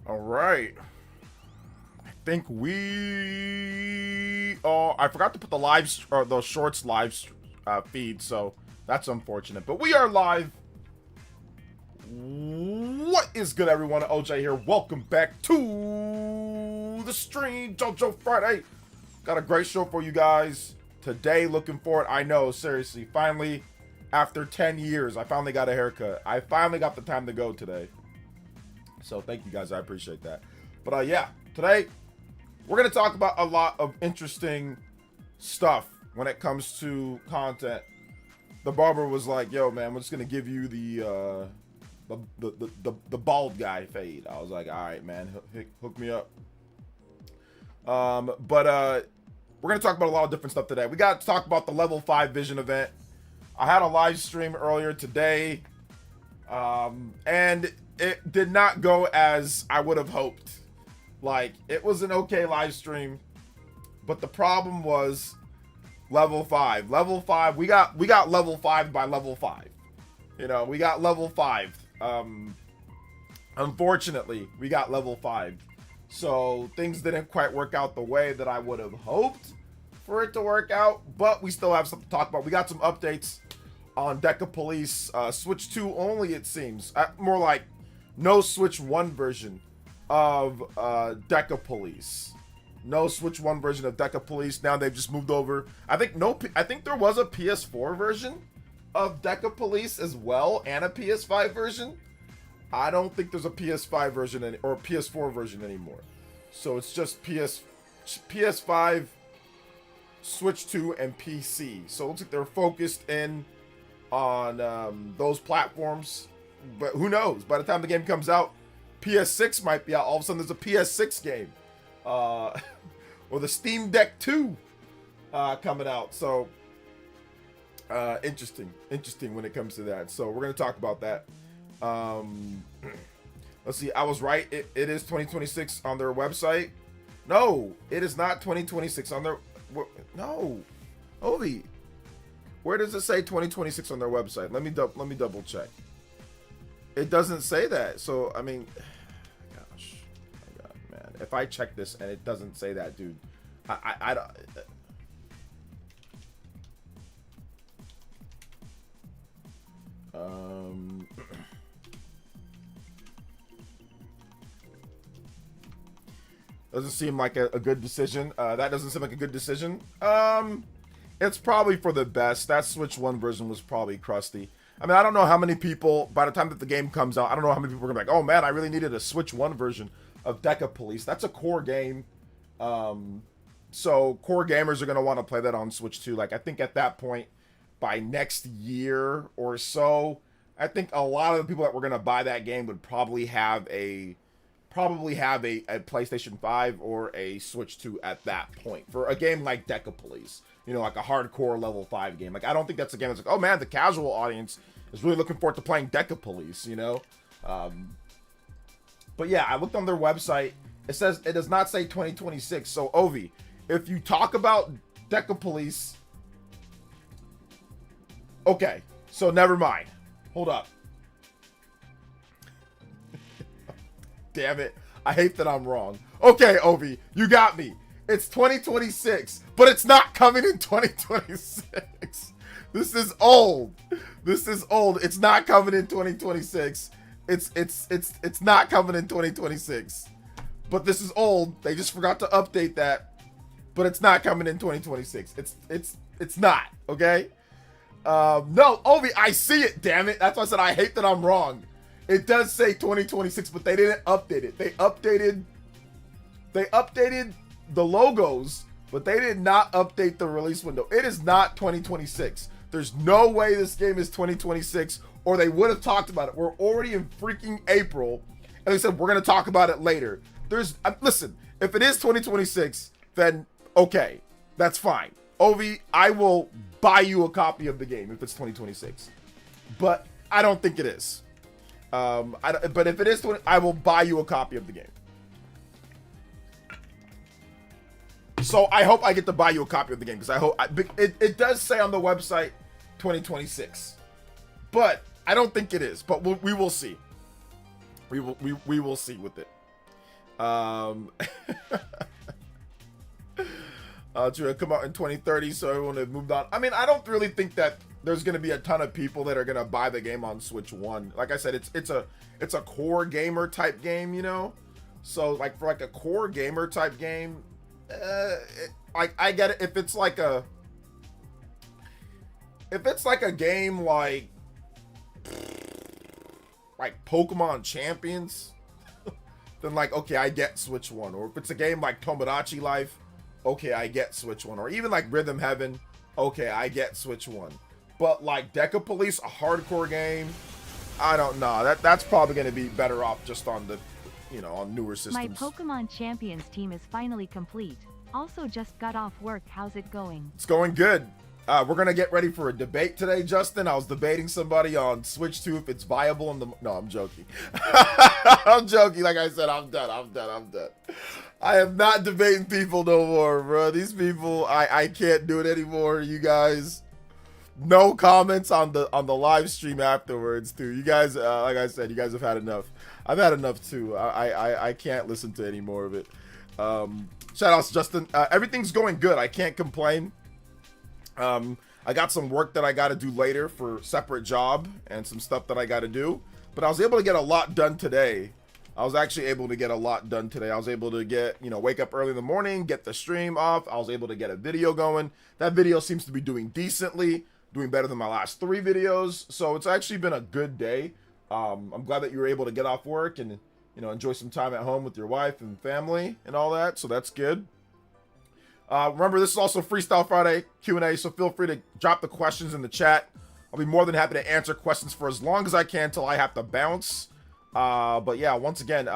All right. I think we. Oh, I forgot to put the or the shorts feed, so that's unfortunate. But we are live. What is good, everyone? OJ here. Welcome back to the stream. JoJo Friday. Got a great show for you guys today. Looking forward. I know, seriously. Finally, after 10 years, I finally got a haircut. I finally got the time to go today. So thank you guys. I appreciate that. But yeah, today we're going to talk about a lot of interesting stuff when it comes to content. The barber was like, yo, man, we're just going to give you the bald guy fade. I was like, all right, man, hook me up. But we're going to talk about a lot of different stuff today. We got to talk about the level 5 vision event. I had a live stream earlier today. And it did not go as I would have hoped. Like, it was an okay live stream, but the problem was level 5. Level 5, we got level 5 by level 5. You know, we got level 5. Unfortunately, we got level 5. So things didn't quite work out the way that I would have hoped for it to work out, but we still have something to talk about. We got some updates on DECAPOLICE, Switch 2 only, it seems. More like no Switch 1 version of DECAPOLICE. No Switch 1 version of DECAPOLICE. Now they've just moved over. I think there was a PS4 version of DECAPOLICE as well, and a PS5 version. I don't think there's a PS5 version or a PS4 version anymore. So it's just PS5, Switch 2, and PC. So it looks like they're focused in on those platforms, but who knows? By the time the game comes out, PS6 might be out. All of a sudden, there's a PS6 game, or the Steam Deck 2 coming out. So interesting when it comes to that. So we're gonna talk about that. Let's see. I was right. It is 2026 on their website. No, it is not 2026 on their. No, Ovi. Where does it say 2026 on their website? Let me double check. It doesn't say that. So I mean, gosh, my God, man. If I check this and it doesn't say that, dude, I don't. Doesn't seem like a good decision. That doesn't seem like a good decision. It's probably for the best. That Switch 1 version was probably crusty. I mean, I don't know how many people, by the time that the game comes out, I don't know how many people are going to be like, oh man, I really needed a Switch 1 version of DECAPOLICE. That's a core game. So core gamers are going to want to play that on Switch 2. Like, I think at that point, by next year or so, I think a lot of the people that were going to buy that game would probably have a PlayStation 5 or a Switch 2 at that point for a game like DECAPOLICE. You know, like a hardcore level 5 game. Like, I don't think that's a game that's like, oh man, the casual audience is really looking forward to playing DECAPOLICE, you know? But yeah, I looked on their website. It says, it does not say 2026. So, Ovi, if you talk about DECAPOLICE, okay, so never mind. Hold up. Damn it. I hate that I'm wrong. Okay, Ovi, you got me. It's 2026, but it's not coming in 2026. This is old. It's not coming in 2026. It's not coming in 2026. But this is old. They just forgot to update that. But it's not coming in 2026. It's not, okay? No, Ovi, I see it, damn it. That's why I said I hate that I'm wrong. It does say 2026, but they didn't update it. They updated the logos, but they did not update the release window. It is not 2026. There's no way this game is 2026, or they would have talked about it. We're already in freaking April, and they said we're going to talk about it later. Listen, if it is 2026, then okay, that's fine. Ovi, I will buy you a copy of the game if it's 2026, but I don't think it is. But if it is 20, I will buy you a copy of the game. So I hope I get to buy you a copy of the game, because I hope it does say on the website 2026, but I don't think it is. But we will see. We will see with it. Um, to come out in 2030, so everyone have moved on. I mean, I don't really think that there's going to be a ton of people that are going to buy the game on Switch 1. Like I said, it's a core gamer type game, you know. So like for like a core gamer type game, I get it. If it's like a game like Pokemon Champions, then like, okay, I get Switch 1. Or if it's a game like Tomodachi Life, okay, I get Switch 1. Or even like Rhythm Heaven, okay, I get Switch 1. But like DECAPOLICE, a hardcore game, I don't know. That's probably going to be better off just on the, you know, on newer systems. My Pokemon Champions team is finally complete. Also just got off work. How's it going? It's going good. We're going to get ready for a debate today, Justin. I was debating somebody on Switch 2 if it's viable in the... No, I'm joking. I'm joking. Like I said, I'm done. I am not debating people no more, bro. These people, I can't do it anymore. You guys, no comments on the live stream afterwards, too. You guys, like I said, you guys have had enough. I've had enough, too. I can't listen to any more of it. Shout outs, Justin. Everything's going good. I can't complain. I got some work that I got to do later for separate job and some stuff that I got to do, but I was able to get a lot done today. I was actually able to get a lot done today. I was able to get, you know, wake up early in the morning, get the stream off. I was able to get a video going. That video seems to be doing decently, doing better than my last 3 videos. So it's actually been a good day. I'm glad that you were able to get off work and, you know, enjoy some time at home with your wife and family and all that. So that's good. Remember, this is also Freestyle Friday Q&A, so feel free to drop the questions in the chat. I'll be more than happy to answer questions for as long as I can until I have to bounce. But yeah, once again,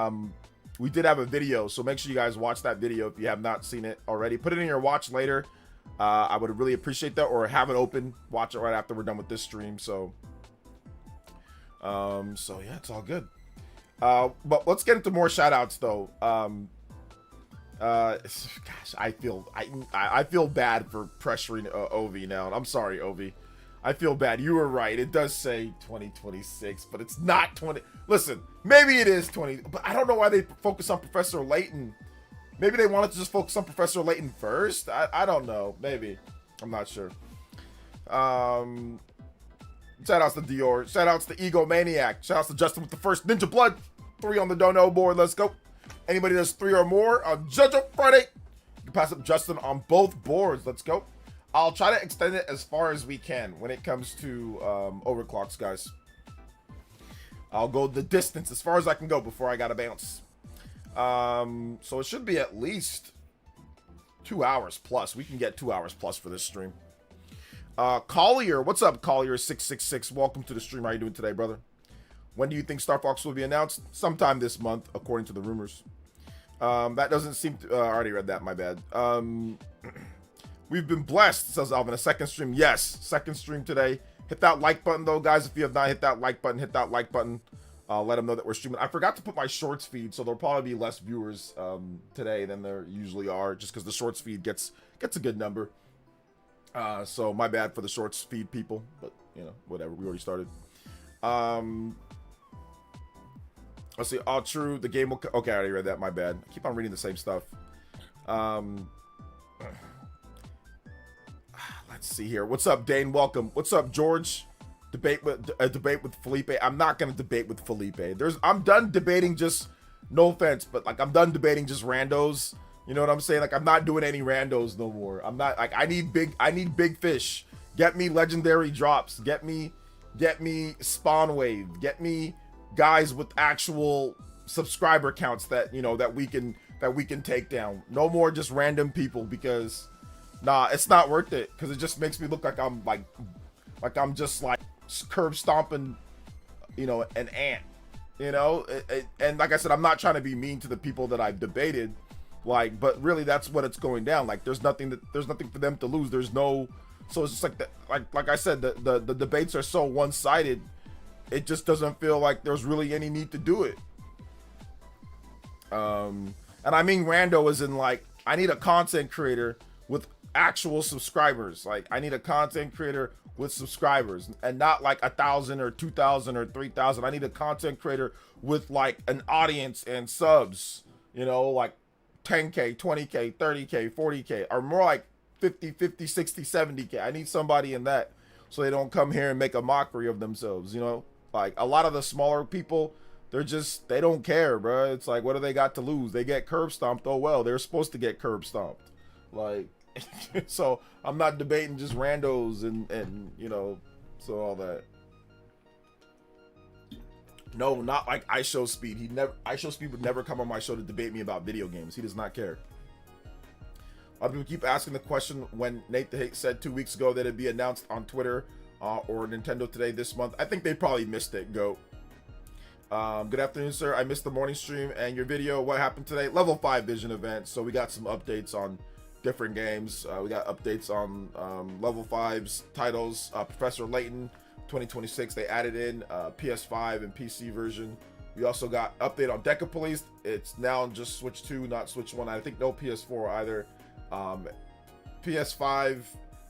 we did have a video, so make sure you guys watch that video if you have not seen it already. Put it in your watch later. I would really appreciate that, or have it open. Watch it right after we're done with this stream. So yeah, it's all good. But let's get into more shout outs though. Gosh, I feel bad for pressuring Ovi now. And I'm sorry, Ovi. I feel bad. You were right. It does say 2026, but it's not 20. Listen, maybe it is 20, but I don't know why they focus on Professor Layton. Maybe they wanted to just focus on Professor Layton first. I don't know. Maybe. I'm not sure. Shout outs to Dior. Shout outs to Egomaniac. Shout outs to Justin with the first Ninja Blood. 3 on the Dono board. Let's go. Anybody does 3 or more on JOJO Friday, you can pass up Justin on both boards. Let's go. I'll try to extend it as far as we can when it comes to overclocks, guys. I'll go the distance as far as I can go before I gotta bounce. So it should be at least 2 hours plus. We can get 2 hours plus for this stream. Collier, what's up, Collier666? Welcome to the stream. How you doing today, brother? When do you think Star Fox will be announced? Sometime this month, according to the rumors. That doesn't seem to... I already read that, my bad. We've been blessed, says Alvin. A second stream. Yes, second stream today. Hit that like button, though, guys. If you have not hit that like button, hit that like button. Let them know that we're streaming. I forgot to put my shorts feed, so there'll probably be less viewers today than there usually are, just because the shorts feed gets a good number. So my bad for the shorts feed people, but, you know, whatever. We already started. Let's see. All true. The game will... Okay, I already read that. My bad. I keep on reading the same stuff. Let's see here. What's up, Dane? Welcome. What's up, George? Debate with Felipe. I'm not gonna debate with Felipe. I'm done debating. Just, no offense, but like I'm done debating just randos. You know what I'm saying? Like I'm not doing any randos no more. I'm not like I need big fish. Get me legendary drops. Get me spawn wave. Get me guys with actual subscriber counts that, you know, that we can take down. No more just random people, because nah, it's not worth it, because it just makes me look like I'm I'm just like curb stomping, you know, an ant, you know. And like I said, I'm not trying to be mean to the people that I've debated, like, but really that's what it's going down. Like there's nothing for them to lose. There's no, so it's just like like I said, the debates are so one-sided. It just doesn't feel like there's really any need to do it. And I mean rando as in like, I need a content creator with actual subscribers. Like I need a content creator with subscribers, and not like 1,000 or 2,000 or 3,000. I need a content creator with like an audience and subs. You know, like 10K, 20K, 30K, 40K, or more like 50, 50, 60, 70K. I need somebody in that so they don't come here and make a mockery of themselves, you know? Like a lot of the smaller people, they don't care, bro. It's like, what do they got to lose? They get curb stomped. Oh, well, they're supposed to get curb stomped. Like, so I'm not debating just randos and, you know, so all that. No, not like iShow Speed. iShow Speed would never come on my show to debate me about video games. He does not care. A lot of people keep asking the question when Nate the Hate said 2 weeks ago that it'd be announced on Twitter or Nintendo Today this month. I think they probably missed it. Go. Good afternoon, sir. I missed the morning stream and your video. What happened today? Level 5 Vision event. So we got some updates on different games. We got updates on Level 5's titles. Professor Layton 2026. They added in PS5 and PC version. We also got update on DECAPOLICE. It's now just Switch 2, not Switch 1. I think no PS4 either. PS5,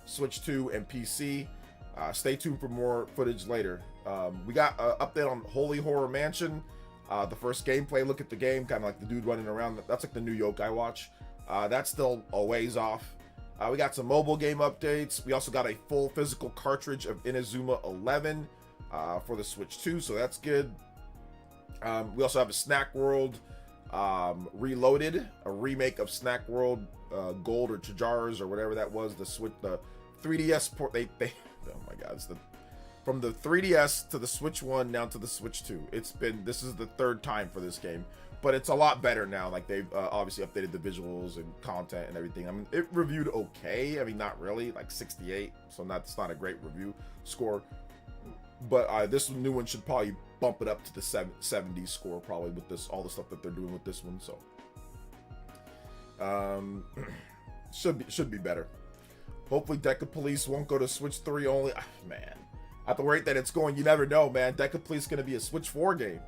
Switch 2, and PC. Stay tuned for more footage later. We got an update on Holy Horror Mansion. The first gameplay look at the game, kind of like the dude running around. That's like the new yokai watch. That's still a ways off. We got some mobile game updates. We also got a full physical cartridge of Inazuma 11 for the Switch 2, so that's good. We also have a Snack World Reloaded, a remake of Snack World Gold or Chajars or whatever that was. The 3DS port. They oh my god, it's from the 3DS to the Switch 1 now to the Switch 2. This is the third time for this game, but it's a lot better now. Like they've obviously updated the visuals and content and everything. I mean, it reviewed okay. I mean, not really, like 68, so it's not a great review score. But this new one should probably bump it up to the 70 score probably with all the stuff that they're doing with this one. So should be better. Hopefully DECAPOLICE won't go to Switch 3 only. Man, at the rate that it's going, you never know, man. DECAPOLICE is going to be a Switch 4 game.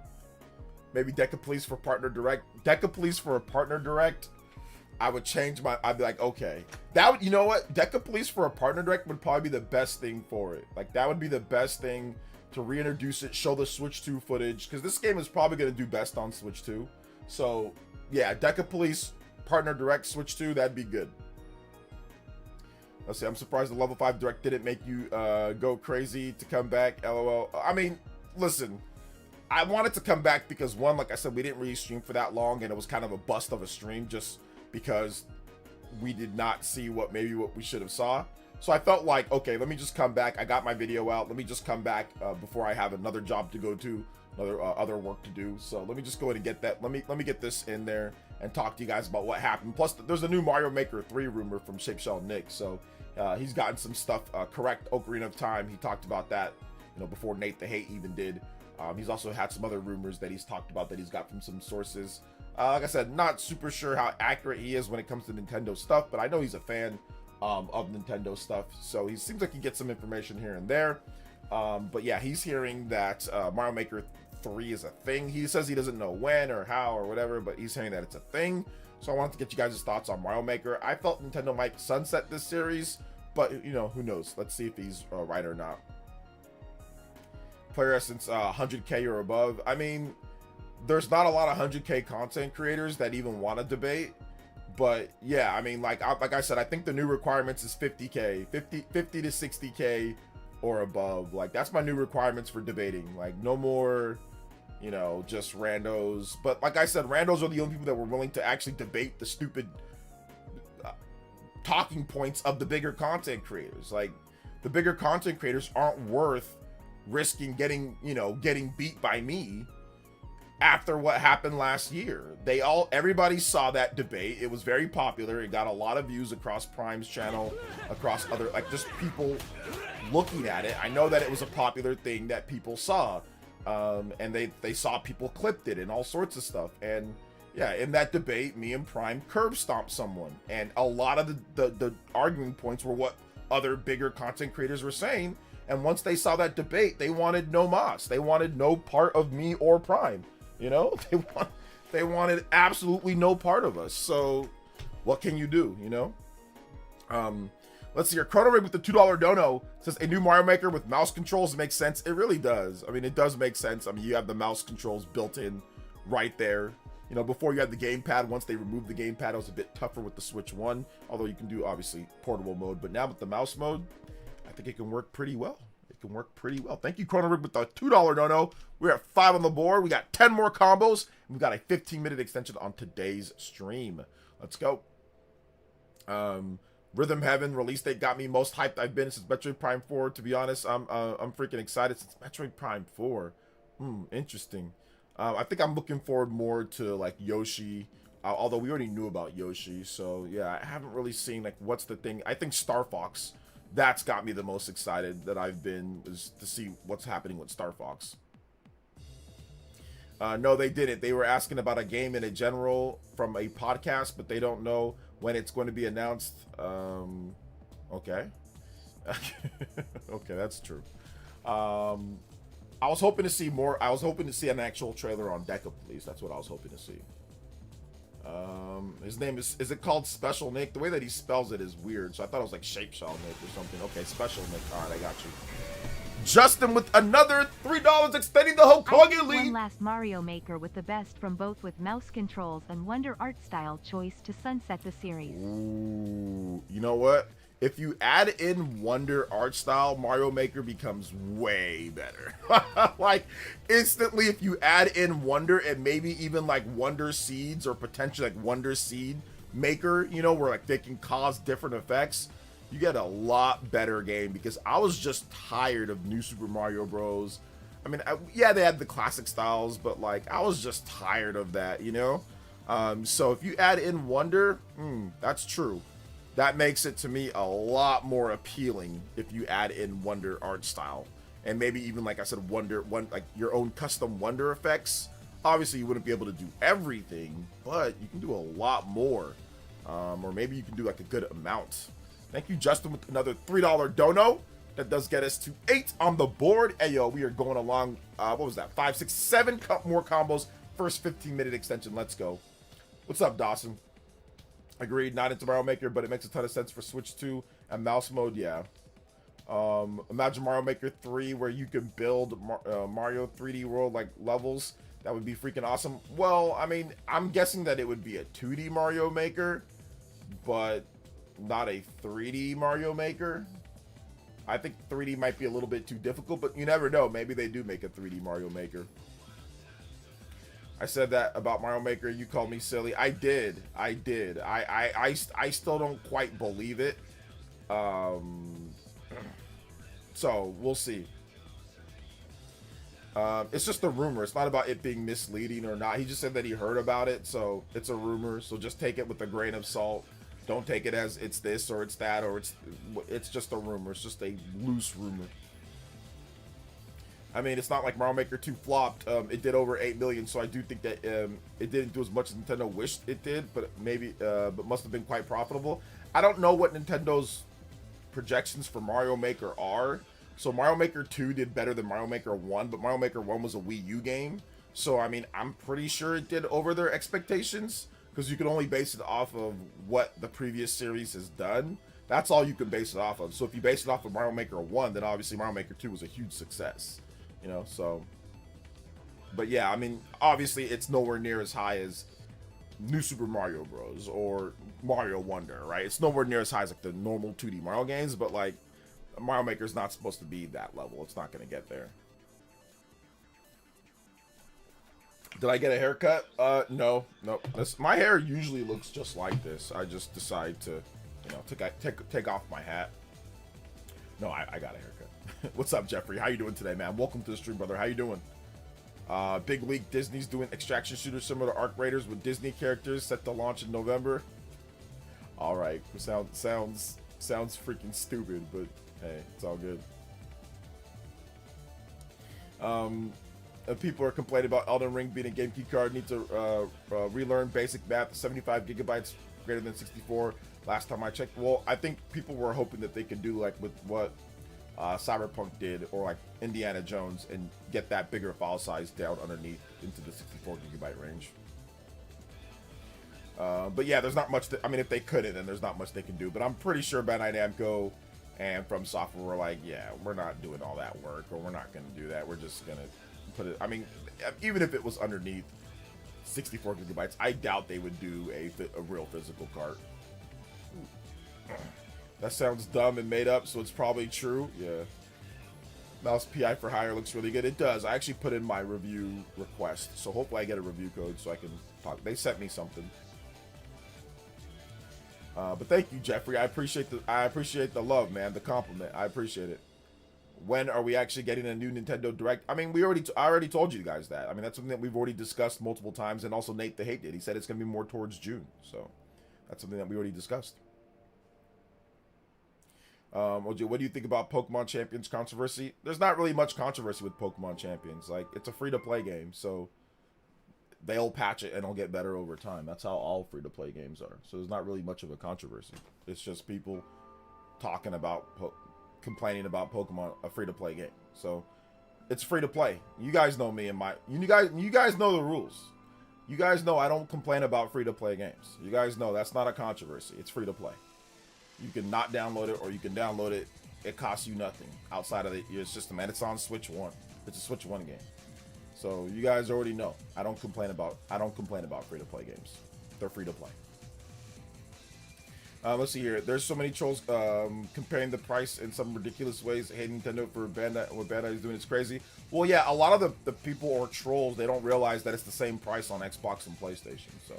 Maybe DECAPOLICE for Partner Direct. DECAPOLICE for a Partner Direct, I would change I'd be like, okay. You know what? DECAPOLICE for a Partner Direct would probably be the best thing for it. Like, that would be the best thing to reintroduce it, show the Switch 2 footage. Because this game is probably going to do best on Switch 2. So, yeah, DECAPOLICE, Partner Direct, Switch 2, that'd be good. Let's see, I'm surprised the Level 5 Direct didn't make you go crazy to come back, LOL. I mean, listen, I wanted to come back because, one, like I said, we didn't really stream for that long, and it was kind of a bust of a stream just because we did not see what we should have saw. So I felt like, okay, let me just come back. I got my video out. Let me just come back before I have another job to go to, other work to do. So let me just go ahead and get that. Let me get this in there and talk to you guys about what happened. Plus, there's a new Mario Maker 3 rumor from Shapeshell Nick. So he's gotten some stuff correct. Ocarina of Time, he talked about that, before Nate the Hate even did. He's also had some other rumors that he's talked about that he's got from some sources. Like I said, not super sure how accurate he is when it comes to Nintendo stuff, but I know he's a fan of Nintendo stuff, so he seems like he gets some information here and there. But yeah, he's hearing that Mario Maker 3 is a thing. He says he doesn't know when or how or whatever, but he's hearing that it's a thing. So I wanted to get you guys' thoughts on Mario Maker. I felt Nintendo might sunset this series, but who knows? Let's see if he's right or not. PlayerEssence 100K or above. I mean, there's not a lot of 100K content creators that even want to debate, but yeah, I mean, like I said, I think the new requirements is 50K, 50 to 60K or above. Like, that's my new requirements for debating. Like, no more, just randos. But like I said, randos are the only people that were willing to actually debate the stupid talking points of the bigger content creators. Like, the bigger content creators aren't worth risking getting beat by me after what happened last year. Everybody saw that debate. It was very popular. It got a lot of views across Prime's channel, across other, just people looking at it. I know that it was a popular thing that people saw, and they saw people clipped it and all sorts of stuff. And yeah, in that debate, me and Prime curb stomped someone, and a lot of the arguing points were what other bigger content creators were saying. And once they saw that debate, they wanted no mas. They wanted no part of me or Prime. They wanted absolutely no part of us. So what can you do, Let's see here. Chrono Rig with the $2 dono says a new Mario Maker with mouse controls makes sense. It really does. I mean, it does make sense. I mean, you have the mouse controls built in right there. You know, before you had the gamepad, once they removed the gamepad, it was a bit tougher with the Switch 1. Although you can do, obviously, portable mode. But now with the mouse mode, I think it can work pretty well. It can work pretty well. Thank you, Chrono Rig, with the $2 dono. We're at 5 on the board. We got 10 more combos. And we got a 15-minute extension on today's stream. Let's go. Rhythm Heaven release date got me most hyped I've been since Metroid Prime 4. To be honest, I'm freaking excited since Metroid Prime 4. Interesting. I think I'm looking forward more to like Yoshi, although we already knew about Yoshi. So yeah, I haven't really seen like what's the thing. I think Star Fox, that's got me the most excited that I've been, is to see what's happening with Star Fox. No, they didn't. They were asking about a game in a general from a podcast, but they don't know when it's going to be announced. Okay. Okay, that's true. I was hoping to see more. I was hoping to see an actual trailer on DECAPOLICE. That's what I was hoping to see. His name is it called Special Nick? The way that he spells it is weird. So I thought it was like Shape Shell Nick or something. Okay, Special Nick. All right, I got you. Justin with another $3 extending the Hokage lead. One last Mario Maker with the best from both with mouse controls and Wonder art style choice to sunset the series. Ooh, you know what? If you add in Wonder art style, Mario Maker becomes way better. Like, instantly, if you add in Wonder and maybe even like Wonder Seeds or potentially like Wonder Seed Maker, you know, where like they can cause different effects, you get a lot better game, because I was just tired of New Super Mario Bros. I mean, yeah, they had the classic styles, but like I was just tired of that, you know? So if you add in Wonder, that's true. That makes it to me a lot more appealing if you add in Wonder art style. And maybe even, like I said, like your own custom Wonder effects. Obviously, you wouldn't be able to do everything, but you can do a lot more. Or maybe you can do like a good amount. Thank you, Justin, with another $3 dono. That does get us to 8 on the board. Hey, yo, we are going along, what was that? 5, 6, 7 more combos. First 15-minute extension. Let's go. What's up, Dawson? Agreed, not into Mario Maker, but it makes a ton of sense for Switch 2 and mouse mode, yeah. Imagine Mario Maker 3 where you could build Mario 3D World like levels. That would be freaking awesome. Well, I mean, I'm guessing that it would be a 2D Mario Maker, but not a 3D Mario Maker. I think 3D might be a little bit too difficult, but you never know. Maybe they do make a 3D Mario Maker. I said that about Mario Maker. You called me silly. I did. I still don't quite believe it. So we'll see. It's just a rumor. It's not about it being misleading or not. He just said that he heard about it, so it's a rumor. So just take it with a grain of salt. Don't take it as it's this or it's that, or it's just a rumor. It's just a loose rumor. I mean, it's not like Mario Maker 2 flopped. It did over 8 million, so I do think that it didn't do as much as Nintendo wished it did, but maybe, but must have been quite profitable. I don't know what Nintendo's projections for Mario Maker are. So Mario Maker 2 did better than Mario Maker 1, but Mario Maker 1 was a Wii U game. So, I mean, I'm pretty sure it did over their expectations, because you can only base it off of what the previous series has done. That's all you can base it off of. So if you base it off of Mario Maker 1, then obviously Mario Maker 2 was a huge success. You know, so, but yeah, I mean, obviously it's nowhere near as high as New Super Mario Bros. Or Mario Wonder, right? It's nowhere near as high as like the normal 2D Mario games, but like Mario Maker's not supposed to be that level. It's not going to get there. Did I get a haircut? No. My hair usually looks just like this. I just decide to, you know, take off my hat. No, I got a haircut. What's up, Jeffrey? How you doing today, man? Welcome to the stream, brother. How you doing? Big League Disney's doing extraction shooters similar to Arc Raiders with Disney characters set to launch in November. All right, sounds freaking stupid, but hey, it's all good. People are complaining about Elden Ring being a game key card. Need to relearn basic math. 75 gigabytes greater than 64. Last time I checked. Well, I think people were hoping that they could do like with what Cyberpunk did, or like Indiana Jones, and get that bigger file size down underneath into the 64 gigabyte range. But yeah, there's not much I mean, if they couldn't, then there's not much they can do. But I'm pretty sure Bandai Namco and From Software were like, yeah, we're not doing all that work, or we're not going to do that. We're just going to put it, I mean, even if it was underneath, 64 gigabytes. I doubt they would do a real physical cart. That sounds dumb and made up, so it's probably true. Yeah. Mouse PI for hire looks really good. It does. I actually put in my review request, so hopefully I get a review code so I can talk. They sent me something. But thank you, Jeffrey. I appreciate the love, man. The compliment. I appreciate it. When are we actually getting a new Nintendo Direct? I mean, I already told you guys that. I mean, that's something that we've already discussed multiple times, and also Nate the Hate did. He said it's going to be more towards June, so that's something that we already discussed. OJ, what do you think about Pokemon Champions controversy? There's not really much controversy with Pokemon Champions. Like, it's a free-to-play game, so they'll patch it and it'll get better over time. That's how all free-to-play games are. So there's not really much of a controversy. It's just people talking about, complaining about Pokemon, a free-to-play game. So it's free-to-play. You guys know me and you guys know the rules. You guys know I don't complain about free-to-play games. You guys know that's not a controversy. It's free-to-play. You can not download it, or you can download it. It costs you nothing outside of your system, and it's on Switch 1. It's a Switch 1 game. So you guys already know. I don't complain about free-to-play games. They're free-to-play. Let's see here. There's so many trolls comparing the price in some ridiculous ways. Hating Nintendo for what Bandai is doing. It's crazy. Well, yeah, a lot of the people or trolls, they don't realize that it's the same price on Xbox and PlayStation. So,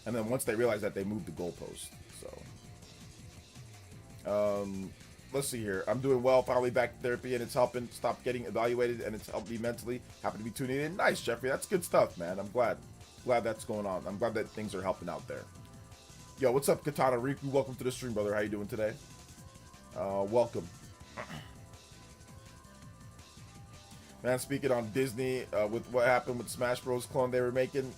and then once they realize that, they move the goalpost. So. Let's see here. I'm doing well. Finally back to therapy, and it's helping. Stop getting evaluated, and it's helped me mentally. Happy to be tuning in. Nice, Jeffrey. That's good stuff, man. I'm glad that's going on. I'm glad that things are helping out there. Yo, what's up, Katana Riku? Welcome to the stream, brother. How you doing today? Welcome. Man, speaking on Disney, with what happened with Smash Bros. Clone they were making.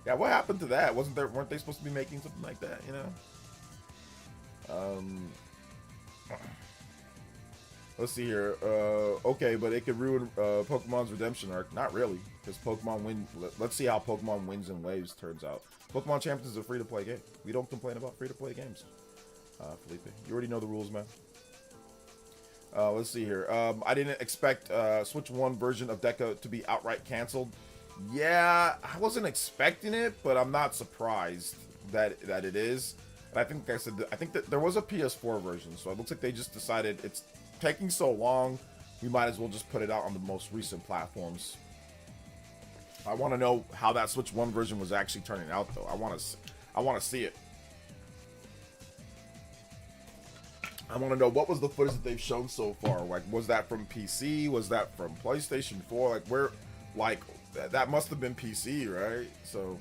Yeah, what happened to that? Weren't they supposed to be making something like that, you know? Let's see here. Okay, but it could ruin Pokemon's redemption arc. Not really, because Pokemon win. Let's see how Pokemon Wins and Waves turns out. Pokemon Champions is a free-to-play game. We don't complain about free-to-play games. Felipe, you already know the rules, man. Let's see here. I didn't expect Switch 1 version of Deca to be outright canceled. Yeah, I wasn't expecting it, but I'm not surprised that it is. And I think, like I said, I think that there was a PS4 version, so it looks like they just decided it's taking so long, we might as well just put it out on the most recent platforms. I want to know how that Switch 1 version was actually turning out, though. I want to see it. I want to know what was the footage that they've shown so far. Like, was that from PC? Was that from PlayStation 4? Like, where, like, that must have been PC, right? So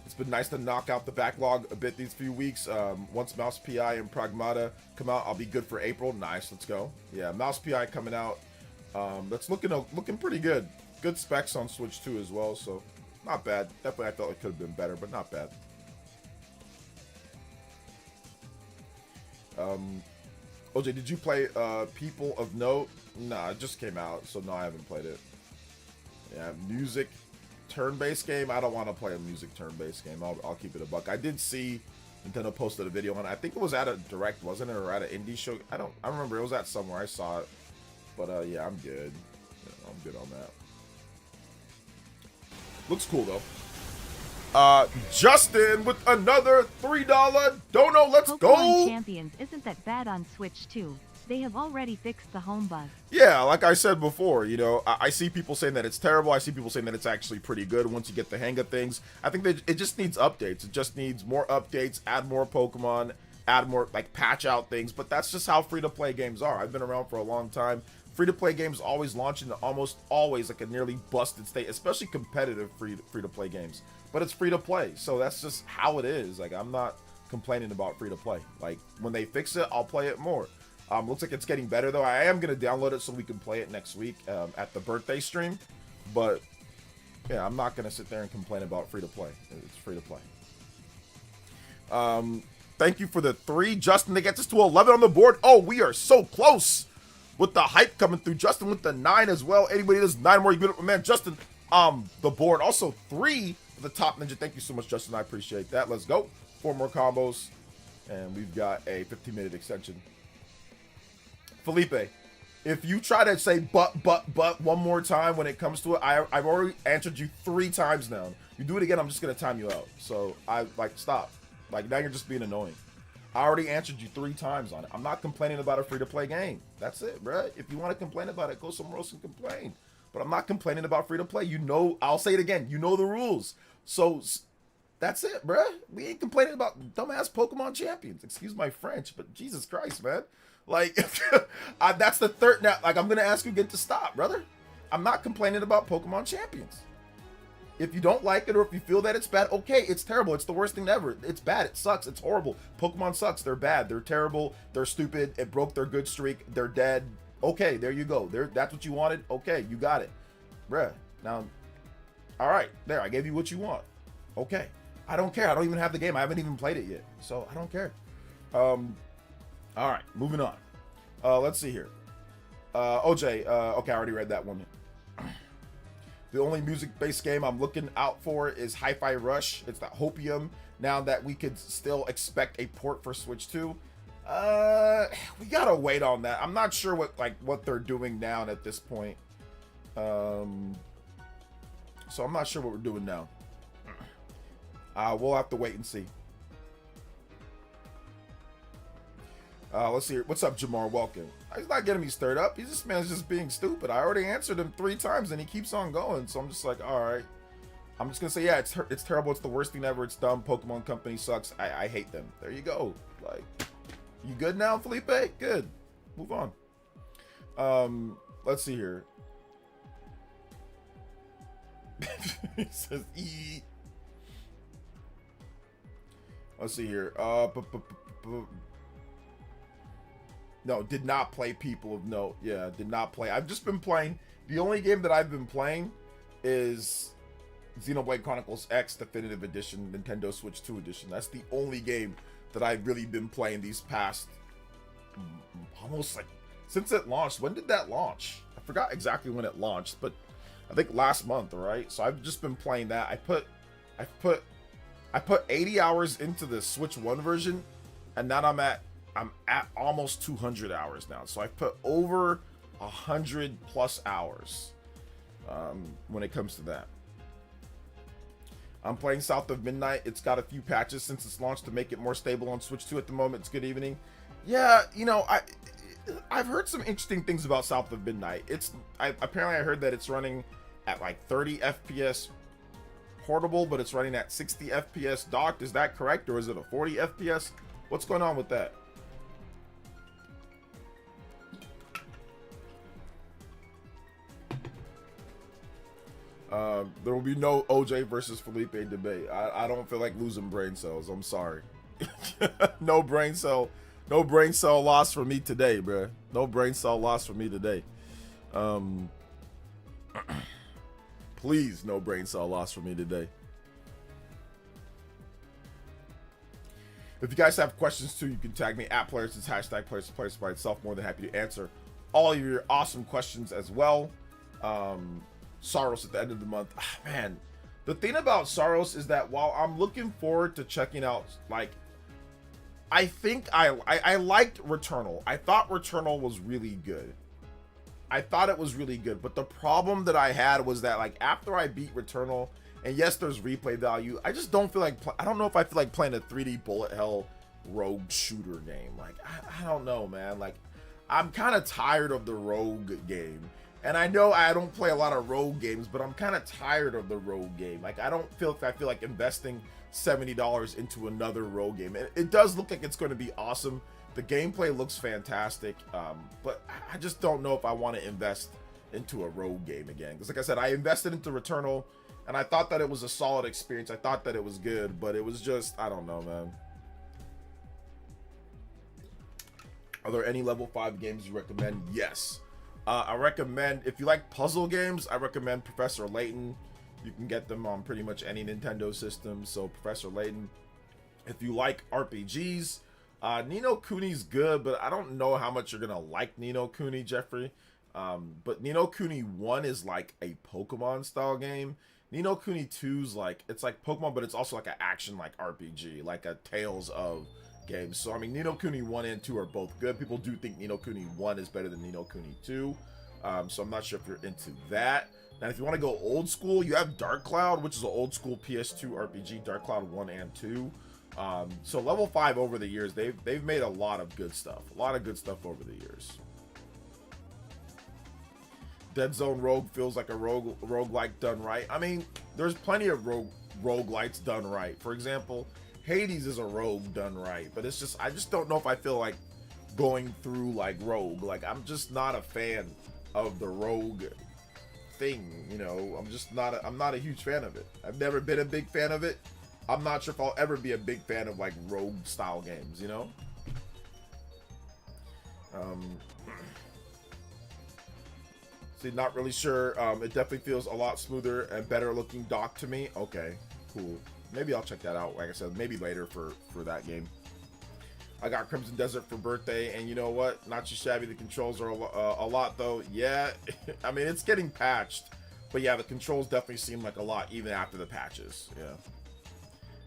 it's been nice to knock out the backlog a bit these few weeks. Once Mouse PI and Pragmata come out, I'll be good for April. Nice, let's go. Yeah, Mouse PI coming out. That's looking pretty good. Good specs on Switch 2 as well, so not bad. Definitely, I felt it could have been better, but not bad. OJ, did you play People of Note? Nah, it just came out, so no, I haven't played it. Yeah, music turn-based game. I don't want to play a music turn-based game. I'll keep it a buck. I did see Nintendo posted a video on it. I think it was at a Direct, wasn't it, or at an indie show? I don't remember. It was at somewhere. I saw it, but yeah, I'm good. Yeah, I'm good on that. Looks cool though. Justin with another $3 dono. Let's Pokemon go. Champions isn't that bad on Switch 2. They have already fixed the home bug. Yeah, like I said before, you know, I see people saying that it's terrible. I see people saying that it's actually pretty good once you get the hang of things. I think that it just needs updates. It just needs more updates, add more Pokemon, add more, like, patch out things. But that's just how free-to-play games are. I've been around for a long time. Free-to-play games always launch into almost always like a nearly busted state, especially competitive free-to-play games. But it's free-to-play, so that's just how it is. Like, I'm not complaining about free-to-play. Like, when they fix it, I'll play it more. Looks like it's getting better, though. I am going to download it so we can play it next week at the birthday stream. But, yeah, I'm not going to sit there and complain about free-to-play. It's free-to-play. Thank you for the 3. Justin, that gets us to 11 on the board. Oh, we are so close with the hype coming through. Justin with the 9 as well. Anybody does 9 more, you get it. Man, Justin, the board. Also, 3 for the Top Ninja. Thank you so much, Justin. I appreciate that. Let's go. 4 more combos. And we've got a 15-minute extension. Felipe, If you try to say but one more time when it comes to it, I've already answered you 3 times now. You do it again, I'm just gonna time you out. So I like stop. Like now you're just being annoying. I already answered you 3 times on it. I'm not complaining about a free-to-play game. That's it, bro. If you want to complain about it, go somewhere else and complain. But I'm not complaining about free-to-play. You know, I'll say it again. You know the rules. So that's it, bro. We ain't complaining about dumbass Pokemon champions. Excuse my French, but Jesus Christ, man. Like, that's the third. Now, like, I'm going to ask you again to stop, brother. I'm not complaining about Pokemon champions. If you don't like it or if you feel that it's bad, okay, it's terrible. It's the worst thing ever. It's bad. It sucks. It's horrible. Pokemon sucks. They're bad. They're terrible. They're stupid. It broke their good streak. They're dead. Okay, there you go. That's what you wanted. Okay, you got it. Bruh. Now, all right. There, I gave you what you want. Okay. I don't care. I don't even have the game. I haven't even played it yet. So, I don't care. All right, moving on. Let's see here. OJ, okay, I already read that one. The only music-based game I'm looking out for is Hi-Fi Rush. It's that Hopium. Now that we could still expect a port for Switch 2. We gotta wait on that. I'm not sure what they're doing now at this point. So I'm not sure what we're doing now. We'll have to wait and see. Let's see here. What's up, Jamar? Welcome. He's not getting me stirred up. This man's just being stupid. I already answered him 3 times and he keeps on going. So I'm just like, all right. I'm just gonna say, yeah, it's terrible. It's the worst thing ever. It's dumb. Pokemon Company sucks. I hate them. There you go. Like, you good now, Felipe? Good. Move on. Let's see here. He says E. Let's see here. No, did not play People of Note. Yeah, did not play. I've just been playing. The only game that I've been playing is Xenoblade Chronicles X Definitive Edition, Nintendo Switch 2 Edition. That's the only game that I've really been playing these past almost like since it launched. When did that launch? I forgot exactly when it launched, but I think last month, right? So I've just been playing that. I put 80 hours into the Switch 1 version, and now I'm at almost 200 hours now. So I've put over 100 plus hours when it comes to that. I'm playing South of Midnight. It's got a few patches since its launch to make it more stable on Switch 2 at the moment. It's good evening. Yeah, you know, I've heard some interesting things about South of Midnight. Apparently I heard that it's running at like 30 FPS portable, but it's running at 60 FPS docked. Is that correct, or is it a 40 FPS? What's going on with that? There will be no OJ versus Felipe debate. I don't feel like losing brain cells. I'm sorry. No brain cell loss for me today, bro. No brain cell loss for me today. Please, no brain cell loss for me today. If you guys have questions too, you can tag me at PlayerEssence, hashtag PlayerEssence by itself. More than happy to answer all of your awesome questions as well. Saros at the end of the month. Man, the thing about Saros is that while I'm looking forward to checking out, like, I think I liked Returnal. I thought Returnal was really good. I thought it was really good, but the problem that I had was that, like, after I beat Returnal, and yes, there's replay value, I just don't feel like, I don't know if I feel like playing a 3D bullet hell rogue shooter game. Like, I don't know, man. Like, I'm kind of tired of the rogue game. And I know I don't play a lot of rogue games, but I'm kind of tired of the rogue game. Like, I feel like investing $70 into another rogue game. It does look like it's going to be awesome. The gameplay looks fantastic, but I just don't know if I want to invest into a rogue game again. Because like I said, I invested into Returnal, and I thought that it was a solid experience. I thought that it was good, but it was just, I don't know, man. Are there any level 5 games you recommend? Yes. I recommend, if you like puzzle games, I recommend Professor Layton. You can get them on pretty much any Nintendo system, so Professor Layton. If you like RPGs, Ni no Kuni's good, but I don't know how much you're gonna like Ni no Kuni, Jeffrey. But Ni no Kuni 1 is like a Pokemon style game. Ni no Kuni 2's like, it's like Pokemon, but it's also like an action like RPG, like a Tales of games. So I mean, Ni no Kuni 1 and 2 are both good. People do think Ni no Kuni 1 is better than Ni no Kuni 2. So I'm not sure if you're into that. Now, if you want to go old school, you have Dark Cloud, which is an old school PS2 RPG, Dark Cloud 1 and 2. So level 5 over the years, they've made a lot of good stuff. A lot of good stuff over the years. Dead Zone Rogue feels like a roguelike done right. I mean, there's plenty of roguelites done right. For example, Hades is a rogue done right, but it's just, I just don't know if I feel like going through like rogue. Like, I'm just not a fan of the rogue thing, you know. I'm not a huge fan of it. I've never been a big fan of it. I'm not sure if I'll ever be a big fan of like rogue style games, you know. See, not really sure. It definitely feels a lot smoother and better looking dock to me. Okay, cool. Maybe I'll check that out. Like I said, maybe later for that game. I got Crimson Desert for birthday, and you know what? Not too shabby. The controls are a lot, though. Yeah, I mean, it's getting patched. But yeah, the controls definitely seem like a lot, even after the patches. Yeah.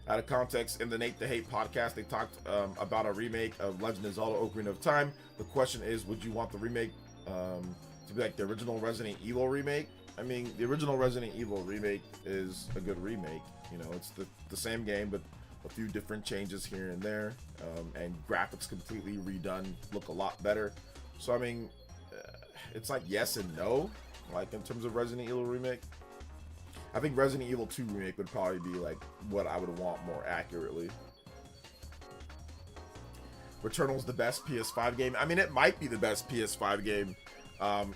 Out of context, in the Nate the Hate podcast, they talked about a remake of Legend of Zelda Ocarina of Time. The question is, would you want the remake to be like the original Resident Evil remake? I mean, the original Resident Evil remake is a good remake. You know, it's the same game, but a few different changes here and there, and graphics completely redone, look a lot better. So I mean, it's like yes and no, like in terms of Resident Evil remake. I think Resident Evil 2 remake would probably be like what I would want more accurately. Returnal's the best PS5 game. I mean, it might be the best PS5 game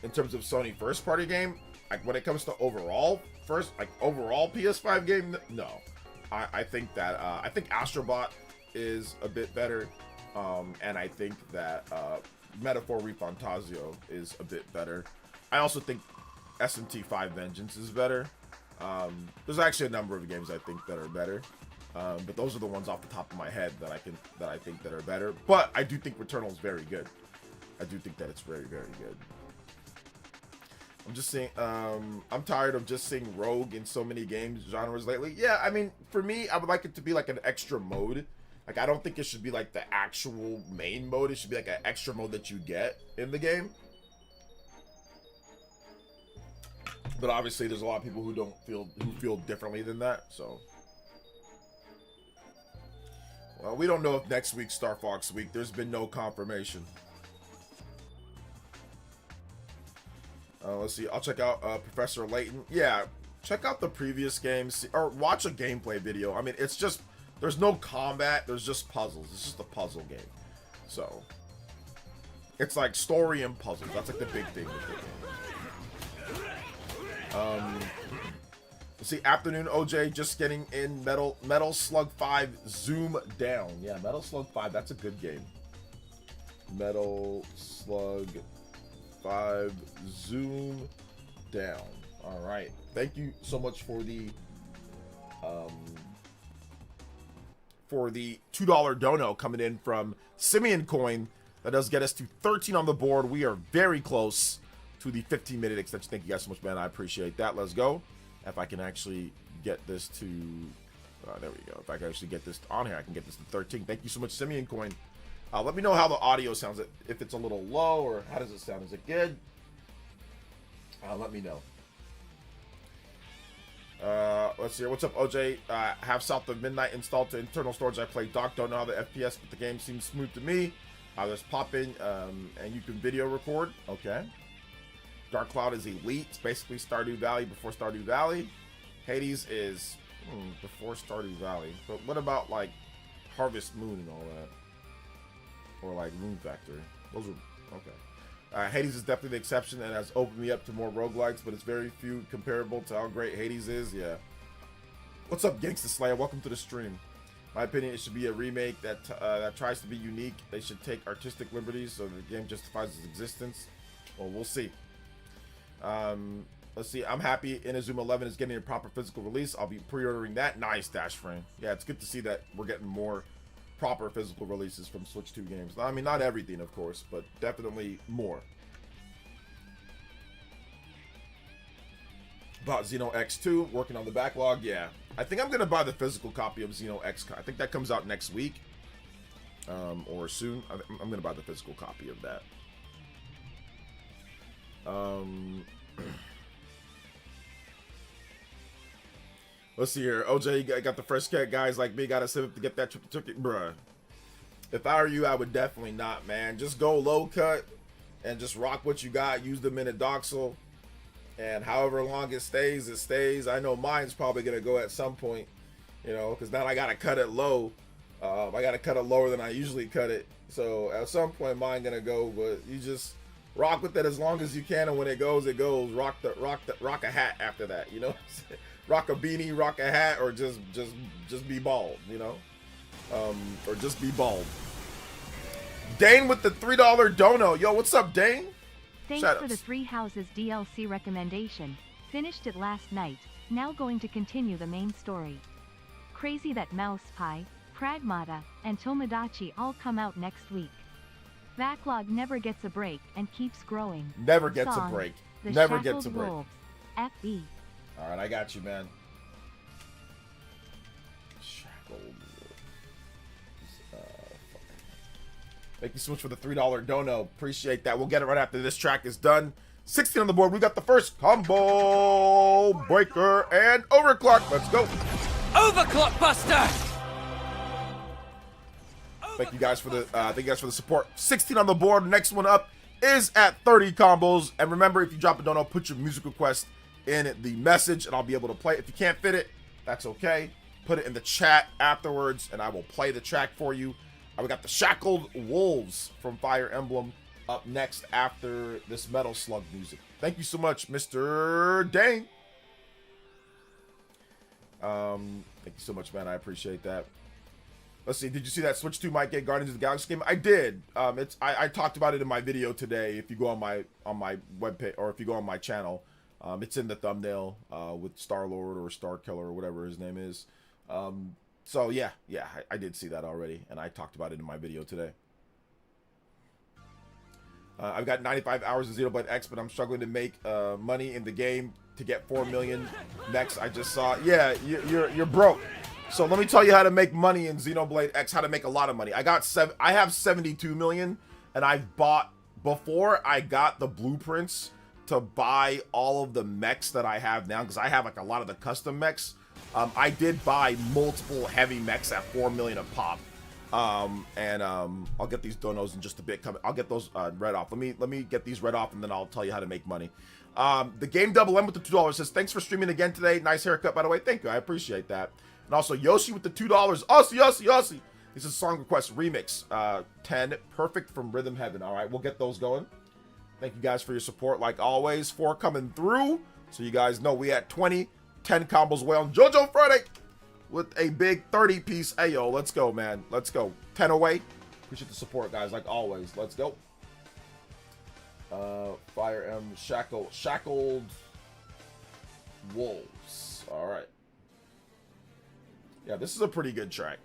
in terms of Sony first party game. Like when it comes to overall PS5 game, no. I think that I think Astrobot is a bit better, and I think that Metaphor Refantasio is a bit better. I also think SMT5 Vengeance is better. There's actually a number of games I think that are better, but those are the ones off the top of my head that I think that are better. But I do think Returnal is very good. I do think that it's very, very good. I'm just saying, I'm tired of just seeing rogue in so many games genres lately. Yeah, I mean, for me, I would like it to be like an extra mode. Like, I don't think it should be like the actual main mode. It should be like an extra mode that you get in the game. But obviously, there's a lot of people who feel differently than that. So, well, we don't know if next week's Star Fox week. There's been no confirmation. Let's see. I'll check out Professor Layton. Yeah, check out the previous games or watch a gameplay video. I mean, it's just there's no combat. There's just puzzles. It's just a puzzle game. So it's like story and puzzles. That's like the big thing with the game. Let's see. Afternoon OJ just getting in Metal Slug 5 Zoom Down. Yeah, Metal Slug 5. That's a good game. Metal Slug 5 Zoom Down. All right, thank you so much for the $2 dono coming in from Simeon Coin. That does get us to 13 on the board. We are very close to the 15-minute extension. Thank you guys so much, man. I appreciate that. Let's go. If I can actually get this to there we go. If I can actually get this on here, I can get this to 13. Thank you so much, Simeon Coin. Let me know how the audio sounds, if it's a little low, or how does it sound? Is it good? Let me know. Let's see here. What's up, OJ? Have South of Midnight installed to internal storage. I play Doc. Don't know how the FPS, but the game seems smooth to me. There's pop in, and you can video record. Okay. Dark Cloud is Elite. It's basically Stardew Valley before Stardew Valley. Hades is before Stardew Valley. But what about like Harvest Moon and all that? Or like Moon Factory. Those are okay. Hades is definitely the exception and has opened me up to more roguelikes, but it's very few comparable to how great Hades is. Yeah. What's up, Gangsta Slayer? Welcome to the stream. My opinion, it should be a remake that tries to be unique. They should take artistic liberties so the game justifies its existence. Well, we'll see. Let's see. I'm happy Inazuma 11 is getting a proper physical release. I'll be pre-ordering that. Nice, Dash Frame. Yeah, it's good to see that we're getting more proper physical releases from Switch 2 games. I mean, not everything, of course, but definitely more. Bought Xeno X2, working on the backlog. Yeah, I think I'm gonna buy the physical copy of Xeno X. I think that comes out next week. or soon. I'm gonna buy the physical copy of that. Let's see here. OJ got the first cat. Guys like me gotta save up to get that trip to Turkey, bruh. If I were you, I would definitely not, man. Just go low cut and just rock what you got. Use the minute doxel, and however long it stays, it stays. I know mine's probably gonna go at some point, you know, because now I gotta cut it low. I gotta cut it lower than I usually cut it. So at some point, mine gonna go. But you just rock with it as long as you can, and when it goes, it goes. Rock a hat after that, you know. Rock a beanie, rock a hat, or just be bald, you know, or just be bald. Dane with the $3 dono. Yo, what's up, Dane? Thanks for the Three Houses DLC recommendation. Finished it last night. Now going to continue the main story. Crazy that Mouse Pie, Pragmata, and Tomodachi all come out next week. Backlog never gets a break and keeps growing. Never gets a break. Never gets a break. Wolves. FB. All right, I got you, man. Shackled. Thank you so much for the $3 dono. Appreciate that. We'll get it right after this track is done. 16 on the board. We got the first combo breaker and overclock. Let's go. Overclock Buster. Thank you guys for the support. 16 on the board. Next one up is at 30 combos. And remember, if you drop a dono, put your music request in the message and I'll be able to play it. If you can't fit it, that's okay. Put it in the chat afterwards and I will play the track for you. We got the Shackled Wolves from Fire Emblem up next after this Metal Slug music. Thank you so much, Mr. Dane. Thank you so much, man. I appreciate that. Let's see. Did you see that Switch 2 might get Guardians of the Galaxy game? I did. I talked about it in my video today. If you go on my webpage or if you go on my channel, it's in the thumbnail with Star-Lord or Starkiller or whatever his name is. So yeah, I did see that already, and I talked about it in my video today. I've got 95 hours of Xenoblade X, but I'm struggling to make money in the game to get 4 million next. I just saw, yeah, you're broke. So let me tell you how to make money in Xenoblade X, how to make a lot of money. I have 72 million, and I bought, before I got the blueprints to buy all of the mechs that I have now, because I have like a lot of the custom mechs. I did buy multiple heavy mechs at 4 million a pop. I'll get these donos in just a bit. I'll get those read off. Let me get these read off, and then I'll tell you how to make money. The Game Double M with the $2 says, thanks for streaming again today. Nice haircut, by the way. Thank you. I appreciate that. And also Yoshi with the $2. Aussie. This is a song request remix. 10 perfect from Rhythm Heaven. All right, we'll get those going. Thank you guys for your support, like always. 4 coming through, so you guys know we at 20. 10 combos away on JoJo Friday with a big 30-piece. Ayo, let's go, man. Let's go. 10 away. Appreciate the support, guys, like always. Let's go. Fire M Shackled Wolves. All right. Yeah, this is a pretty good track.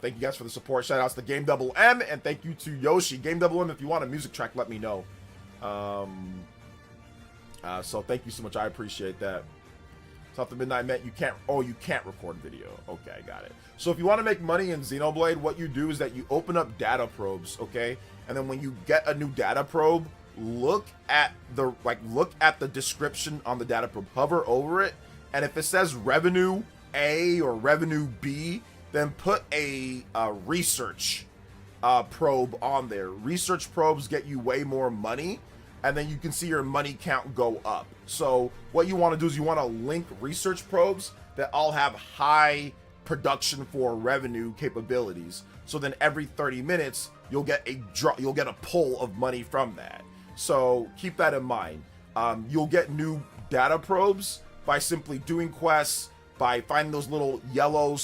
Thank you guys for the support. Shout outs to Game Double M, and thank you to Yoshi. Game Double M, if you want a music track, let me know. So thank you so much. I appreciate that. Something Midnight meant you can't record video. Okay, I got it. So if you want to make money in Xenoblade, what you do is that you open up data probes, okay? And then when you get a new data probe, look at the description on the data probe, hover over it, and if it says revenue A or revenue B, then put a research probe on there. Research probes get you way more money, and then you can see your money count go up. So what you want to do is you want to link research probes that all have high production for revenue capabilities. So then every 30 minutes you'll get a pull of money from that. So keep that in mind. You'll get new data probes by simply doing quests, by finding those little yellow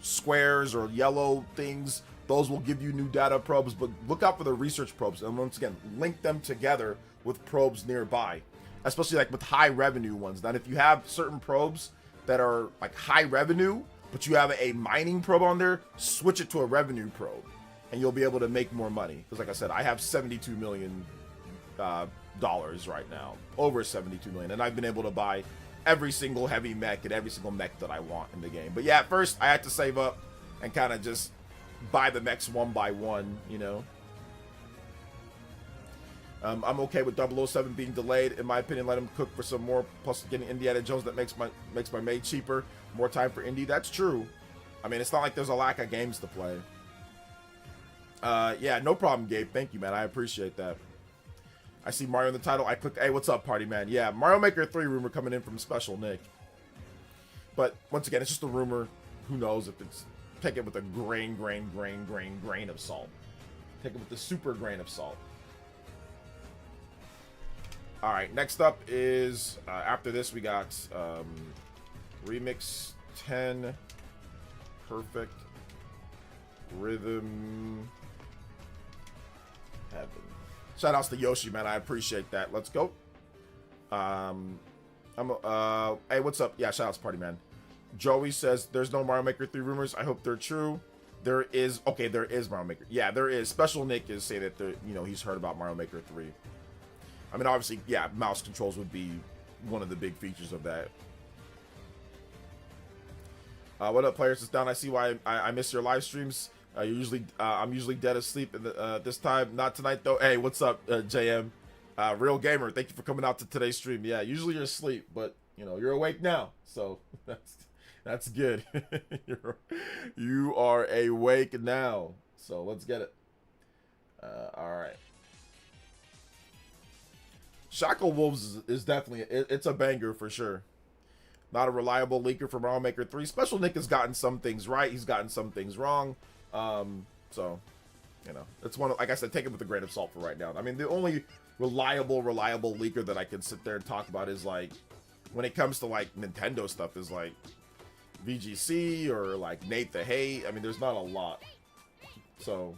squares or yellow things. Those will give you new data probes, but look out for the research probes, and once again, link them together with probes nearby, especially like with high revenue ones. Now, if you have certain probes that are like high revenue, but you have a mining probe on there, switch it to a revenue probe, and you'll be able to make more money. Because like I said, I have $72 million right now, over 72 million, and I've been able to buy every single heavy mech and every single mech that I want in the game. But yeah, at first I had to save up and kind of just buy the mechs one by one, you know. I'm okay with 007 being delayed. In my opinion, let him cook for some more. Plus, getting Indiana Jones that makes my maid cheaper. More time for Indy. That's true. I mean, it's not like there's a lack of games to play. Yeah, no problem, Gabe. Thank you, man. I appreciate that. I see Mario in the title. I clicked. Hey, what's up, party man? Yeah, Mario Maker 3 rumor coming in from Special Nick. But once again, it's just a rumor. Who knows if it's... Take it with a grain of salt. Take it with the super grain of salt. All right, next up is, after this, we got Remix 10, Perfect, Rhythm, Heaven. Shout outs to Yoshi, man. I appreciate that. Let's go. Hey, what's up? Yeah, shout outs, party man. Joey says there's no Mario Maker 3 rumors. I hope they're true. There is. Okay, there is Mario Maker. Yeah, there is. Special Nick is saying that he's heard about Mario Maker 3. I mean, obviously, yeah, mouse controls would be one of the big features of that. What up, players? It's down. I see why I miss your live streams. I'm usually dead asleep this time. Not tonight though. Hey, what's up, JM? Real gamer. Thank you for coming out to today's stream. Yeah, usually you're asleep, but you're awake now, so that's good. You are awake now, so let's get it. All right. Shackle Wolves is definitely it's a banger for sure. Not a reliable leaker for Mario Maker 3. Special Nick has gotten some things right. He's gotten some things wrong. So, it's one of, like I said, take it with a grain of salt for right now. I mean, the only reliable leaker that I can sit there and talk about is like, when it comes to like Nintendo stuff, is like VGC or like Nate the Hay. I mean, there's not a lot. So,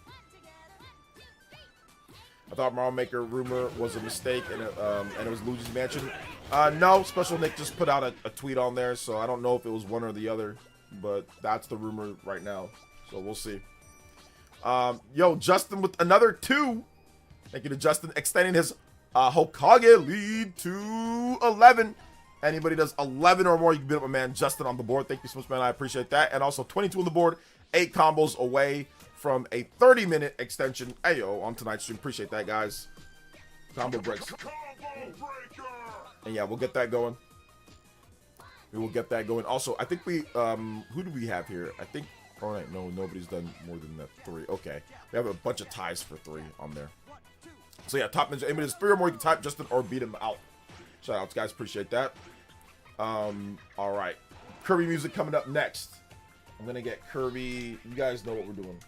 I thought Mario Maker rumor was a mistake and it was Luigi's Mansion. No, Special Nick just put out a tweet on there, so I don't know if it was one or the other, but that's the rumor right now. So we'll see. Yo, Justin with another 2. Thank you to Justin, extending his Hokage lead to 11. Anybody does 11 or more, you can beat up my man Justin on the board. Thank you so much, man. I appreciate that. And also 22 on the board, 8 combos away from a 30-minute extension. Ayo, on tonight's stream. Appreciate that, guys. Combo breaks. And yeah, we'll get that going. We will get that going. Also, I think we, who do we have here? I think, all right, no, nobody's done more than that 3. Okay. We have a bunch of ties for 3 on there. So yeah, Top Ninja. Anybody does 3 or more, you can type Justin or beat him out. Shout outs, guys. Appreciate that. All right. Kirby music coming up next. I'm going to get Kirby. You guys know what we're doing.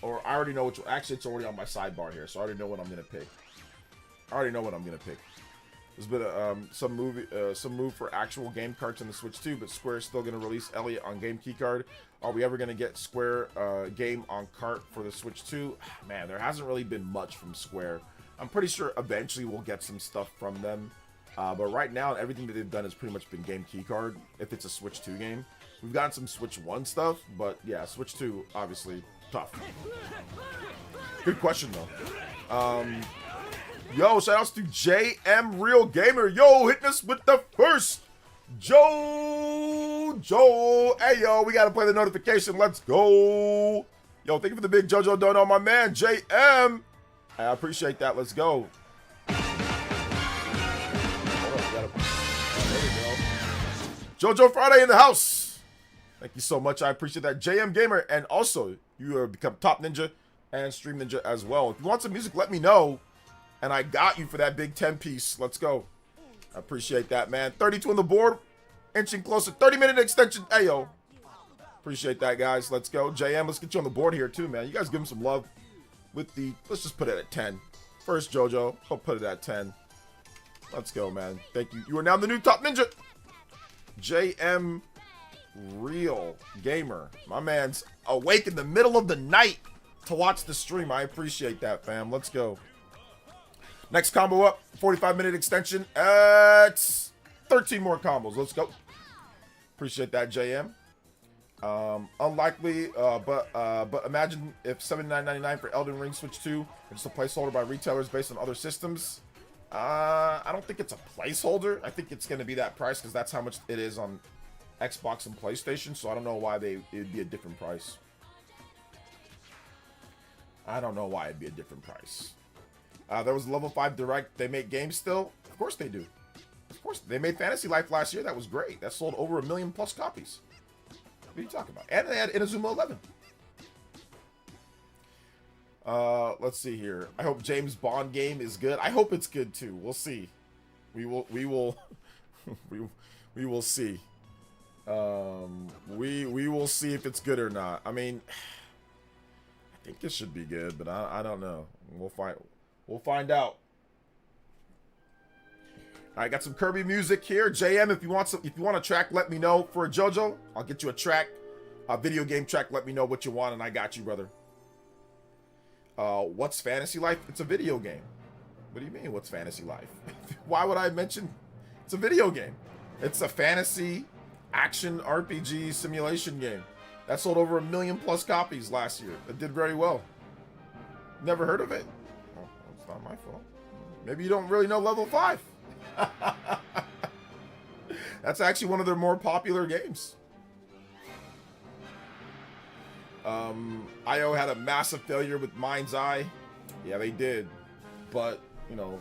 Or I already know actually it's already on my sidebar here, so I already know what I'm gonna pick. There's been some move for actual game carts in the Switch 2, but Square's still gonna release Elliot on Game Keycard. Are we ever gonna get Square game on cart for the Switch 2? Man, there hasn't really been much from Square. I'm pretty sure eventually we'll get some stuff from them, but right now everything that they've done has pretty much been Game Keycard. If it's a Switch 2 game, we've gotten some Switch 1 stuff, but yeah, Switch 2 obviously. Tough. Good question though. Yo, shout outs to JM Real Gamer. Yo, hitting us with the first JOJO. Hey yo, we gotta play the notification. Let's go. Yo, thank you for the big JoJo dono, my man JM. I appreciate that. Let's go. JoJo Friday in the house. Thank you so much. I appreciate that, JM Gamer. And also, you have become Top Ninja and Stream Ninja as well. If you want some music, let me know. And I got you for that big 10-piece. Let's go. I appreciate that, man. 32 on the board. Inching closer. 30-minute extension. Ayo. Appreciate that, guys. Let's go. JM, let's get you on the board here, too, man. You guys give him some love with the... Let's just put it at 10. First JoJo. I'll put it at 10. Let's go, man. Thank you. You are now the new Top Ninja. JM Real Gamer. My man's awake in the middle of the night to watch the stream. I appreciate that, fam. Let's go. Next combo up. 45-minute extension. It's 13 more combos. Let's go. Appreciate that, JM. Unlikely, but imagine if $79.99 for Elden Ring Switch 2 is just a placeholder by retailers based on other systems. I don't think it's a placeholder. I think it's going to be that price because that's how much it is on Xbox and PlayStation. So I don't know why it'd be a different price. I don't know why it'd be a different price. There was a level 5 direct. They make games still? Of course they do. Of course. They made Fantasy Life last year. That was great. That sold over 1 million+ copies. What are you talking about? And they had Inazuma 11. Let's see here. I hope James Bond game is good. I hope it's good too. We'll see. We will we will see. We will see if it's good or not. I mean, I think it should be good, but I don't know. We'll find out. All right, got some Kirby music here. JM, if you want a track, let me know. For a JoJo, I'll get you a track, a video game track. Let me know what you want, and I got you, brother. What's Fantasy Life? It's a video game. What do you mean, what's Fantasy Life? Why would I mention? It's a video game. It's a fantasy action RPG simulation game that sold over 1 million+ copies last year. It did very well. Never heard of it? Oh, it's not my fault. Maybe you don't really know Level 5. That's actually one of their more popular games. IO had a massive failure with Mind's Eye. Yeah, they did. But, you know,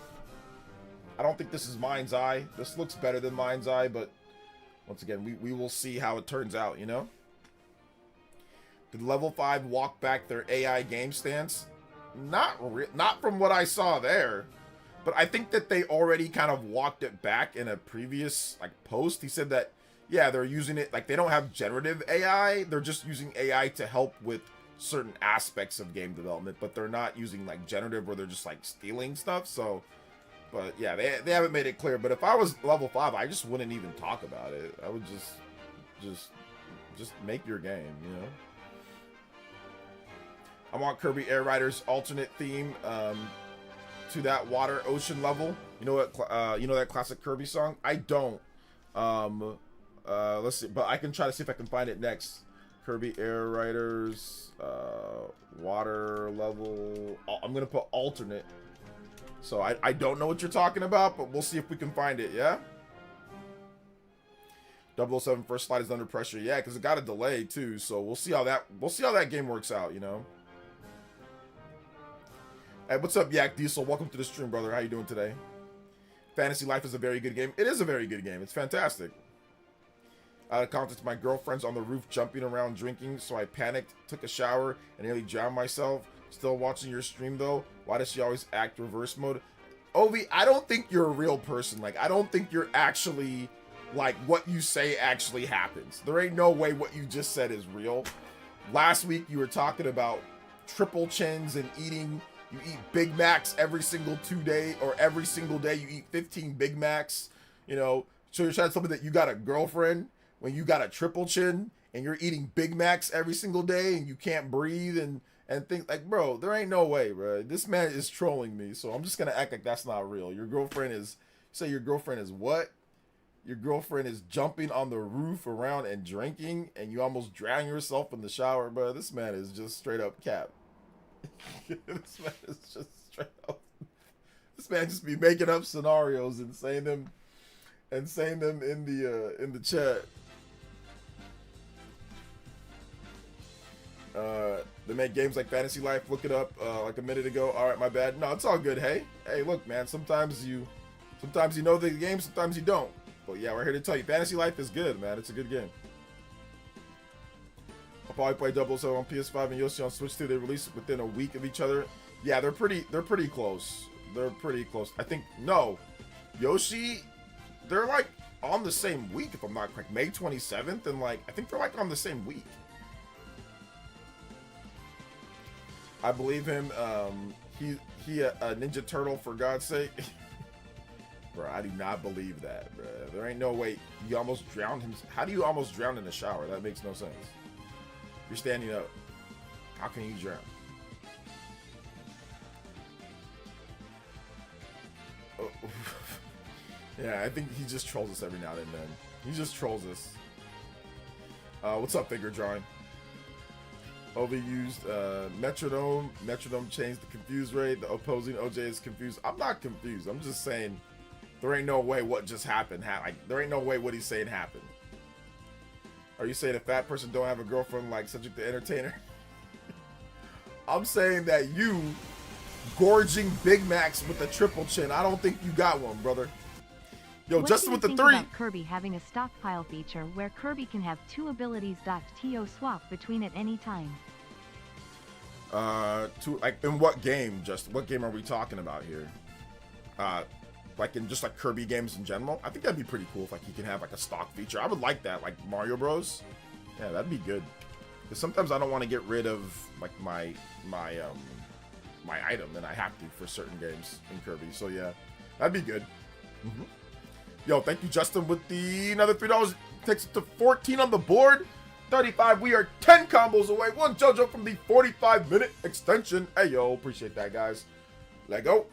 I don't think this is Mind's Eye. This looks better than Mind's Eye, but once again, we will see how it turns out, you know? Did Level 5 walk back their AI game stance? Not from what I saw there. But I think that they already kind of walked it back in a previous post. He said that, yeah, they're using it, they don't have generative AI. They're just using AI to help with certain aspects of game development, but they're not using generative where they're just stealing stuff. So, but yeah, they haven't made it clear. But if I was Level 5, I just wouldn't even talk about it. I would just make your game, you know? I want Kirby Air Riders alternate theme to that water ocean level. You know what? You know that classic Kirby song? I don't. Let's see, but I can try to see if I can find it next. Kirby Air Riders water level. I'm gonna put alternate. So I don't know what you're talking about, but we'll see if we can find it. Yeah. 007 first slide is under pressure. Yeah, because it got a delay too. So we'll see how that game works out. You know. Hey, what's up, Yak Diesel? Welcome to the stream, brother. How you doing today? Fantasy Life is a very good game. It is a very good game. It's fantastic. Out of context, my girlfriend's on the roof jumping around drinking, so I panicked, took a shower, and nearly drowned myself. Still watching your stream, though. Why does she always act reverse mode? Ovi, I don't think you're a real person. I don't think you're actually, what you say actually happens. There ain't no way what you just said is real. Last week, you were talking about triple chins and you eat Big Macs every single every single day you eat 15 Big Macs, you know. So you're trying to tell me that you got a girlfriend when you got a triple chin and you're eating Big Macs every single day and you can't breathe and think bro, there ain't no way, bro. This man is trolling me, so I'm just gonna act like that's not real. Your girlfriend is what? Your girlfriend is jumping on the roof around and drinking and you almost drown yourself in the shower, bro. This man is just straight up cap. This man is just straight up. This man just be making up scenarios and saying them in the chat. They make games like Fantasy Life. Look it up a minute ago. All right, my bad. No, it's all good. Hey, look, man. Sometimes you know the game, sometimes you don't. But yeah, we're here to tell you, Fantasy Life is good, man. It's a good game. I'll probably play 007 on PS5 and Yoshi on Switch too. They release within a week of each other. Yeah, they're pretty close. They're pretty close. I think no, Yoshi, they're on the same week if I'm not correct. May 27th, and I think they're on the same week. I believe him. He a Ninja Turtle, for God's sake. Bro, I do not believe that, bro. There ain't no way. You almost drowned him. How do you almost drown in the shower? That makes no sense. You're standing up. How can you drown? Oh. Yeah, I think he just trolls us every now and then. He just trolls us. What's up, Figure Drawing? Overused metronome. Metronome changed the confused rate. The opposing OJ is confused. I'm not confused. I'm just saying there ain't no way what just happened. Like, there ain't no way what he's saying happened. Are you saying a fat person don't have a girlfriend like subject to entertainer? I'm saying that you gorging Big Macs with a triple chin. I don't think you got one, brother. Yo, What Justin do you with the think 3. about Kirby having a stockpile feature where Kirby can have 2 abilities. To swap between at any time? Like in what game, Justin? What game are we talking about here? Like in just like Kirby games in general? I think that'd be pretty cool if like he can have like a stock feature. I would like that, like Mario Bros. Yeah, that'd be good. Because sometimes I don't want to get rid of like my item, and I have to for certain games in Kirby. So yeah, that'd be good. Yo, thank you, Justin, with the another $3. Takes it to 14 on the board. 35. We are 10 combos away. 1 JoJo from the 45-minute extension. Hey, yo, appreciate that, guys. Let go.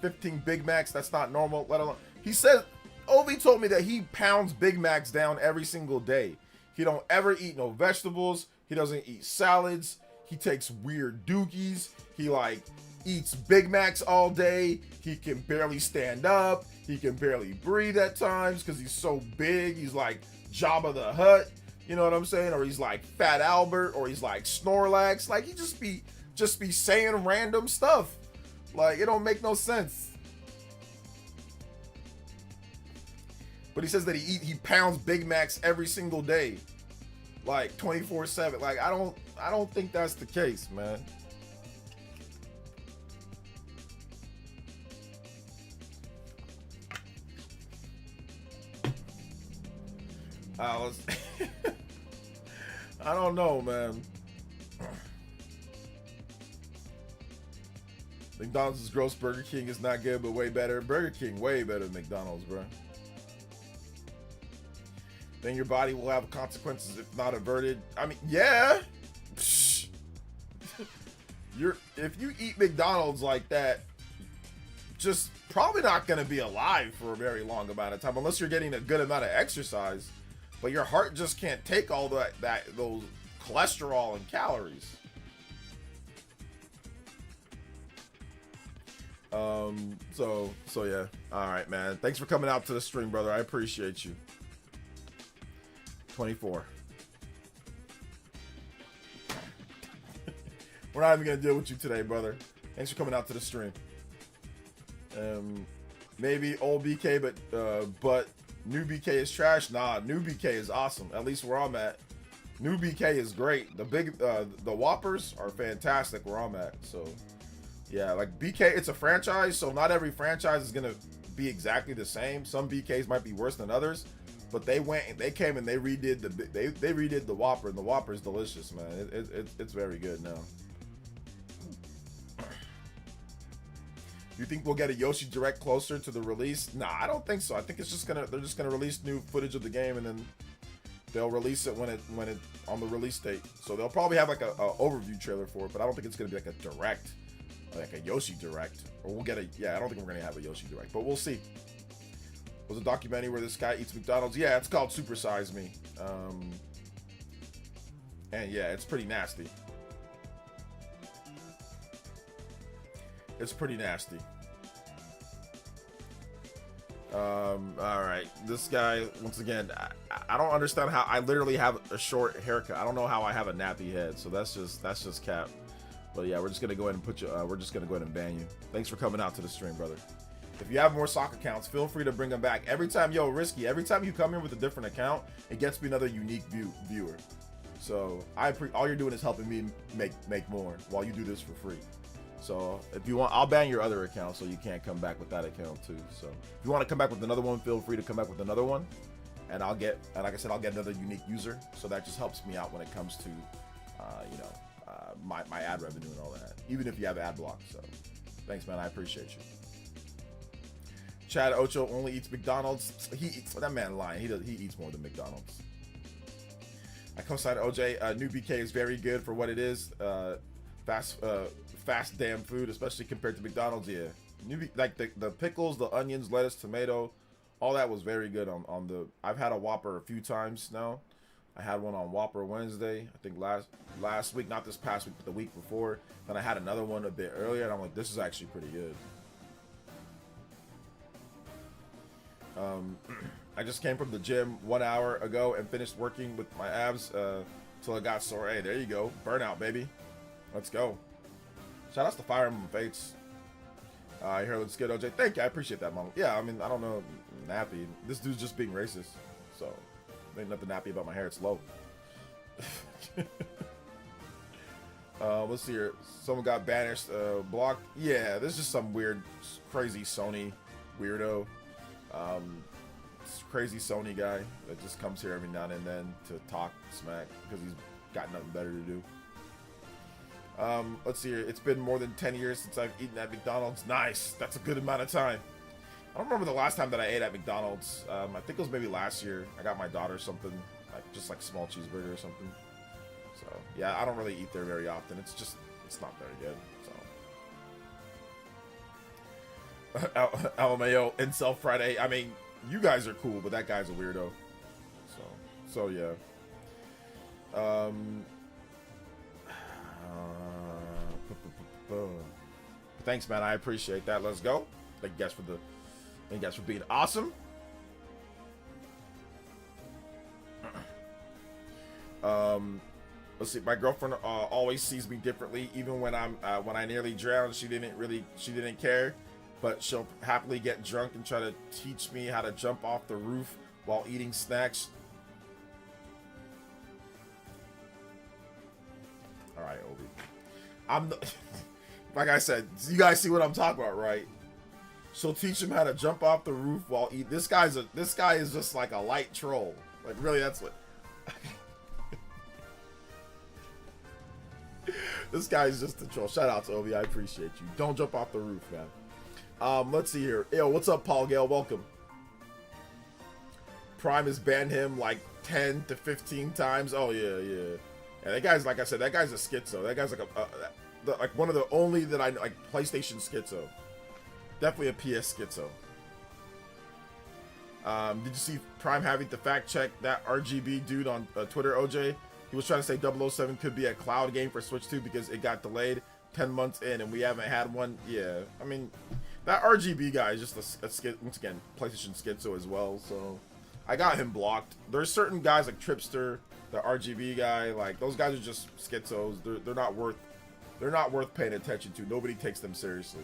15 Big Macs. That's not normal. Let alone. He says, Ovi told me that he pounds Big Macs down every single day. He don't ever eat no vegetables. He doesn't eat salads. He takes weird dookies. He like eats Big Macs all day. He can barely stand up. He can barely breathe at times because he's so big. He's like Jabba the Hutt. You know what I'm saying? Or he's like Fat Albert, or he's like Snorlax. Like he just be saying random stuff. Like it don't make no sense. But he says that he pounds Big Macs every single day. Like 24/7. Like I don't think that's the case, man. I don't know, man. McDonald's is gross. Burger King is not good, but way better. Burger King way better than McDonald's, bro. Then your body will have consequences if not averted. I mean, yeah. If you eat McDonald's like that, just probably not gonna be alive for a very long amount of time unless you're getting a good amount of exercise. But your heart just can't take all those cholesterol and calories. So yeah. All right, man. Thanks for coming out to the stream, brother. I appreciate you. 24. We're not even gonna deal with you today, brother. Thanks for coming out to the stream. Maybe old BK, but new BK is trash. Nah, new BK is awesome. At least where I'm at. New BK is great. The Whoppers are fantastic where I'm at. So yeah, like BK, it's a franchise, so not every franchise is gonna be exactly the same. Some BKs might be worse than others, but they came and they redid the Whopper, and the Whopper is delicious, man. It's very good now. You think we'll get a Yoshi Direct closer to the release? Nah, I don't think so. I think they're just gonna release new footage of the game, and then they'll release it when it on the release date. So they'll probably have like a overview trailer for it, but I don't think it's gonna be like a direct, like a Yoshi Direct. Or we'll get I don't think we're gonna have a Yoshi Direct, but we'll see. Was a documentary where this guy eats McDonald's? Yeah, it's called Super Size Me. And yeah, it's pretty nasty. It's pretty nasty. All right, this guy once again. I don't understand how I literally have a short haircut. I don't know how I have a nappy head. So that's just cap. But yeah, we're just gonna go ahead and put you. We're just gonna go ahead and ban you. Thanks for coming out to the stream, brother. If you have more sock accounts, feel free to bring them back. Every time, Risky. Every time you come here with a different account, it gets me another unique viewer. So all you're doing is helping me make more while you do this for free. So if you want, I'll ban your other account so you can't come back with that account too. So if you want to come back with another one, feel free to come back with another one, and like I said, I'll get another unique user. So that just helps me out when it comes to, my ad revenue and all that. Even if you have ad block. So thanks, man. I appreciate you. Chad Ocho only eats McDonald's. That man lying. He eats more than McDonald's. I co-sign OJ. New BK is very good for what it is. Fast damn food, especially compared to McDonald's. Yeah, like the pickles, the onions, lettuce, tomato, all that was very good on the. I've had a Whopper a few times now. I had one on Whopper Wednesday. I think last week, not this past week, but the week before. Then I had another one a bit earlier, and I'm like, this is actually pretty good. I just came from the gym 1 hour ago and finished working with my abs till it got sore. Hey, there you go. Burnout, baby. Let's go. Shout outs to Fire Emblem Fates. Here, let's get OJ. Thank you. I appreciate that, Mom. Yeah, I mean, I don't know. Nappy. This dude's just being racist. So, ain't nothing nappy about my hair. It's low. Let's see here. Someone got banished, blocked. Yeah, this is some weird, crazy Sony weirdo. This crazy Sony guy that just comes here every now and then to talk smack because he's got nothing better to do. Let's see here. It's been more than 10 years since I've eaten at McDonald's. Nice. That's a good amount of time. I don't remember the last time that I ate at McDonald's. I think it was maybe last year. I got my daughter something, just like small cheeseburger or something. So, yeah, I don't really eat there very often. It's not very good. So, LMAO, Incel Friday. I mean, you guys are cool, but that guy's a weirdo. So yeah. Thanks, man. I appreciate that. Let's go. Thank you guys for being awesome. Let's see. My girlfriend always sees me differently, even when when I nearly drowned. She didn't care, but she'll happily get drunk and try to teach me how to jump off the roof while eating snacks. All right, Obi. Like I said, you guys see what I'm talking about, right? She'll teach him how to jump off the roof while eating. This guy is just like a light troll. Like, really, that's what. This guy is just a troll. Shout out to Obi. I appreciate you. Don't jump off the roof, man. Let's see here. Yo, what's up, Paul Gale? Welcome. Prime has banned him like 10 to 15 times. Oh yeah. And that guy's, like I said, that guy's a schizo. That guy's like like one of the only that I know, like PlayStation schizo. Definitely a PS schizo. Did you see Prime having to fact check that RGB dude on Twitter, OJ? He was trying to say 007 could be a cloud game for Switch 2 because it got delayed 10 months in and we haven't had one. Yeah, I mean, that RGB guy is just a once again, PlayStation schizo as well. So I got him blocked. There's certain guys like Tripster, the RGB guy, like those guys are just schizos. They're not worth paying attention to. Nobody takes them seriously.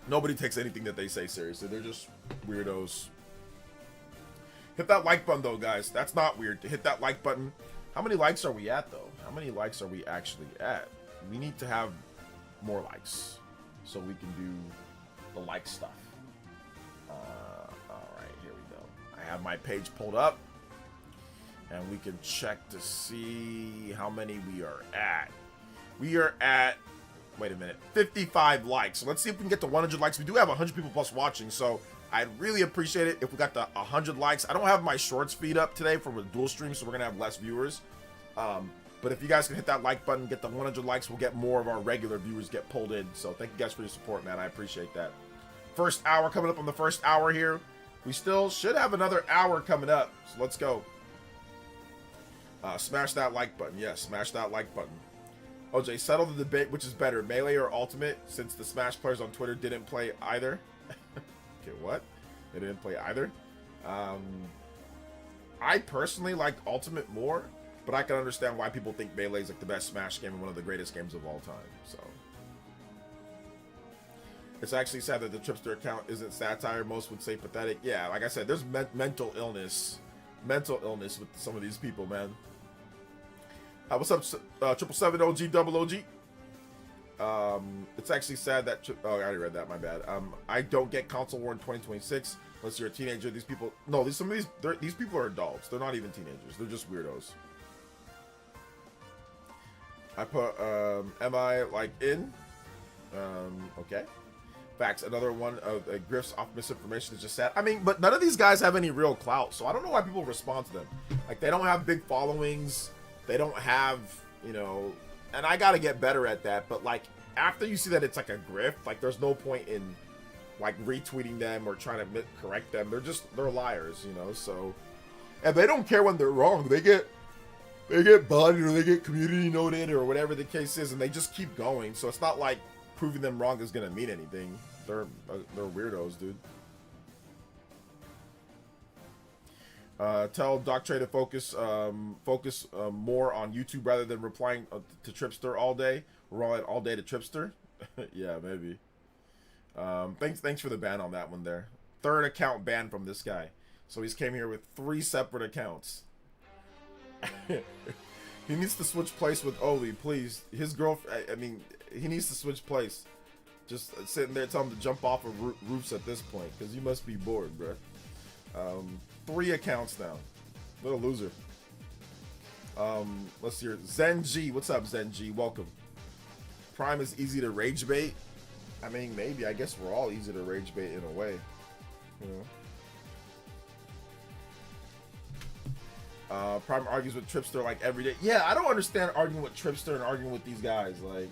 Nobody takes anything that they say seriously. They're just weirdos. Hit that like button though, guys. That's not weird. To hit that like button. How many likes are we at though? How many likes are we actually at? We need to have more likes so we can do the like stuff. All right, here we go. I have my page pulled up and we can check to see how many we are at. We are at, wait a minute, 55 likes. So let's see if we can get to 100 likes. We do have 100 people plus watching, so I'd really appreciate it if we got to 100 likes. I don't have my shorts feed up today from a dual stream, so we're gonna have less viewers. But if you guys can hit that like button, get the 100 likes, we'll get more of our regular viewers get pulled in. So thank you guys for your support, man. I appreciate that. First hour coming up on the first hour here. We still should have another hour coming up, so let's go. Smash that like button. Yes, smash that like button. OJ, settle the debate, which is better, Melee or Ultimate, since the Smash players on Twitter didn't play either. Okay, what? They didn't play either? I personally like Ultimate more, but I can understand why people think Melee is like the best Smash game and one of the greatest games of all time, so. It's actually sad that the Tripster account isn't satire. Most would say pathetic. Yeah, like I said, there's mental illness with some of these people, man. What's up, 777 OG Double OG? It's actually sad that I already read that. My bad. I don't get console war in 2026 unless you're a teenager. These people, no, these people are adults. They're not even teenagers. They're just weirdos. I put am I like in? Okay. Facts. Another one of grifts off misinformation is just sad. I mean, but none of these guys have any real clout, so I don't know why people respond to them. Like, they don't have big followings. They don't have, you know, and I gotta get better at that. But like, after you see that it's like a grift, like there's no point in like retweeting them or trying to correct them. They're liars, you know. So, and they don't care when they're wrong. They get bodied or they get community noted or whatever the case is, and they just keep going. So it's not like proving them wrong is gonna mean anything. They're weirdos, dude. Tell Doc Trey to focus more on YouTube rather than replying to Tripster all day. We're all day to Tripster. Yeah, maybe. Thanks for the ban on that one there. 3rd account ban from this guy. So he's came here with 3 separate accounts. He needs to switch place with Ovi, please. His girlfriend, I mean, he needs to switch place. Just sitting there telling him to jump off of roofs at this point, because you must be bored, bro. 3 accounts now. What a loser. Let's see here. Zen G, what's up, Zen G? Welcome. Prime is easy to rage bait. I mean, maybe. I guess we're all easy to rage bait in a way. You know. Prime argues with Tripster like every day. Yeah, I don't understand arguing with Tripster and arguing with these guys. Like,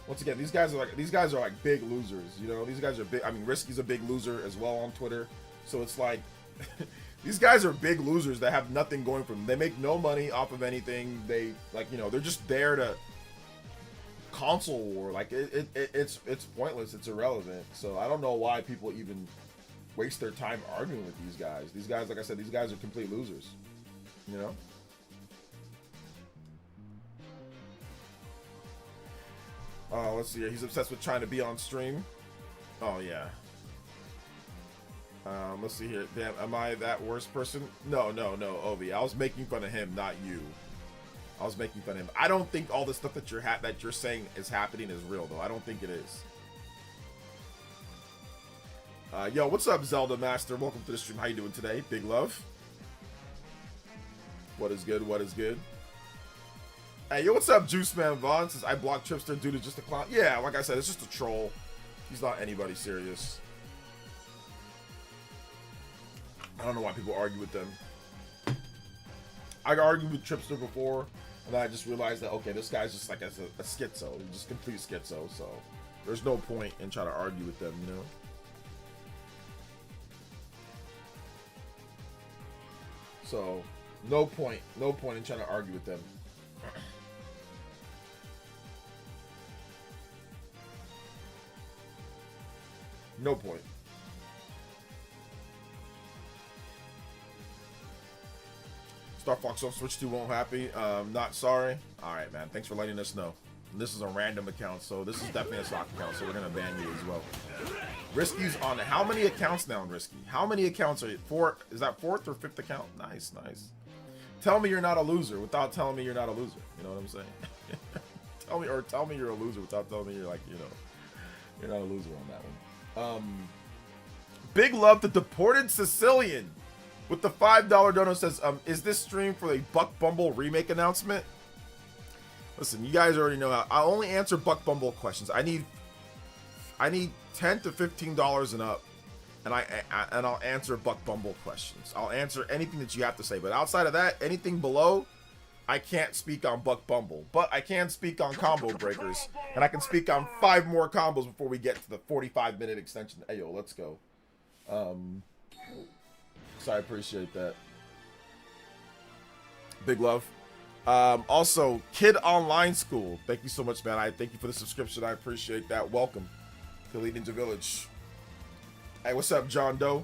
once again, these guys are like big losers. You know, these guys are big. I mean, Risky's a big loser as well on Twitter. So it's like these guys are big losers that have nothing going for them. They make no money off of anything. They like, you know, they're just there to console war. Like it's pointless. It's irrelevant. So I don't know why people even waste their time arguing with these guys. These guys, like I said, these guys are complete losers. You know. Let's see here. He's obsessed with trying to be on stream. Oh yeah. Let's see here. Damn, am I that worst person? No, Ovi. I was making fun of him, not you. I was making fun of him. I don't think all the stuff that you're saying is happening is real, though. I don't think it is. Yo, what's up, Zelda Master? Welcome to the stream. How you doing today? Big love. What is good? What is good? Hey, yo, what's up, Juice Man Vaughn? Says I blocked Tripster due to just a clown. Yeah, like I said, it's just a troll. He's not anybody serious. I don't know why people argue with them. I argued with Tripster before, and then I just realized that, okay, this guy's just like a schizo. He's just complete schizo, so there's no point in trying to argue with them, you know? So, no point in trying to argue with them. No point. Star Fox on Switch 2 won't happy. Not sorry. Alright, man. Thanks for letting us know. This is a random account, so this is definitely a stock account, so we're gonna ban you as well. Risky's on how many accounts now, Risky? How many accounts are you? 4? Is that 4th or 5th account? Nice, nice. Tell me you're not a loser without telling me you're not a loser. You know what I'm saying? tell me you're a loser without telling me you're like, you know, you're not a loser on that one. Big love to Deported Sicilian with the $5 dono says, is this stream for a Buck Bumble remake announcement? Listen, you guys already know I only answer Buck Bumble questions. I need $10 to $15 and up, and I'll answer Buck Bumble questions. I'll answer anything that you have to say, but outside of that, anything below, I can't speak on Buck Bumble. But I can speak on combo breakers, and I can speak on 5 more combos before we get to the 45-minute extension. Hey yo, let's go. So I appreciate that. Big love. Also, Kid Online School. Thank you so much, man. I thank you for the subscription. I appreciate that. Welcome to Elite Ninja Village. Hey, what's up, John Doe?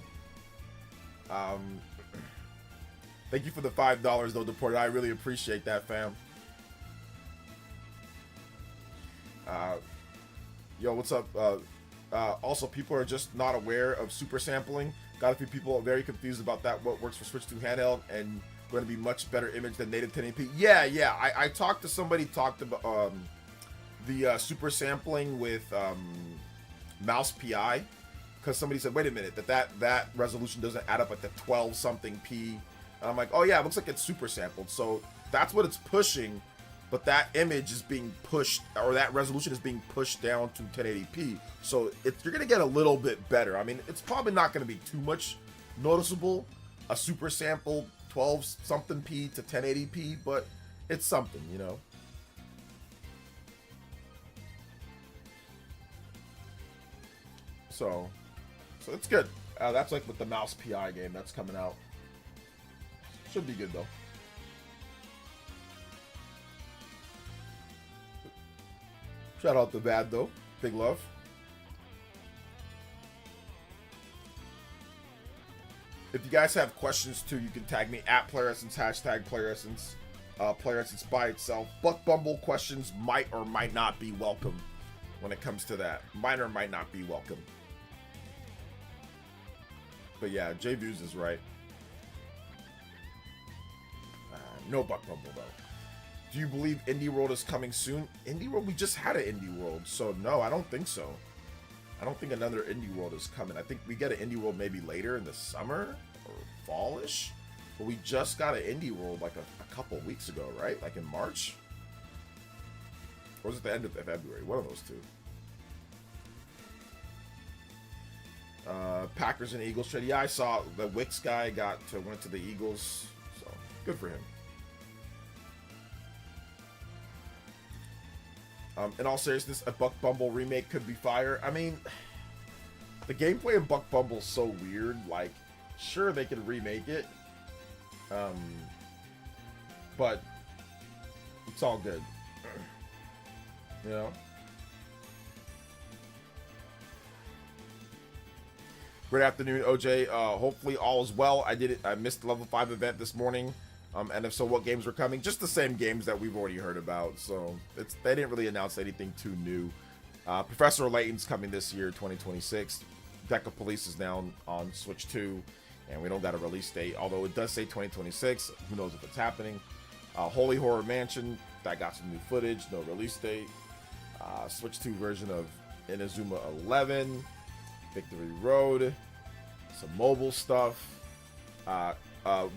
Thank you for the $5 though, Deported. I really appreciate that, fam. Yo, what's up? Also, people are just not aware of super sampling. Got a few people very confused about that. What works for Switch 2 handheld and going to be much better image than native 1080p. Yeah. I talked to somebody about the super sampling with mouse PI, because somebody said, wait a minute, that resolution doesn't add up at the 12 something p. And I'm like, oh yeah, it looks like it's super sampled. So that's what it's pushing, but that image is being pushed, or that resolution is being pushed down to 1080p. So you're gonna get a little bit better. I mean, it's probably not gonna be too much noticeable, a super sample 12 something p to 1080p, but it's something, you know. So So it's good. That's like with the Mouse PI game that's coming out. Should be good though. Shout out to Bad though. Big love. If you guys have questions too, you can tag me at PlayerEssence, hashtag PlayerEssence. PlayerEssence by itself. Buck Bumble questions might or might not be welcome when it comes to that. Might or might not be welcome. But yeah, J Views is right. No Buck Bumble though. Do you believe Indie World is coming soon? Indie World, we just had an Indie World, so no, I don't think so. I don't think another Indie World is coming. I think we get an Indie World maybe later in the summer or fallish. But we just got an Indie World like a couple weeks ago, right? Like in March? Or was it the end of February? One of those two. Packers and Eagles trade. Yeah, I saw the Wicks guy went to the Eagles, so good for him. In all seriousness, a Buck Bumble remake could be fire. I mean, the gameplay in Buck Bumble is so weird. Like, sure, they could remake it. But it's all good. You know? Great afternoon, OJ. Hopefully all is well. I missed the level 5 event this morning. And if so, what games were coming? Just the same games that we've already heard about. So they didn't really announce anything too new. Professor Layton's coming this year, 2026. DECAPOLICE is now on Switch 2, and we don't got a release date. Although it does say 2026. Who knows if it's happening? Holy Horror Mansion, that got some new footage. No release date. Switch 2 version of Inazuma 11. Victory Road. Some mobile stuff.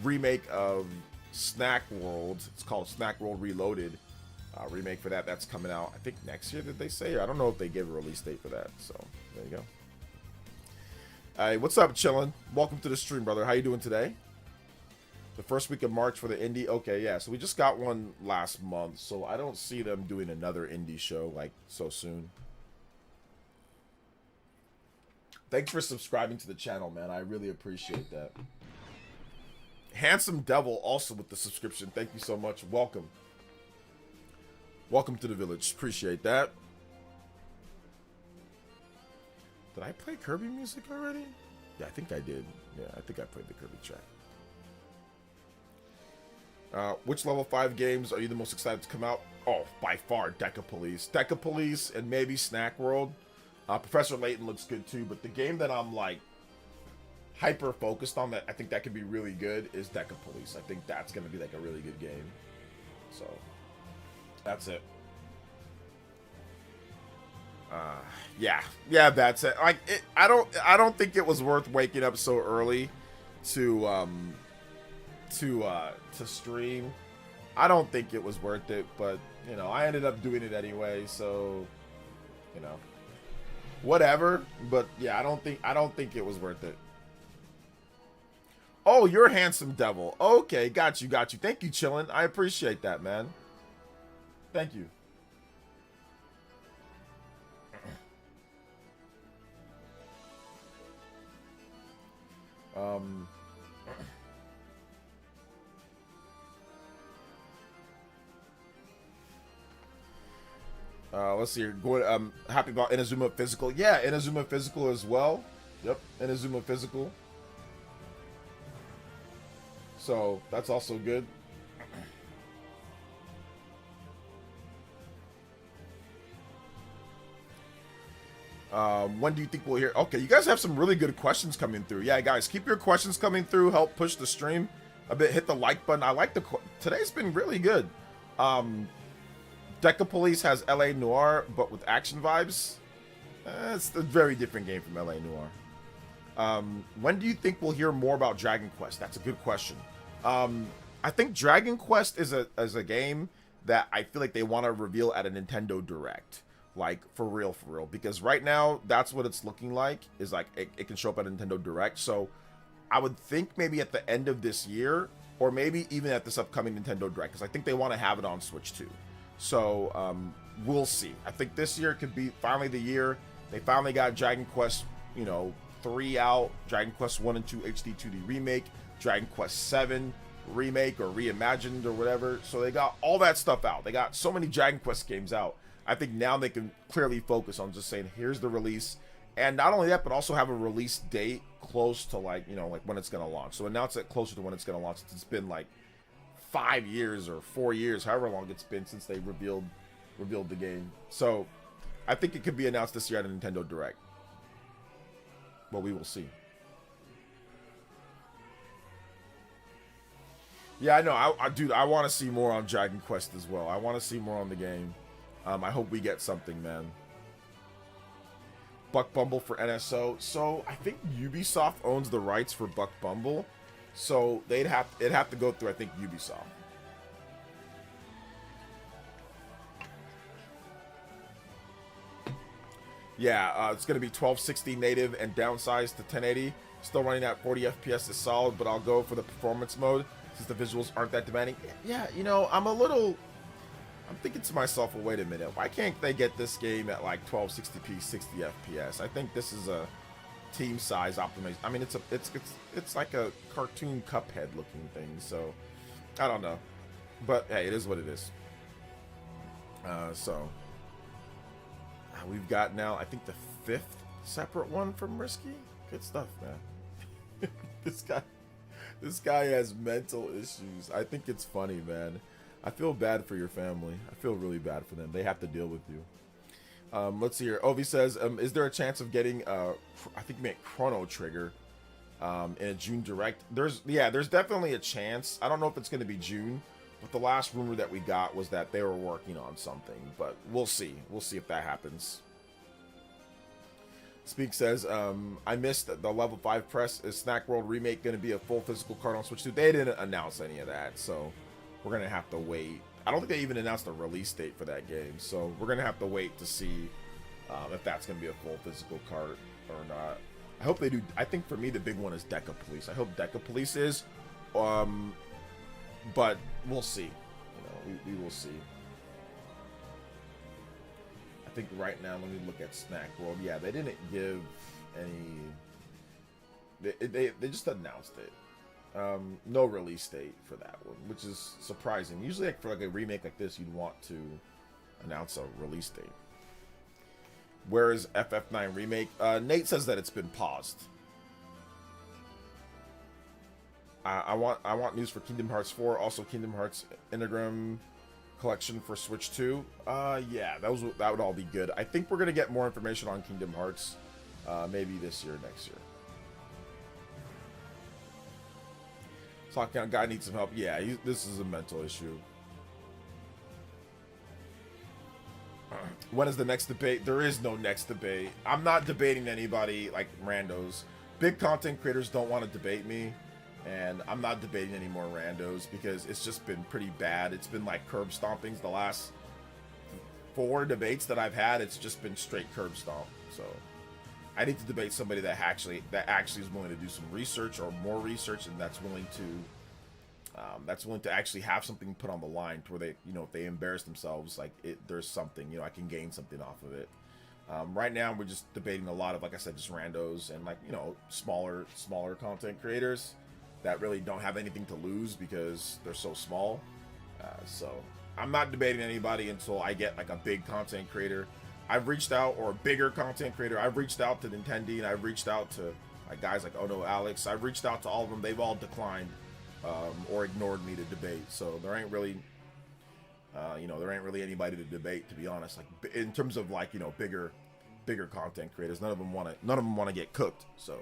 Remake of Snack World. It's called Snack World Reloaded. Remake for that's coming out, I think, next year, did they say? I don't know if they gave a release date for that. So there you go. Hey, what's up, chillin'? Welcome to the stream, brother. How you doing today? The first week of March for the indie. Okay, yeah. So we just got one last month, so I don't see them doing another indie show like so soon. Thanks for subscribing to the channel, man. I really appreciate that. Handsome Devil also with the subscription. Thank you so much. Welcome. Welcome to the village. Appreciate that. Did I play Kirby music already? Yeah, I think I did. Yeah, I think I played the Kirby track. Which level 5 games are you the most excited to come out? Oh, by far, DECAPOLICE. DECAPOLICE and maybe Snack World. Professor Layton looks good too, but the game that I'm like hyper focused on that I think that could be really good is DECAPOLICE. I think that's gonna be like a really good game. So that's it. Yeah, that's it. Like I don't think it was worth waking up so early to stream. I don't think it was worth it, but you know, I ended up doing it anyway, so you know, whatever. But yeah, I don't think it was worth it. Oh, you're Handsome Devil. Okay, got you. Thank you, Chillin'. I appreciate that, man. Thank you. Let's see here. Happy about Inazuma Physical. Yeah, Inazuma Physical as well. Yep, Inazuma Physical. So that's also good. When do you think we'll hear? Okay, you guys have some really good questions coming through. Yeah, guys, keep your questions coming through. Help push the stream a bit. Hit the like button. I like today's been really good. DECAPOLICE has LA Noire, but with action vibes. It's a very different game from LA Noire. When do you think we'll hear more about Dragon Quest? That's a good question. I think Dragon Quest is a game that I feel like they want to reveal at a Nintendo Direct. Like, for real. Because right now, that's what it's looking like. Is like, it can show up at a Nintendo Direct. So, I would think maybe at the end of this year, or maybe even at this upcoming Nintendo Direct. Because I think they want to have it on Switch too. So, we'll see. I think this year could be finally the year. They finally got Dragon Quest, you know, 3 out, Dragon Quest 1 and 2 HD 2D remake, Dragon Quest 7 remake or reimagined or whatever. So they got all that stuff out. They got so many Dragon Quest games out. I think now they can clearly focus on just saying, here's the release. And not only that, but also have a release date close to like when it's going to launch. So announce it closer to when it's going to launch. It's been like 5 years or 4 years, however long it's been since they revealed the game. So I think it could be announced this year at a Nintendo Direct. But we will see. Yeah, I know. Dude, I want to see more on Dragon Quest as well. I want to see more on the game. I hope we get something, man. Buck Bumble for NSO. So I think Ubisoft owns the rights for Buck Bumble. So it'd have to go through, I think, Ubisoft. Yeah, it's going to be 1260 native and downsized to 1080. Still running at 40 FPS is solid, but I'll go for the performance mode since the visuals aren't that demanding. Yeah, I'm thinking to myself, well, wait a minute. Why can't they get this game at like 1260p, 60 FPS? I think this is a team size optimization. I mean, it's like a cartoon Cuphead looking thing. So I don't know, but hey, it is what it is. We've got now, I think, the 5th separate one from Risky. Good stuff, man. This guy has mental issues. I think it's funny, man. I feel bad for your family. I feel really bad for them. They have to deal with you. Let's see here. Ovi says, is there a chance of getting, I think you meant Chrono Trigger, in a June Direct? There's definitely a chance. I don't know if it's going to be June, but the last rumor that we got was that they were working on something, but we'll see. We'll see if that happens. Speak says, I missed the level 5 press. Is Snack World Remake going to be a full physical card on Switch 2? They didn't announce any of that, so we're going to have to wait. I don't think they even announced a release date for that game, so we're going to have to wait to see if that's going to be a full physical card or not. I hope they do. I think for me, the big one is DECAPOLICE. I hope DECAPOLICE is, but we'll see. We will see. I think right now, let me look at Snack World. Yeah, they didn't give any. They just announced it. No release date for that one, which is surprising. Usually, like, for like a remake like this, you'd want to announce a release date. Where is FF9 Remake? Nate says that it's been paused. I want news for Kingdom Hearts 4, also Kingdom Hearts Integrum Collection for Switch 2. Yeah, that would all be good. I think we're gonna get more information on Kingdom Hearts, maybe this year, next year. Talking guy needs some help. Yeah, this is a mental issue. When is the next debate? There is no next debate. I'm not debating anybody like randos. Big content creators don't want to debate me, and I'm not debating any more randos because it's just been pretty bad. It's been like curb stompings. The last 4 debates that I've had, it's just been straight curb stomp. So I need to debate somebody that actually is willing to do some research or more research, and that's willing to actually have something put on the line to where they, if they embarrass themselves, like there's something, I can gain something off of it. Right now we're just debating a lot of, like I said, just randos and like, smaller content creators that really don't have anything to lose because they're so small. So I'm not debating anybody until I get like a big content creator. I've reached out, or a bigger content creator. I've reached out to Nintendo, and I've reached out to like guys like Ono Alex. I've reached out to all of them. They've all declined or ignored me to debate. So there ain't really, there ain't really anybody to debate, to be honest. Like in terms of like bigger content creators, none of them want to get cooked. So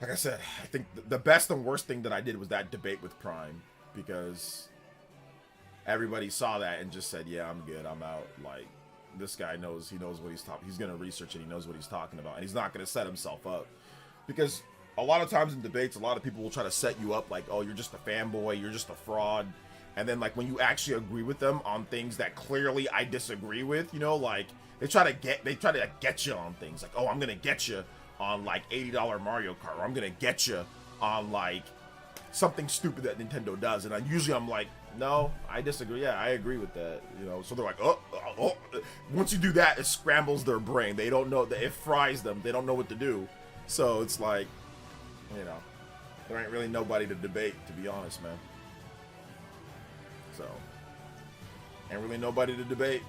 like I said, I think the best and worst thing that I did was that debate with Prime, because everybody saw that and just said, yeah, I'm good, I'm out. Like, this guy knows what he's talking. He's gonna research it. He knows what he's talking about, and he's not gonna set himself up. Because a lot of times in debates, a lot of people will try to set you up like, oh, you're just a fanboy, you're just a fraud, and then like when you actually agree with them on things that clearly I disagree with, like they try to get you on things like, oh, I'm gonna get you on like $80 Mario Kart, or I'm gonna get you on like something stupid that Nintendo does, and I'm like, No, I disagree. Yeah, I agree with that. You know, so they're like, oh. Once you do that, it scrambles their brain. They don't know that it fries them. They don't know what to do. So it's like, you know, there ain't really nobody to debate, to be honest, man. So, ain't really nobody to debate.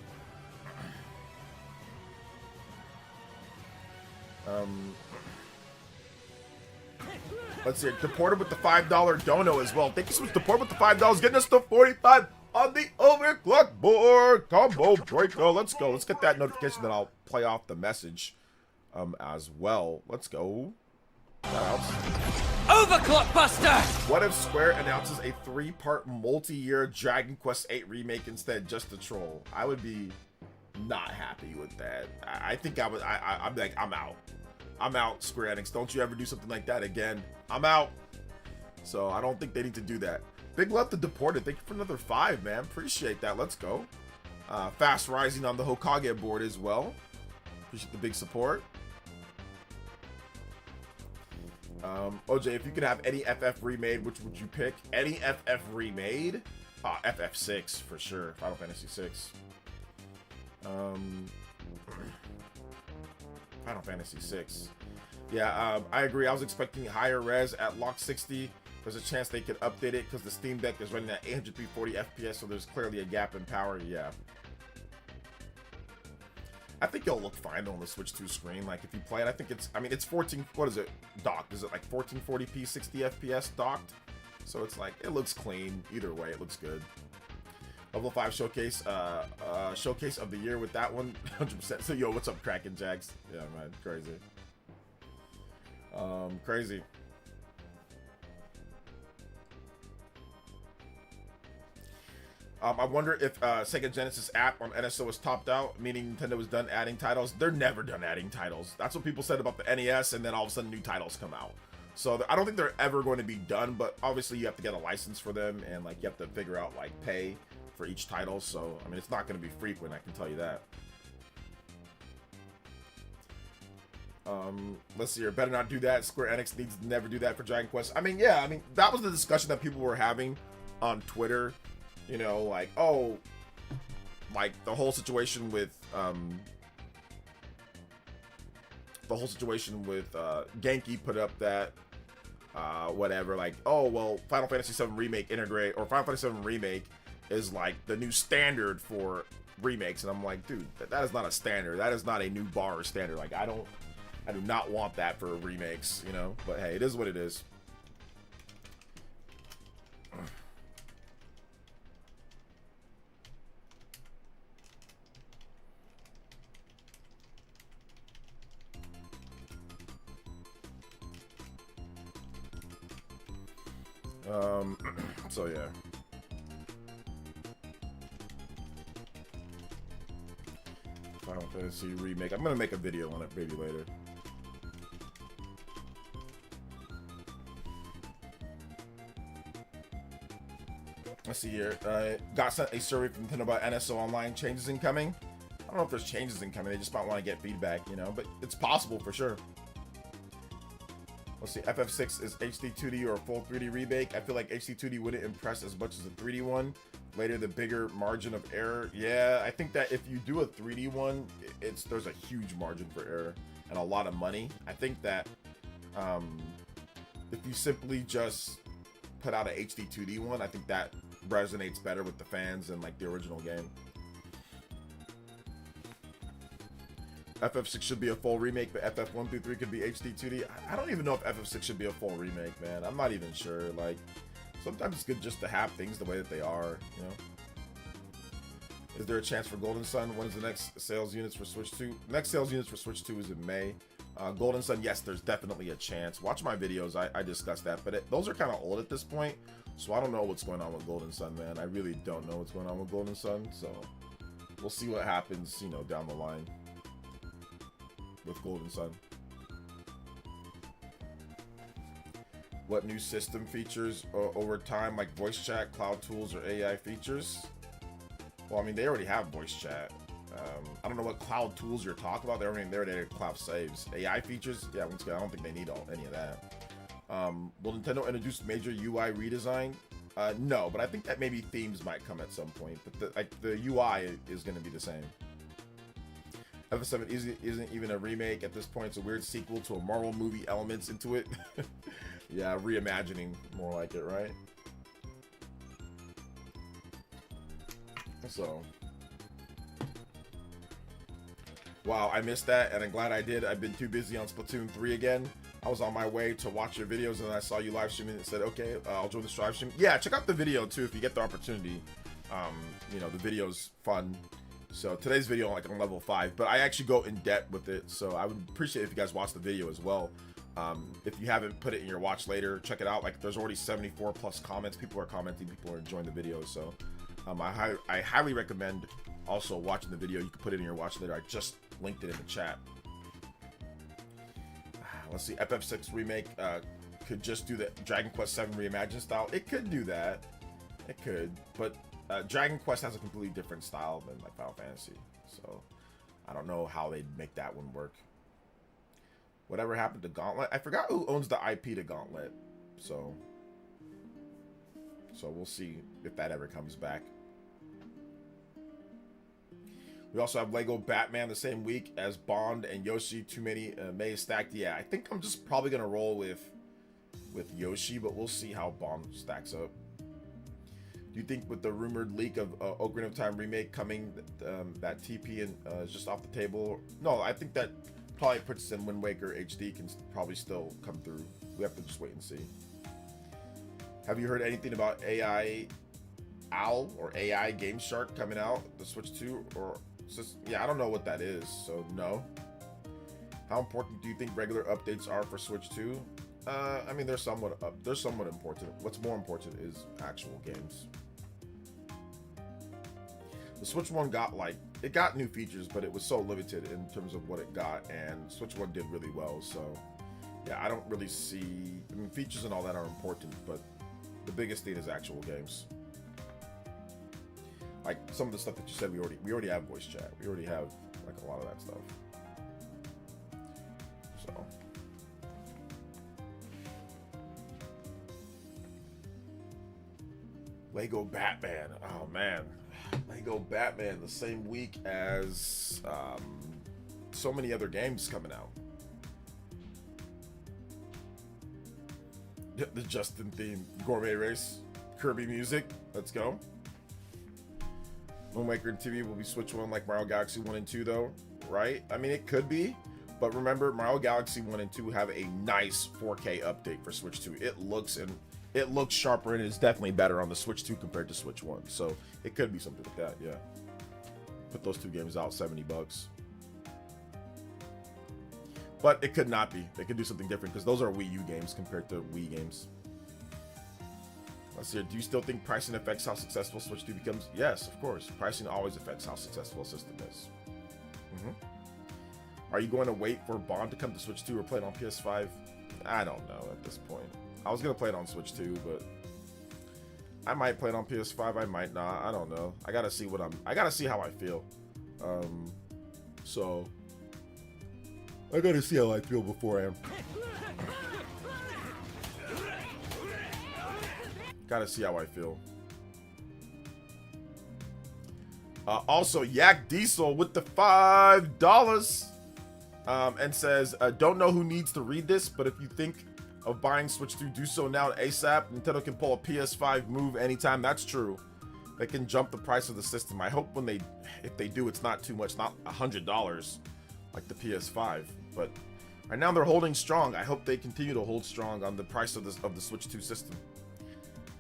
Let's see. Deported with the $5 dono as well. Thank you so much. Deported with the $5, getting us to 45 on the overclock board. Combo breaker. Let's go. Let's get that notification. Then I'll play off the message as well. Let's go. Overclock Buster! What if Square announces a 3-part multi-year Dragon Quest VIII remake instead, just to troll? I would be not happy with that. I think I would. I'm like, I'm out. I'm out, Square Enix. Don't you ever do something like that again. I'm out. So I don't think they need to do that. Big love to Deported. Thank you for another 5, man. Appreciate that. Let's go. Fast Rising on the Hokage board as well. Appreciate the big support. OJ, if you could have any FF remade, which would you pick? Any FF remade? FF6 for sure. Final Fantasy 6. Final Fantasy 6. Yeah, I agree. I was expecting higher res at Lock 60. There's a chance they could update it because the Steam Deck is running at 840 FPS, so there's clearly a gap in power. Yeah. I think it'll look fine though on the Switch 2 screen. Like if you play it, I think it's, I mean, it's 14, what is it, docked? Is it like 1440p 60 FPS docked? So it's like, it looks clean. Either way, it looks good. Level 5 showcase, showcase of the year with that one, 100%. So yo, what's up, Kraken Jax? Yeah, man, crazy. Crazy. I wonder if Sega Genesis app on NSO is topped out, meaning Nintendo is done adding titles. They're never done adding titles. That's what people said about the NES, and then all of a sudden new titles come out. So I don't think they're ever going to be done, but obviously you have to get a license for them, and like you have to figure out like pay for each title. So I mean, it's not going to be frequent, I can tell you that. Let's see here. Better not do that. Square Enix needs to never do that for Dragon Quest. I mean, yeah, I mean that was the discussion that people were having on Twitter. You know, like, oh, like the whole situation with Genki put up that whatever, like, oh well, Final Fantasy VII Remake integrate, or Final Fantasy VII Remake is like the new standard for remakes, and I'm like, dude, that is not a standard. That is not a new bar or standard. Like, I do not want that for remakes, you know. But hey, it is what it is. So yeah. Final Fantasy Remake. I'm gonna make a video on it maybe later. Let's see here. Got sent a survey from Nintendo about NSO Online changes incoming. I don't know if there's changes incoming. They just might want to get feedback, you know, but it's possible for sure. Let's see, FF6 is HD 2D or a full 3D remake. I feel like HD 2D wouldn't impress as much as a 3D one. Later, the bigger margin of error. Yeah, I think that if you do a 3D one, there's a huge margin for error and a lot of money. I think that if you simply just put out an HD 2D one, I think that resonates better with the fans than like the original game. FF6 should be a full remake, but FF1 through 3 could be HD 2D. I don't even know if FF6 should be a full remake, man. I'm not even sure. Like, sometimes it's good just to have things the way that they are, you know? Is there a chance for Golden Sun? When is the next sales units for Switch 2? Next sales units for Switch 2 is in May. Golden Sun, yes, there's definitely a chance. Watch my videos, I discussed that, but those are kind of old at this point, so I don't know what's going on with Golden Sun, man. I really don't know what's going on with Golden Sun, so we'll see what happens, you know, down the line with Golden Sun. What new system features over time, like voice chat, cloud tools, or AI features? Well, I mean, they already have voice chat. I don't know what cloud tools you're talking about. They're already there. They cloud saves. AI features? Yeah, once again, I don't think they need any of that. Will Nintendo introduce major UI redesign? No, but I think that maybe themes might come at some point. But the UI is going to be the same. FF7 isn't even a remake at this point. It's a weird sequel to a Marvel movie elements into it. Yeah, reimagining, more like it, right? So, wow, I missed that, and I'm glad I did. I've been too busy on Splatoon 3 again. I was on my way to watch your videos, and I saw you live streaming and said, okay, I'll join the live stream. Yeah, check out the video, too, if you get the opportunity. You know, the video's fun. So today's video, like, on level 5, but I actually go in depth with it, so I would appreciate if you guys watch the video as well. If you haven't put it in your watch later, check it out. Like, there's already 74 plus comments. People are commenting, people are enjoying the video, so I highly recommend also watching the video. You can put it in your watch later. I just linked it in the chat. Let's see, FF6 remake could just do the Dragon Quest 7 reimagined style. It could do that. It could, but Dragon Quest has a completely different style than like Final Fantasy, so I don't know how they'd make that one work. Whatever happened to Gauntlet? I forgot who owns the IP to Gauntlet, so we'll see if that ever comes back. We also have Lego Batman the same week as Bond and Yoshi. Too many May stacked. Yeah, I think I'm just probably gonna roll with Yoshi, but we'll see how Bond stacks up. Do you think with the rumored leak of Ocarina of Time remake coming, that TP is just off the table? No, I think that probably puts in Wind Waker HD can probably still come through. We have to just wait and see. Have you heard anything about AI Owl or AI Game Shark coming out, the Switch 2? Or yeah, I don't know what that is, so no. How important do you think regular updates are for Switch 2? I mean, they're somewhat important. What's more important is actual games. The Switch 1 got it got new features, but it was so limited in terms of what it got, and Switch 1 did really well, so yeah, I don't really see, I mean, features and all that are important, but the biggest thing is actual games. Like some of the stuff that you said, we already have voice chat. We already have like a lot of that stuff. So Lego Batman. Oh man, Lego Batman the same week as so many other games coming out. The Justin theme, Gourmet Race, Kirby music. Let's go. Wind Waker and TV will be Switch 1 like Mario Galaxy 1 and 2 though, right? I mean, it could be, but remember, Mario Galaxy 1 and 2 have a nice 4K update for Switch 2. It looks sharper and is definitely better on the Switch 2 compared to Switch 1. So it could be something like that, yeah. Put those two games out, $70. But it could not be. They could do something different because those are Wii U games compared to Wii games. Let's see. Do you still think pricing affects how successful Switch 2 becomes? Yes, of course. Pricing always affects how successful a system is. Are you going to wait for Bond to come to Switch 2 or play it on PS5? I don't know at this point. I was going to play it on Switch 2, but I might play it on PS5. I might not. I don't know. I got to see I got to see how I feel. So I got to see how I feel beforehand. Gotta see how I feel. Also, Yak Diesel with the $5 and says, don't know who needs to read this, but if you think of buying Switch 2, do so now ASAP. Nintendo can pull a PS5 move anytime. That's true. They can jump the price of the system. I hope if they do, it's not too much, not $100 like the PS5. But right now they're holding strong. I hope they continue to hold strong on the price of the Switch 2 system.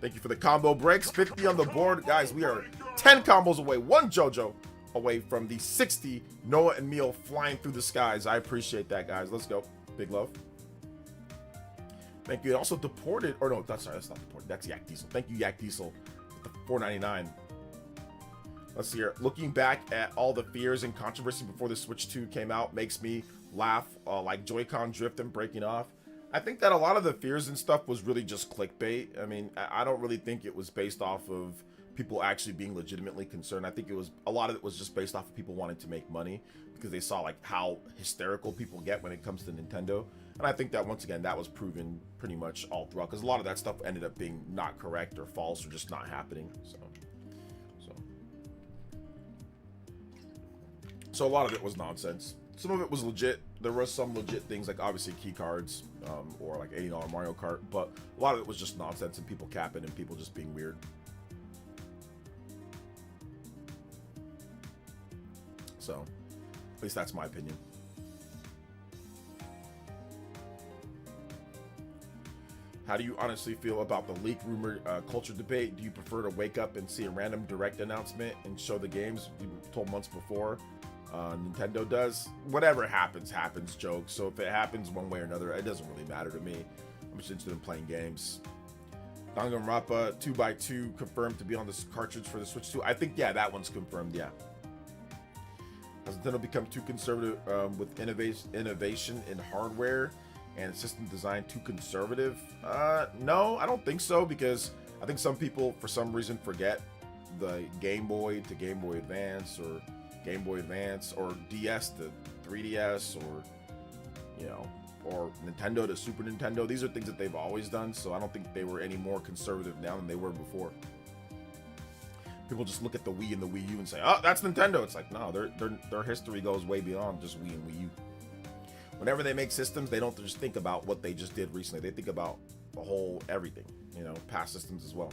Thank you for the combo breaks. 50 on the board. Guys, we are 10 combos away, 1 JoJo away from the 60 Noah and Meal flying through the skies. I appreciate that, guys. Let's go. Big love. Thank you. And also deported, or no, that's not deported. That's Yak Diesel. Thank you, Yak Diesel, with the $4.99. Let's see here. Looking back at all the fears and controversy before the Switch 2 came out makes me laugh, like Joy-Con drift and breaking off. I think that a lot of the fears and stuff was really just clickbait. I mean, I don't really think it was based off of people actually being legitimately concerned. I think a lot of it was just based off of people wanting to make money. because they saw like how hysterical people get when it comes to Nintendo. And I think that once again, that was proven pretty much all throughout, because a lot of that stuff ended up being not correct or false or just not happening. So a lot of it was nonsense. Some of it was legit. There were some legit things, like obviously key cards, or like $80 Mario Kart, but a lot of it was just nonsense and people capping and people just being weird. So, at least that's my opinion. How do you honestly feel about the leak rumor culture debate? Do you prefer to wake up and see a random direct announcement and show the games you told months before? Nintendo does. Whatever happens, happens, joke. So if it happens one way or another, it doesn't really matter to me. I'm just interested in playing games. Danganronpa 2x2 confirmed to be on this cartridge for the Switch 2. I think, yeah, that one's confirmed, yeah. Has Nintendo become too conservative with innovation in hardware and system design too conservative? No, I don't think so, because I think some people, for some reason, forget the Game Boy to Game Boy Advance, or Game Boy Advance, or DS to 3DS, or, you know, or Nintendo to Super Nintendo. These are things that they've always done, so I don't think they were any more conservative now than they were before. People just look at the Wii and the Wii U and say, oh, that's Nintendo. It's like, no, their history goes way beyond just Wii and Wii U. Whenever they make systems, they don't just think about what they just did recently. They think about the whole everything, you know, past systems as well.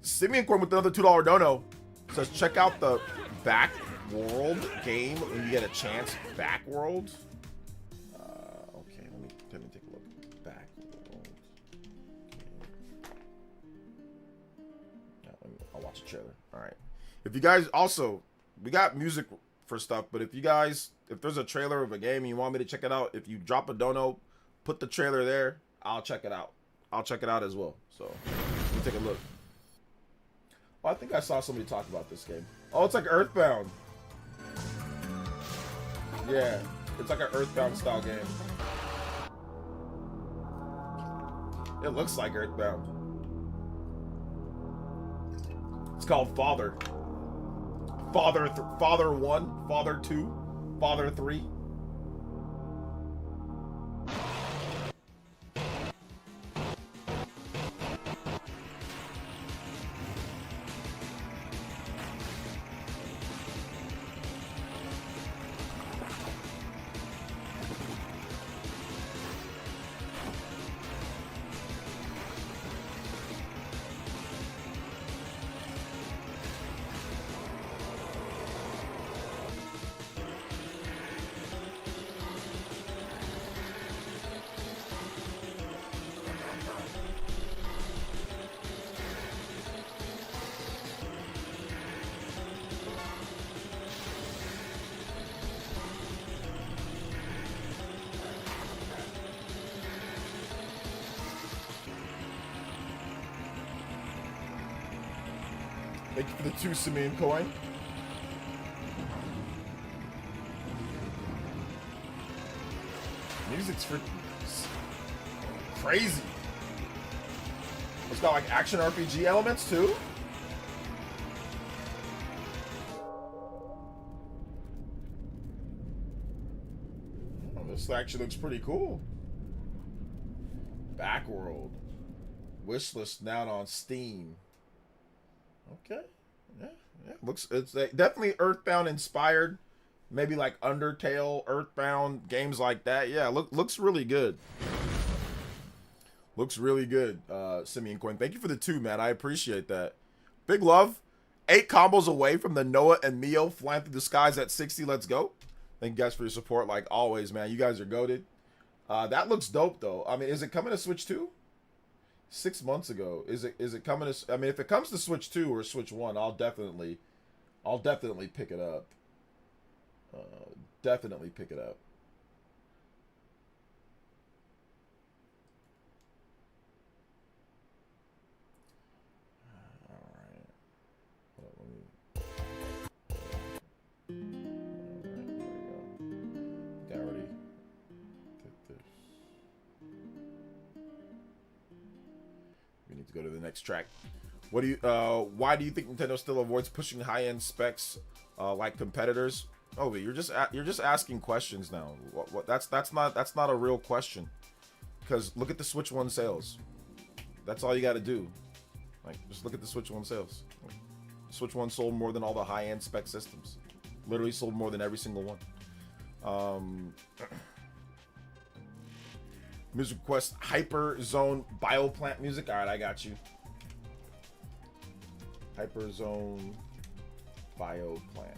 Simeon Corn with another $2 dono says, check out the Back World game when you get a chance. Back World. Okay, let me take a look. Back World. Okay. I'll watch a trailer. All right. If you guys also, we got music for stuff, but if there's a trailer of a game and you want me to check it out, if you drop a dono, put the trailer there, I'll check it out. I'll check it out as well. So let me take a look. Oh, I think I saw somebody talk about this game. Oh, it's like Earthbound. Yeah, it's like an Earthbound style game. It looks like Earthbound. It's called Father. Father 1, Father 2, Father 3. Thank you for the 2 Simeon coin. Music's for crazy. It's got like action RPG elements too. Oh, this actually looks pretty cool. Backworld. Wishlist now on Steam. Okay, yeah. It's definitely Earthbound inspired, maybe like Undertale, Earthbound, games like that. Yeah, looks really good. Looks really good, Simeon Coin. Thank you for the 2, man. I appreciate that. Big love. 8 combos away from the Noah and Mio flying through the skies at 60. Let's go. Thank you guys for your support, like always, man. You guys are goated. That looks dope, though. I mean, is it coming to Switch 2? 6 months ago. Is it coming to? I mean, if it comes to Switch 2 or Switch 1, I'll definitely pick it up. Definitely pick it up. All right. Hold on, all right, there we go. I already did this. We need to go to the next track. What do you? Why do you think Nintendo still avoids pushing high-end specs like competitors? Ovi, you're just asking questions now. That's not a real question. Because look at the Switch 1 sales. That's all you got to do. Like, just look at the Switch 1 sales. Switch 1 sold more than all the high-end spec systems. Literally sold more than every single one. Music request, Hyper Zone Bioplant music. All right, I got you. Hyper Zone Bioplant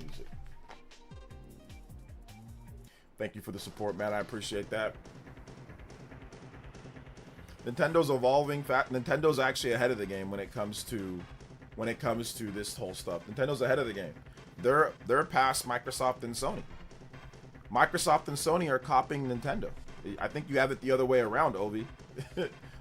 music. Thank you for the support, man. I appreciate that. Nintendo evolving. Nintendo's actually ahead of the game when it comes to this whole stuff. Nintendo's ahead of the game. They're past Microsoft and Sony. Microsoft and Sony are copying Nintendo. I think you have it the other way around, Ovi.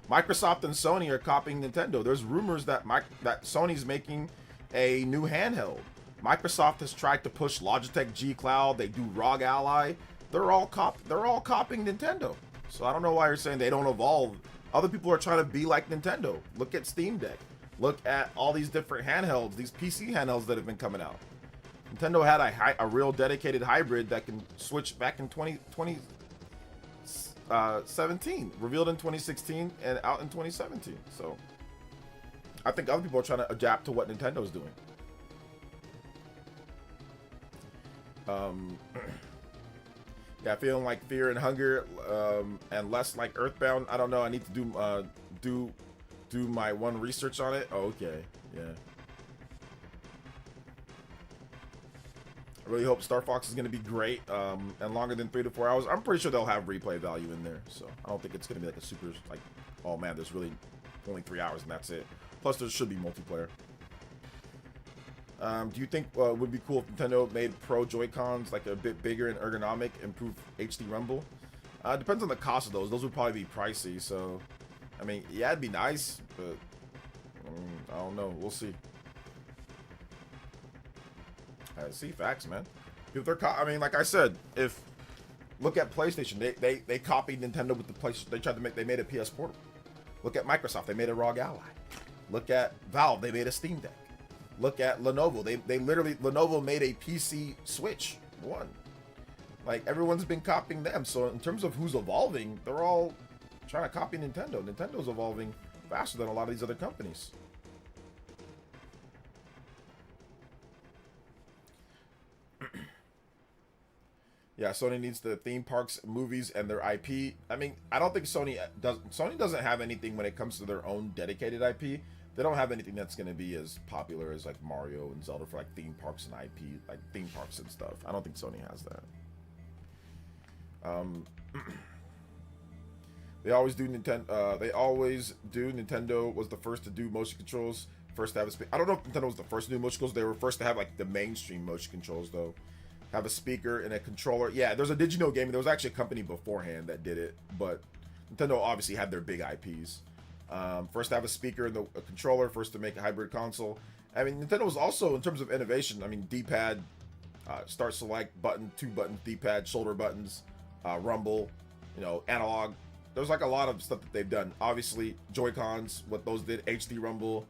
Microsoft and Sony are copying Nintendo. There's rumors that Sony's making a new handheld. Microsoft has tried to push Logitech G Cloud. They do ROG Ally. They're all copying Nintendo. So I don't know why you're saying they don't evolve. Other people are trying to be like Nintendo. Look at Steam Deck. Look at all these different handhelds, these PC handhelds that have been coming out. Nintendo had a real dedicated hybrid that can switch back in 2017, revealed in 2016 and out in 2017. So I think other people are trying to adapt to what Nintendo's doing. Yeah, feeling like Fear and Hunger, and less like Earthbound. I don't know. I need to do my one research on it. Oh, okay. Yeah. I really hope Star Fox is going to be great, and longer than 3 to 4 hours. I'm pretty sure they'll have replay value in there, so I don't think it's going to be like a super, like, oh man, there's really only 3 hours and that's it. Plus, there should be multiplayer. Do you think it would be cool if Nintendo made Pro Joy-Cons like a bit bigger and ergonomic, improve HD rumble? Depends on the cost of those. Those would probably be pricey, so I mean, yeah, it'd be nice, but I don't know. We'll see. See, facts, man. If they're, I mean, like I said, if look at PlayStation, they copied Nintendo with the PlayStation. They made a PS Portable. Look at Microsoft, they made a ROG Ally. Look at Valve, they made a Steam Deck. Look at Lenovo, they literally Lenovo made a PC Switch 1. Like, everyone's been copying them. So in terms of who's evolving, they're all trying to copy Nintendo. Nintendo's evolving faster than a lot of these other companies. Yeah, Sony needs the theme parks, movies, and their IP. I mean, I don't think Sony doesn't have anything when it comes to their own dedicated IP. They don't have anything that's going to be as popular as like Mario and Zelda for like theme parks and IP, like theme parks and stuff. I don't think Sony has that. They always do Nintendo. Nintendo was the first to do motion controls. First to have a I don't know if Nintendo was the first to do motion controls. They were first to have like the mainstream motion controls though. Have a speaker and a controller. Yeah, there's a Digino Gaming. There was actually a company beforehand that did it, but Nintendo obviously had their big IPs. First to have a speaker and a controller. First to make a hybrid console. I mean, Nintendo was also, in terms of innovation, I mean, D-pad, start select button, 2 buttons, D-pad, shoulder buttons, rumble, you know, analog. There's like a lot of stuff that they've done. Obviously, Joy-Cons, what those did, HD rumble,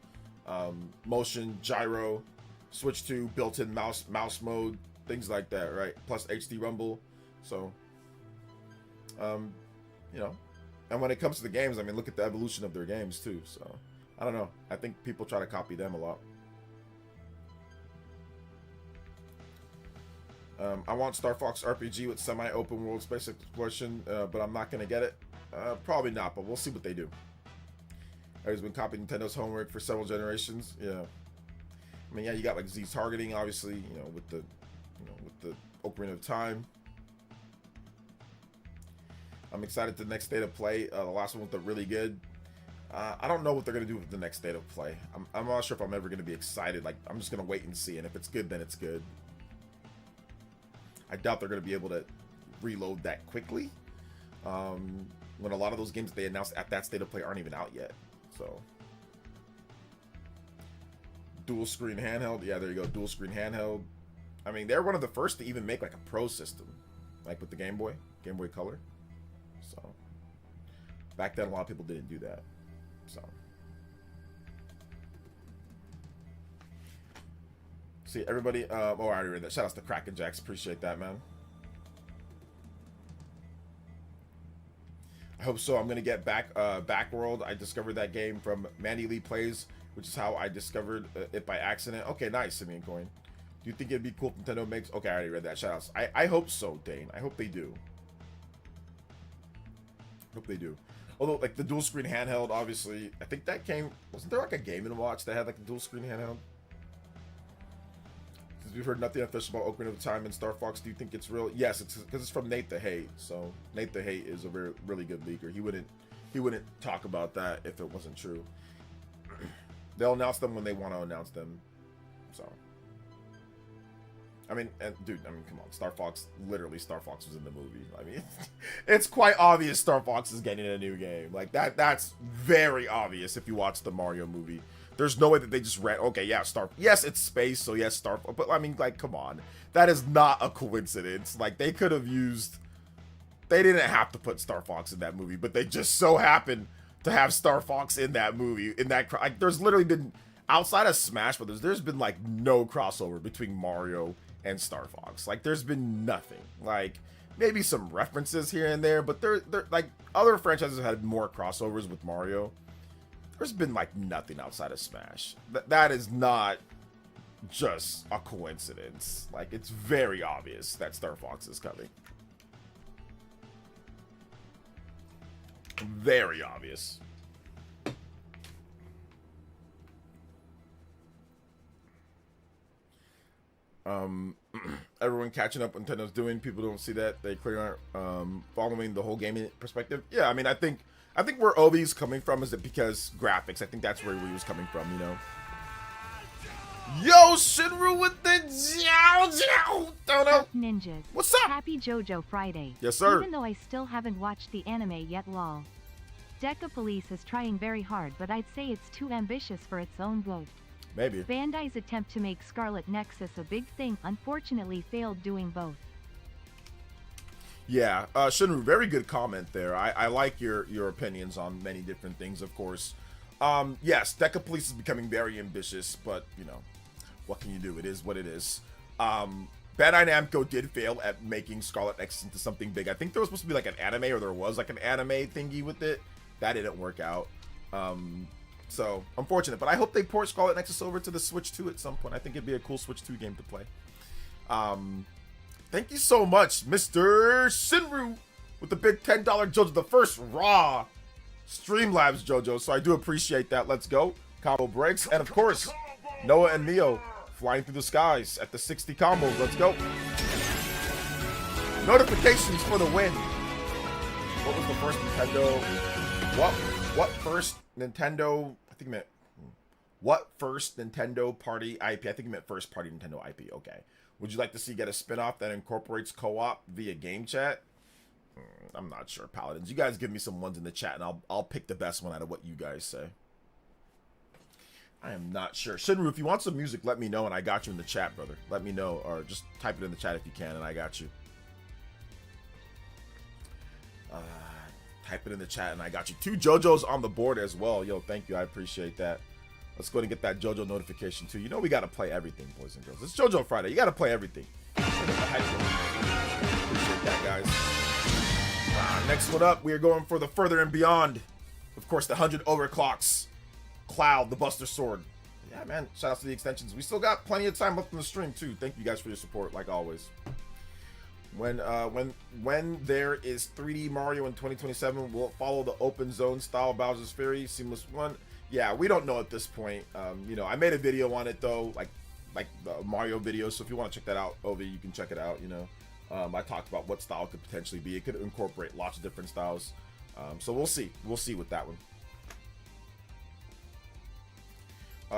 motion, gyro, switch to built-in mouse mode, things like that, right? Plus HD rumble. So, you know, and when it comes to the games, I mean, look at the evolution of their games too. So, I don't know. I think people try to copy them a lot. I want Star Fox RPG with semi-open world space exploration, but I'm not gonna get it. Probably not, but we'll see what they do. Everybody's been copying Nintendo's homework for several generations. Yeah. I mean, yeah, you got like Z targeting, obviously, you know, with the Ocarina of Time. I'm excited to the next State of Play. The last one looked really good. I don't know what they're gonna do with the next State of Play. I'm not sure if I'm ever gonna be excited. Like, I'm just gonna wait and see, and if it's good, then it's good. I doubt they're gonna be able to reload that quickly. When a lot of those games they announced at that State of Play aren't even out yet. So, dual screen handheld. Yeah, there you go. Dual screen handheld. I mean, they're one of the first to even make like a Pro system, like with the Game Boy Color. So, back then a lot of people didn't do that. So See, everybody, oh, I already read that. Shout out to Kraken Jacks. Appreciate that, man. I hope so. I'm going to get Backworld. I discovered that game from Mandy Lee Plays, which is how I discovered it by accident. Okay, nice, Simeon Coin. Do you think it'd be cool if Nintendo makes... Okay, I already read that. Shout outs. I hope so, Dane. I hope they do. Hope they do. Although, like, the dual screen handheld, obviously, I think that came... Wasn't there, like, a Game & Watch that had, like, a dual screen handheld? Since we've heard nothing official about Ocarina of Time and Star Fox, do you think it's real? Yes, it's because it's from Nate the Hate. So, Nate the Hate is a really good leaker. He wouldn't talk about that if it wasn't true. They'll announce them when they want to announce them. So... I mean, dude, come on. Star Fox, literally Star Fox was in the movie. I mean, it's quite obvious Star Fox is getting a new game. Like, that's very obvious if you watch the Mario movie. There's no way that they just read, okay, yeah, yes, it's space, so yes, but I mean, like, come on. That is not a coincidence. Like, they could have used, they didn't have to put Star Fox in that movie, but they just so happened to have Star Fox in that movie. Like, there's literally been, outside of Smash Brothers, there's been, like, no crossover between Mario and Star Fox. Like, there's been nothing. Like, maybe some references here and there, but they're like, other franchises have had more crossovers with Mario. There's been, like, nothing outside of Smash. That is not just a coincidence. Like, it's very obvious that Star Fox is coming. Very obvious. Everyone catching up what Nintendo's doing. People don't see that. They clearly aren't following the whole gaming perspective. Yeah, I mean, I think where Obi's coming from is that because graphics. I think that's where he was coming from, you know. Yo, Shinru with the JOJO! Sup, ninjas. What's up? Happy JoJo Friday. Yes, sir. Even though I still haven't watched the anime yet, lol. DECAPOLICE is trying very hard, but I'd say it's too ambitious for its own good. Maybe. Bandai's attempt to make Scarlet Nexus a big thing unfortunately failed doing both. Yeah, Shinru, very good comment there. I like your opinions on many different things, of course. Yes, DECAPOLICE is becoming very ambitious, but, you know, what can you do? It is what it is. Bandai Namco did fail at making Scarlet Nexus into something big. I think there was supposed to be like an anime, or there was like an anime thingy with it. That didn't work out. So, unfortunate. But I hope they port Scarlet Nexus over to the Switch 2 at some point. I think it'd be a cool Switch 2 game to play. Thank you so much, Mr. Shinru, with the big $10 JoJo, the first raw Streamlabs JoJo. So I do appreciate that. Let's go. Combo breaks. And of course, Noah and Neo flying through the skies at the 60 combos. Let's go. Notifications for the win. What was the first Nintendo? What first Nintendo? I think it meant what first Nintendo party IP? I think it meant first party Nintendo IP. Okay. Would you like to see get a spinoff that incorporates co-op via game chat? I'm not sure, Paladins. You guys give me some ones in the chat, and I'll pick the best one out of what you guys say. I am not sure. Shinru, if you want some music, let me know, and I got you in the chat, brother. Let me know, or just type it in the chat if you can, and I got you. Type it in the chat, and I got you. 2 JoJos on the board as well. Yo, thank you. I appreciate that. Let's go ahead and get that JoJo notification, too. You know we got to play everything, boys and girls. It's JoJo Friday. You got to play everything. Appreciate that, guys. Next one up, we are going for the Further and Beyond. Of course, the 100 overclocks. Cloud, the Buster Sword. Yeah, man. Shout out to the extensions. We still got plenty of time left in the stream, too. Thank you guys for your support, like always. When there is 3D Mario in 2027, will it follow the open zone style Bowser's Fury Seamless One? Yeah, we don't know at this point. You know, I made a video on it though, like the Mario video. So if you want to check that out, Ovi, you can check it out. You know, I talked about what style it could potentially be. It could incorporate lots of different styles. So we'll see. We'll see with that one.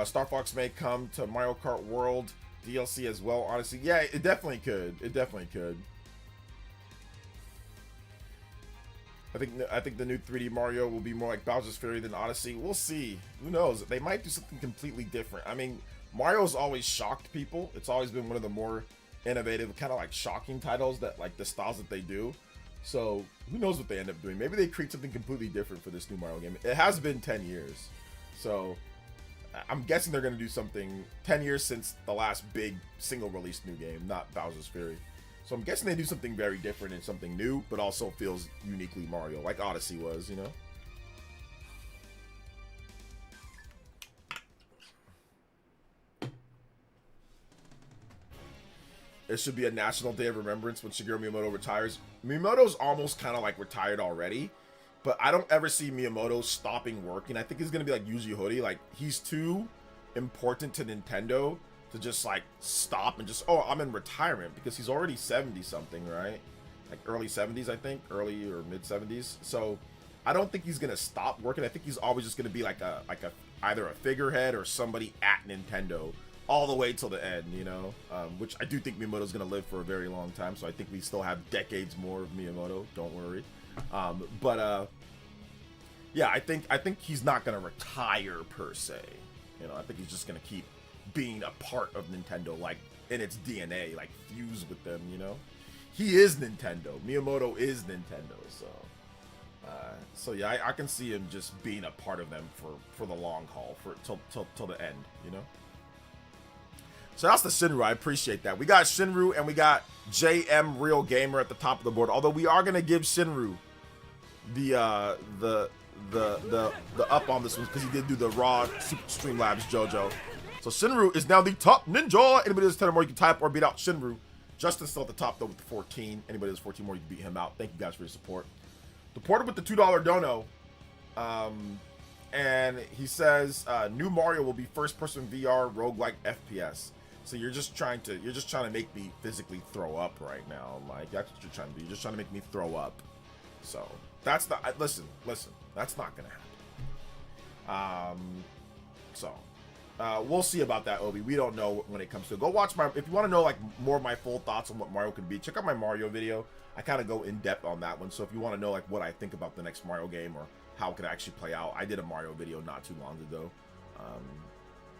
Star Fox may come to Mario Kart World DLC as well. Honestly, yeah, it definitely could. It definitely could. I think the new 3D Mario will be more like Bowser's Fury than Odyssey. We'll see. Who knows? They might do something completely different. I mean, Mario's always shocked people. It's always been one of the more innovative, kind of like shocking titles that like the styles that they do. So who knows what they end up doing? Maybe they create something completely different for this new Mario game. It has been 10 years. So I'm guessing they're going to do something 10 years since the last big single release new game, not Bowser's Fury. So I'm guessing they do something very different and something new, but also feels uniquely Mario, like Odyssey was, you know? It should be a National Day of Remembrance when Shigeru Miyamoto retires. Miyamoto's almost kind of like retired already, but I don't ever see Miyamoto stopping working. I think he's going to be like Yuji Horii. Like, he's too important to Nintendo to just like stop and just, oh, I'm in retirement, because he's already 70 something, right? Like early 70s, I think, early or mid 70s. So I don't think he's gonna stop working. I think he's always just gonna be like a either a figurehead or somebody at Nintendo all the way till the end, you know. Which I do think Miyamoto's gonna live for a very long time. So I think we still have decades more of Miyamoto. Don't worry. Yeah, I think he's not gonna retire per se. You know, I think he's just gonna keep being a part of Nintendo, like in its DNA, like fused with them, you know. He is Nintendo. Miyamoto is Nintendo, so yeah, I can see him just being a part of them for the long haul, for till the end, you know. So that's the Shinru. I appreciate that. We got Shinru and we got JM Real Gamer at the top of the board. Although we are gonna give Shinru the up on this one, because he did do the Raw Super Streamlabs JoJo. So Shinru is now the top ninja. Anybody that's 10 or more, you can type or beat out Shinru. Justin's still at the top though with the 14. Anybody that's 14 more, you can beat him out. Thank you guys for your support. Deported with the $2 dono. And he says new Mario will be first-person VR roguelike FPS. So you're just trying to make me physically throw up right now. Like, that's what you're trying to do. You're just trying to make me throw up. So that's the listen. That's not gonna happen. We'll see about that, Obi. We don't know when it comes to it. Go watch if you want to know like more of my full thoughts on what Mario could be, check out my Mario video. I kind of go in depth on that one. So if you want to know like what I think about the next Mario game or how it could actually play out, I did a Mario video not too long ago,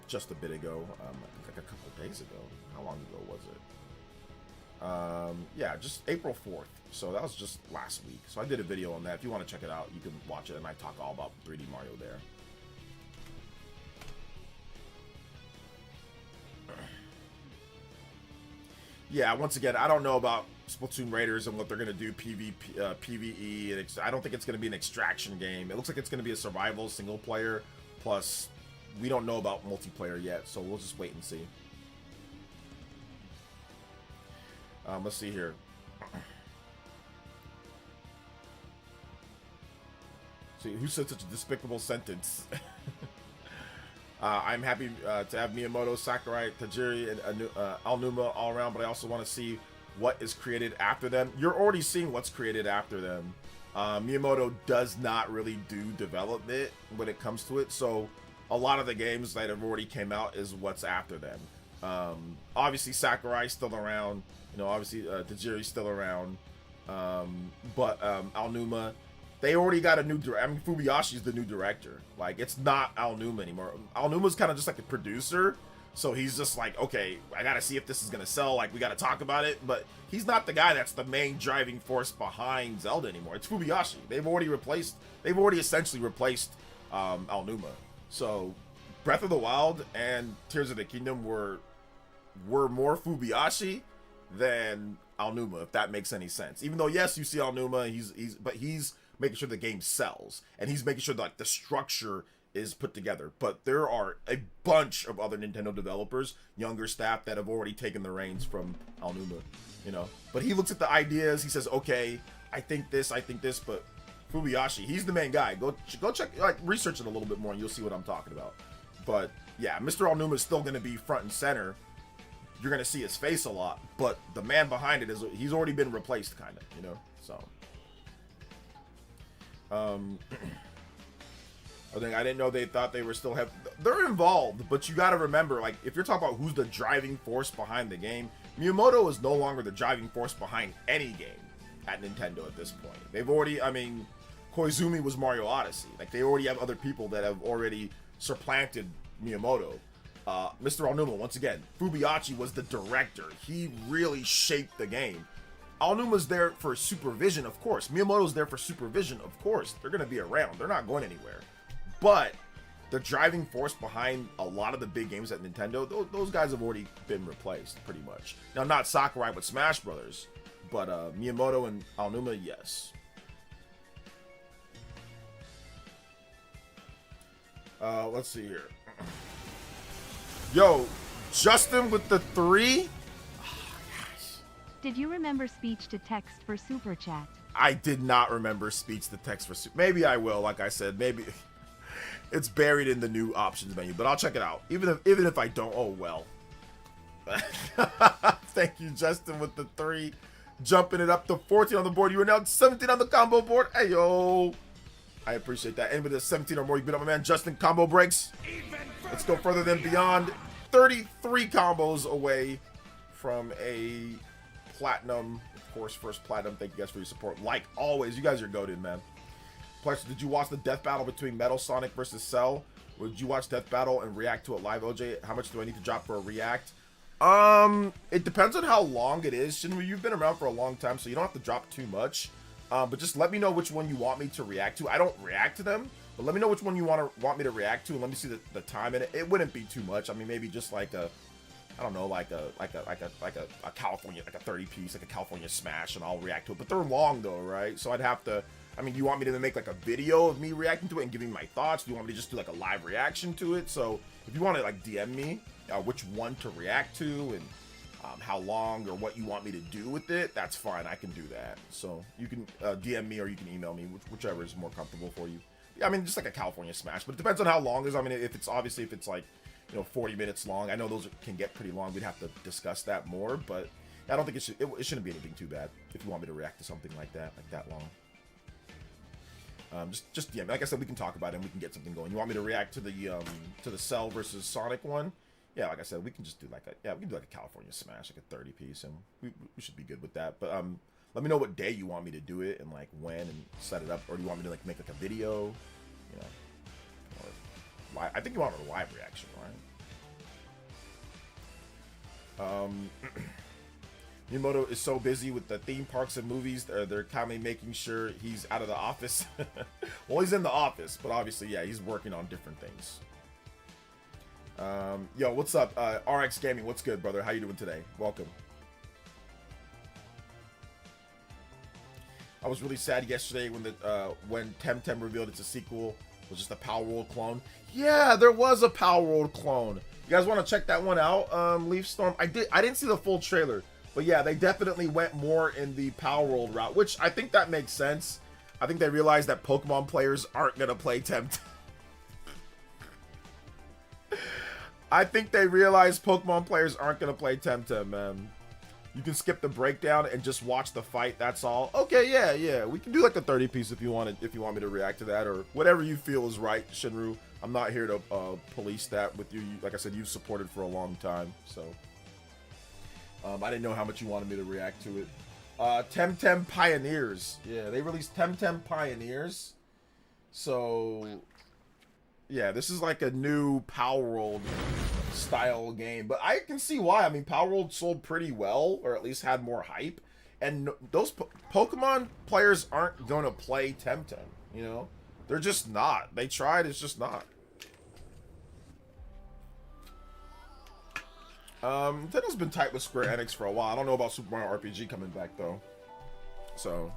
just a bit ago. I think like a couple days ago. How long ago was it? Yeah, just April 4th. So that was just last week. So I did a video on that. If you want to check it out, you can watch it, and I talk all about 3D Mario there. Yeah, once again, I don't know about Splatoon Raiders and what they're going to do PvE. And I don't think it's going to be an extraction game. It looks like it's going to be a survival single player. Plus, we don't know about multiplayer yet, so we'll just wait and see. Let's see here. See, who said such a despicable sentence? I'm happy to have Miyamoto, Sakurai, Tajiri, and Aonuma all around, but I also want to see what is created after them. You're already seeing what's created after them. Miyamoto does not really do development when it comes to it, so a lot of the games that have already came out is what's after them. Obviously, Sakurai's still around. You know, obviously, Tajiri's still around. But Aonuma, they already got a new director. I mean, Fubuyashi's the new director. Like, it's not Aonuma anymore. Aonuma's kind of just like a producer. So he's just like, okay, I got to see if this is going to sell. Like, we got to talk about it. But he's not the guy that's the main driving force behind Zelda anymore. It's Fubuyashi. They've already essentially replaced Aonuma. So Breath of the Wild and Tears of the Kingdom were more Fubuyashi than Aonuma, if that makes any sense. Even though, yes, you see Aonuma, he's making sure the game sells, and he's making sure that like, the structure is put together. But there are a bunch of other Nintendo developers, younger staff, that have already taken the reins from Aonuma, you know. But he looks at the ideas, he says, okay, I think this, but Fubuyashi, he's the main guy. Go check, like, research it a little bit more, and you'll see what I'm talking about. But yeah, Mr. Aonuma is still going to be front and center. You're going to see his face a lot, but the man behind it he's already been replaced, kind of, you know. So I didn't know they thought they were still they're involved, but you got to remember, like, if you're talking about who's the driving force behind the game, Miyamoto is no longer the driving force behind any game at Nintendo at this point. They've already, I mean, Koizumi was Mario Odyssey. Like, they already have other people that have already supplanted Miyamoto. Mr. Aonuma, once again, Fubuyashi was the director. He really shaped the game. Aonuma's there for supervision, of course. Miyamoto's there for supervision, of course. They're going to be around. They're not going anywhere. But the driving force behind a lot of the big games at Nintendo, those guys have already been replaced pretty much. Now, not Sakurai with Smash Brothers, but Miyamoto and Aonuma, yes. Let's see here. Yo, Justin with the 3. Did you remember speech to text for Super Chat? I did not remember speech to text for Super. Maybe I will. Like I said, maybe it's buried in the new options menu, but I'll check it out. Even if I don't, oh well. Thank you, Justin, with the 3, jumping it up to 14 on the board. You are now 17 on the combo board. Hey yo, I appreciate that. And with the 17 or more, you beat up my man Justin. Combo breaks. Let's go further than beyond. 33 combos away from a platinum, of course, first platinum. Thank you guys for your support. Like always, you guys are goated, man. Plus, did you watch the death battle between Metal Sonic versus Cell? Would you watch death battle and react to it live, OJ? How much do I need to drop for a react? It depends on how long it is. Shinru, you've been around for a long time, so you don't have to drop too much. But just let me know which one you want me to react to. I don't react to them, but let me know which one you want me to react to, and let me see the time in it. It wouldn't be too much. I mean, maybe just like a, I don't know, like a California, like a 30 piece, like a California Smash, and I'll react to it. But they're long though, right? So I'd have to. I mean, do you want me to make like a video of me reacting to it and giving my thoughts? Do you want me to just do like a live reaction to it? So if you want to like DM me which one to react to and how long or what you want me to do with it, that's fine. I can do that. So you can DM me or you can email me, whichever is more comfortable for you. Yeah, I mean, just like a California Smash, but it depends on how long it is. I mean, if it's 40 minutes long, I know those can get pretty long. We'd have to discuss that more, but I don't think it shouldn't be anything too bad if you want me to react to something like that long. Just DM. Like I said, we can talk about it and we can get something going. You want me to react to the Cell versus Sonic one? Yeah, like I said, we can just do we can do like a California Smash, like a 30 piece, and we should be good with that. But let me know what day you want me to do it and like when and set it up, or do you want me to like make like a video? You know, or I think you want a live reaction, right? Miyamoto is so busy with the theme parks and movies, they're kindly making sure he's out of the office. Well, he's in the office, but obviously, yeah, he's working on different things. Yo, what's up? RX Gaming, what's good, brother? How you doing today? Welcome. I was really sad yesterday when Temtem revealed it's a sequel. It was just a Power World clone. Yeah, there was a Power World clone. You guys want to check that one out? Leaf Storm. I didn't see the full trailer, but yeah, they definitely went more in the Power World route, which I think that makes sense. I think they realized that Pokemon players aren't gonna play Temtem. I think they realized Pokemon players aren't gonna play Temtem, man. You can skip the breakdown and just watch the fight. That's all. Okay, yeah. We can do like a 30 piece if you want me to react to that, or whatever you feel is right, Shinru. I'm not here to police that with you. Like I said, you've supported for a long time, so I didn't know how much you wanted me to react to it. Temtem Pioneers. Yeah, they released Temtem Pioneers. So yeah, this is like a new Power World style game, but I can see why. I mean, Power World sold pretty well, or at least had more hype, and those Pokemon players aren't gonna play Temtem, you know? They're just not. They tried, it's just not. Nintendo's been tight with Square Enix for a while. I don't know about Super Mario RPG coming back, though. So,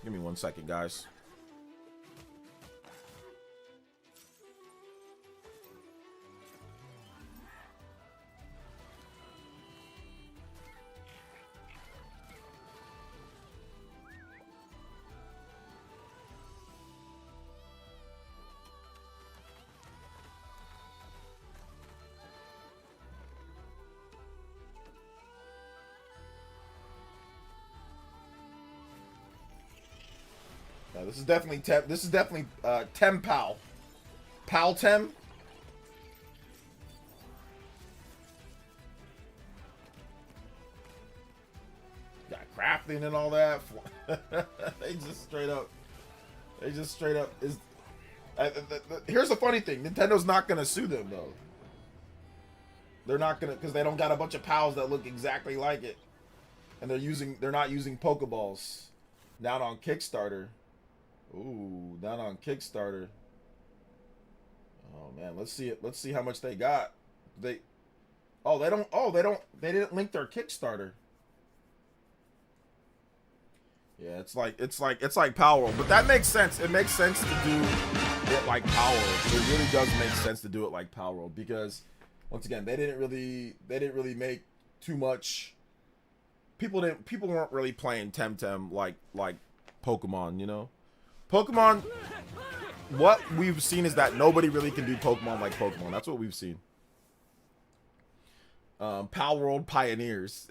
give me 1 second, guys. This is definitely Tem-Pal. Pal-Tem? Got crafting and all that. They just straight up is... here's the funny thing. Nintendo's not going to sue them, though. They're not going to... Because they don't got a bunch of pals that look exactly like it. And they're not using Pokeballs. Down on Kickstarter. Ooh, down on Kickstarter. Oh man, let's see it. Let's see how much they got. They Oh, they don't. Oh, they don't. They didn't link their Kickstarter. Yeah, it's like Power World, but that makes sense. It makes sense to do it like Power World. It really does make sense to do it like Power World because, once again, they didn't really make too much. People weren't really playing Temtem like Pokemon. You know, Pokemon. What we've seen is that nobody really can do Pokemon like Pokemon. That's what we've seen. Power World pioneers.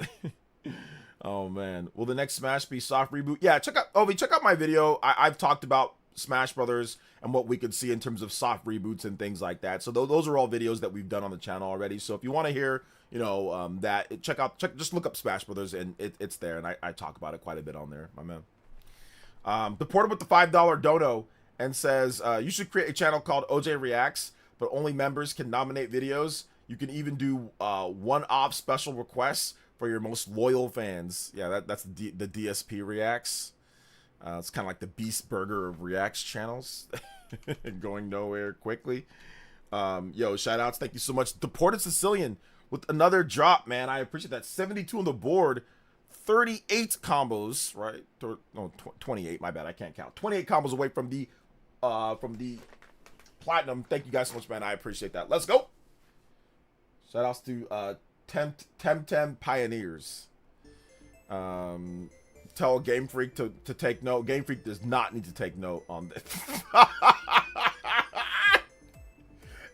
Oh man, will the next Smash be soft reboot? Yeah, check out my video. I've talked about Smash Brothers and what we could see in terms of soft reboots and things like that. So those are all videos that we've done on the channel already. So if you want to hear, you know, just look up Smash Brothers and it's there, and I talk about it quite a bit on there, my man. Deported with the $5 dono and says you should create a channel called OJ Reacts, but only members can nominate videos. You can even do one-off special requests for your most loyal fans. Yeah, that's the DSP Reacts. It's kind of like the Beast Burger of Reacts channels. Going nowhere quickly. Yo, shout outs. Thank you so much. Deported Sicilian with another drop, man. I appreciate that. 72 on the board. 38 combos, right? No, 28. My bad. I can't count. 28 combos away from the platinum. Thank you guys so much, man. I appreciate that. Let's go. Shout outs to Temtem Pioneers. Tell Game Freak to take note. Game Freak does not need to take note on this.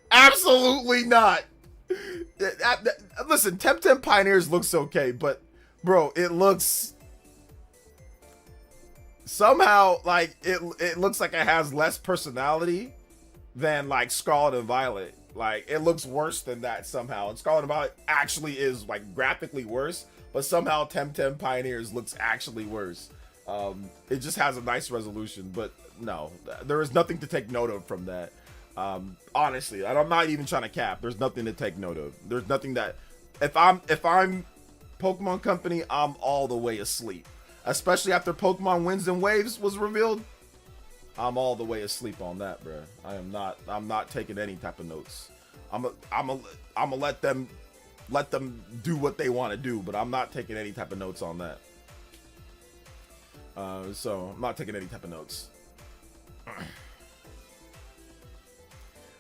Absolutely not. Listen, Temtem Pioneers looks okay, but bro, it looks somehow like it looks like it has less personality than like Scarlet and Violet. Like, it looks worse than that somehow. And Scarlet and Violet actually is, like, graphically worse. But somehow Temtem Pioneers looks actually worse. It just has a nice resolution. But, no. There is nothing to take note of from that. Honestly. And I'm not even trying to cap. There's nothing to take note of. There's nothing that... If I'm Pokemon Company, I'm all the way asleep. Especially after Pokemon Winds and Waves was revealed. I'm all the way asleep on that, bro. I'm not taking any type of notes. I'm gonna let them do what they want to do, but I'm not taking any type of notes on that. So I'm not taking any type of notes.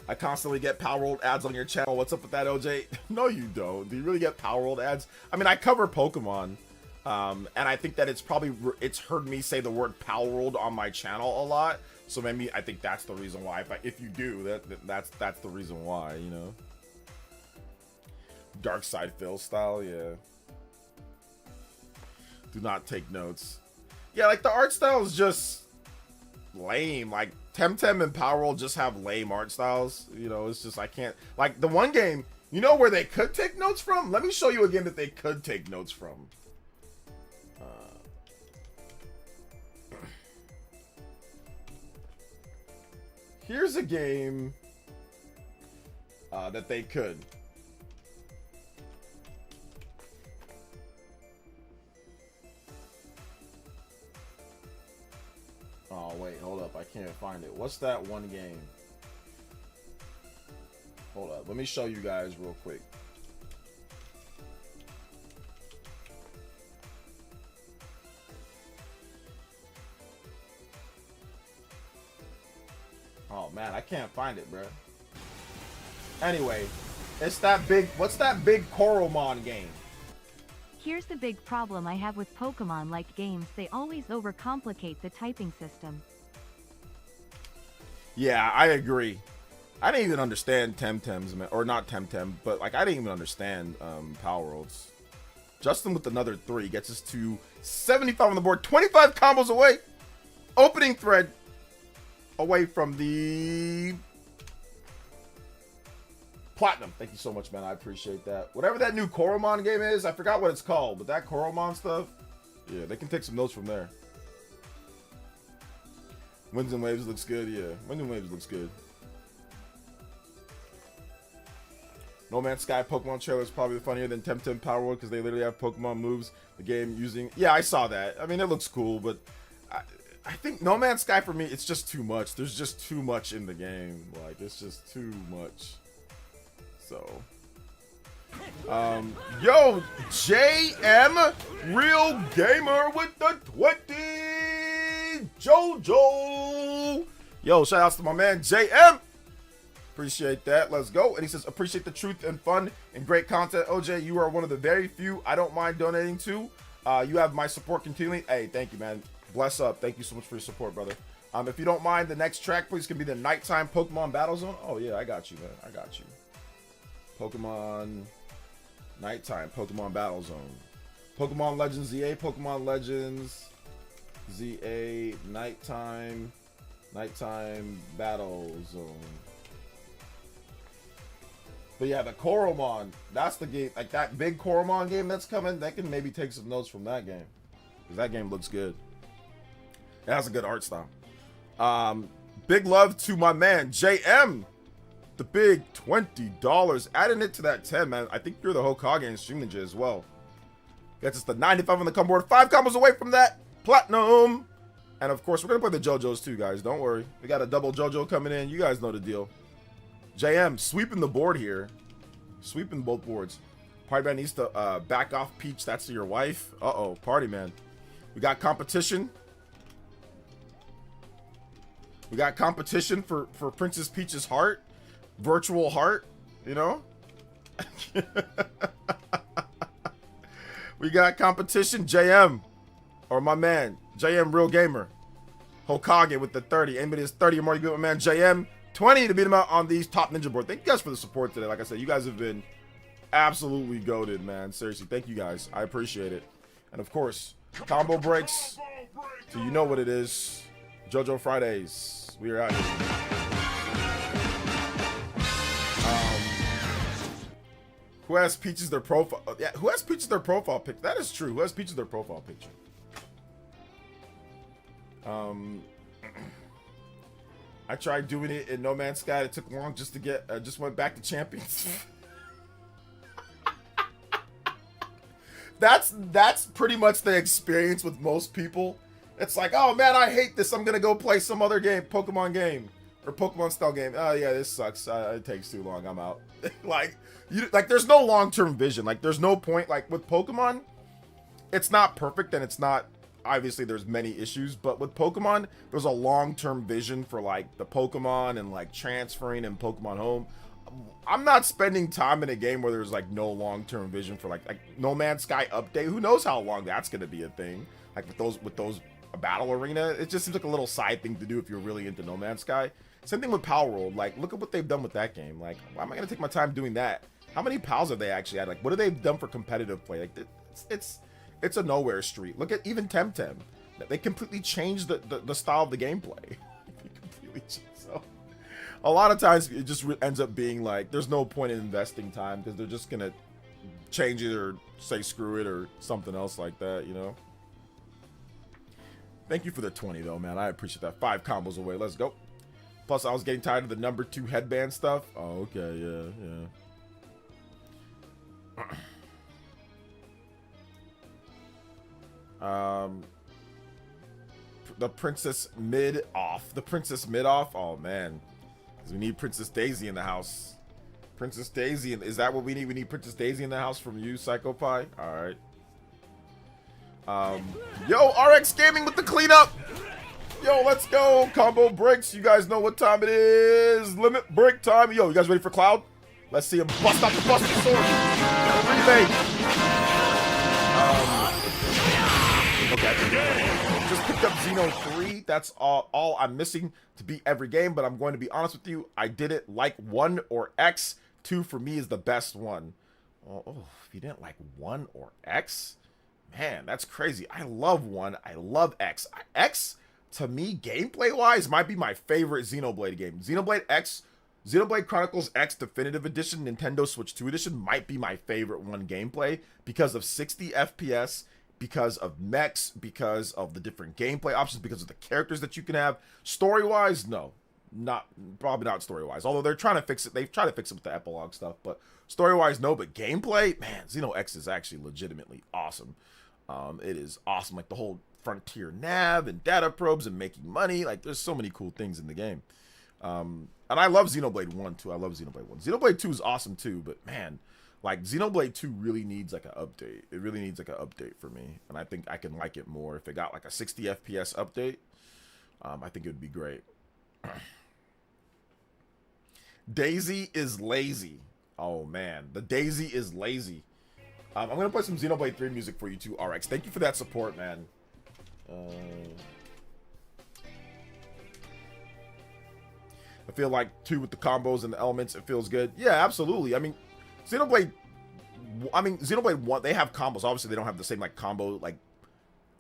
I constantly get Power World ads on your channel. What's up with that, OJ? No, you don't. Do you really get Power World ads? I mean, I cover Pokemon. And I think that it's heard me say the word Power World on my channel a lot, so maybe I think that's the reason why. If you do, that's the reason why, you know. Dark Side Phil style, yeah. Do not take notes. Yeah, like the art style is just lame. Like Temtem and Power World just have lame art styles. You know, it's just I can't like the one game. You know where they could take notes from? Let me show you a game that they could take notes from. Here's a game that they could. Oh, wait, hold up. I can't find it. What's that one game? Hold up. Let me show you guys real quick. Oh man, I can't find it, bro. Anyway, it's that big. What's that big Coromon game? Here's the big problem I have with Pokemon-like games. They always overcomplicate the typing system. Yeah, I agree. I didn't even understand Temtems, or not Temtem, but like I didn't even understand Power Worlds. Justin with another 3 gets us to 75 on the board, 25 combos away. Opening thread. Away from the platinum. Thank you so much, man. I appreciate that. Whatever that new Coromon game is, I forgot what it's called, but that Coromon stuff, yeah, they can take some notes from there. Winds and Waves looks good, yeah. Winds and Waves looks good. No Man's Sky Pokemon trailer is probably funnier than Temtem Power World because they literally have Pokemon moves. The game using... Yeah, I saw that. I mean, it looks cool, but... I think No Man's Sky for me, it's just too much. There's just too much in the game. Like, it's just too much. So, yo, JM, real gamer with the 20, JOJO. Yo, shout outs to my man JM. Appreciate that. Let's go. And he says, appreciate the truth and fun and great content. OJ, you are one of the very few I don't mind donating to. You have my support continually. Hey, thank you, man. Bless up. Thank you so much for your support, brother. If you don't mind, the next track, please, can be the Nighttime Pokemon Battle Zone. Oh, yeah, I got you, man. I got you. Pokemon Nighttime Pokemon Battle Zone. Pokemon Legends ZA, Pokemon Legends ZA Nighttime Battle Zone. But yeah, the Coromon, that's the game, like that big Coromon game that's coming, that can maybe take some notes from that game. Because that game looks good. It has a good art style. Big love to my man, JM. The big $20. Adding it to that 10, man. I think you're the Hokage and Stream Ninja as well. Gets us the 95 on the combo board. 5 combos away from that platinum. And of course, we're going to play the JoJos too, guys. Don't worry. We got a double JoJo coming in. You guys know the deal. JM sweeping the board here. Sweeping both boards. Party man needs to back off Peach. That's your wife. Uh-oh. Party man. We got competition. We got competition for Princess Peach's heart. Virtual heart. You know? We got competition. JM. Or my man. JM Real Gamer. Hokage with the 30. Anybody is 30 or more, you beat my man JM. 20 to beat him out on these top ninja board. Thank you guys for the support today. Like I said, you guys have been absolutely goated, man. Seriously, thank you guys. I appreciate it. And of course, combo breaks. So you know what it is. JoJo Fridays. We are out here. Who has Peaches their profile? Yeah, who has Peaches their profile picture? That is true. Who has Peaches their profile picture? I tried doing it in No Man's Sky. It took long just to get, just went back to Champions. That's pretty much the experience with most people. It's like, oh man, I hate this. I'm gonna go play some other game, Pokemon game or Pokemon style game. Oh yeah, this sucks. It takes too long. I'm out. like there's no long-term vision. Like, there's no point. Like with Pokemon, it's not perfect and it's not. Obviously there's many issues, but with Pokemon, there's a long-term vision for like the Pokemon and like transferring and Pokemon Home. I'm not spending time in a game where there's like no long-term vision for like No Man's Sky update. Who knows how long that's going to be a thing? Like with those battle arena, it just seems like a little side thing to do if you're really into No Man's Sky. Same thing with Power World. Like, look at what they've done with that game. Like, why am I going to take my time doing that? How many pals have they actually had? Like, what have they done for competitive play? Like, it's a nowhere street. Look at even Temtem. They completely changed the style of the gameplay. So, a lot of times it just ends up being like, there's no point in investing time because they're just gonna change it or say screw it or something else like that, you know? Thank you for the 20 though, man. I appreciate that. 5 combos away. Let's go. Plus, I was getting tired of the number 2 headband stuff. Oh, okay, yeah. The Princess Mid off. The Princess Mid off. Oh man, because we need Princess Daisy in the house. Princess Daisy, is that what we need? We need Princess Daisy in the house from you, Psycho Pie. All right. Yo, RX Gaming with the cleanup. Yo, let's go. Combo breaks. You guys know what time it is. Limit break time. Yo, you guys ready for Cloud? Let's see him bust out the Buster Sword. Remake. Okay. Just picked up Xeno 3. That's all I'm missing to beat every game, but I'm going to be honest with you. I did it like 1 or X. 2 for me is the best one. Oh, if you didn't like 1 or X, man, that's crazy. I love 1. I love X. X, to me, gameplay-wise, might be my favorite Xenoblade game. Xenoblade X, Xenoblade Chronicles X Definitive Edition, Nintendo Switch 2 Edition might be my favorite one gameplay because of 60 FPS, because of mechs, because of the different gameplay options, because of the characters that you can have. Story-wise, no. Probably not story-wise. Although they're trying to fix it. They've tried to fix it with the epilogue stuff, but story-wise, no. But gameplay, man, Xeno X is actually legitimately awesome. It is awesome. Like the whole frontier nav and data probes and making money. Like, there's so many cool things in the game. And I love Xenoblade 1 too. I love Xenoblade 1. Xenoblade 2 is awesome too, but man, like Xenoblade 2 really needs like an update. It really needs like an update for me, and I think I can like it more if it got like a 60 FPS update. I think it would be great. Daisy is lazy. Oh man, the Daisy is lazy. I'm gonna play some Xenoblade 3 music for you too, RX. Thank you for that support, man. I feel like too with the combos and the elements, it feels good. Yeah, absolutely. I mean, Xenoblade 1, they have combos. Obviously, they don't have the same like combo like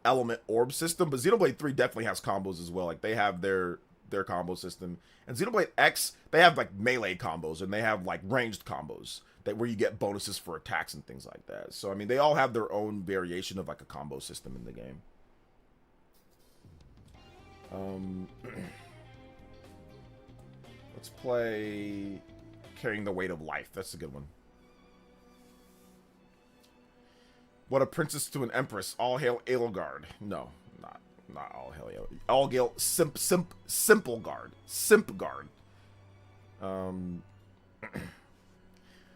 element orb system, but Xenoblade 3 definitely has combos as well. Like they have their combo system. And Xenoblade X, they have like melee combos and they have like ranged combos that where you get bonuses for attacks and things like that. So I mean, they all have their own variation of like a combo system in the game. Let's play Carrying the Weight of Life. That's a good one. What a princess to an empress. All hail Edelgard. No, not all hail. All hail Simple Guard. Simp Guard.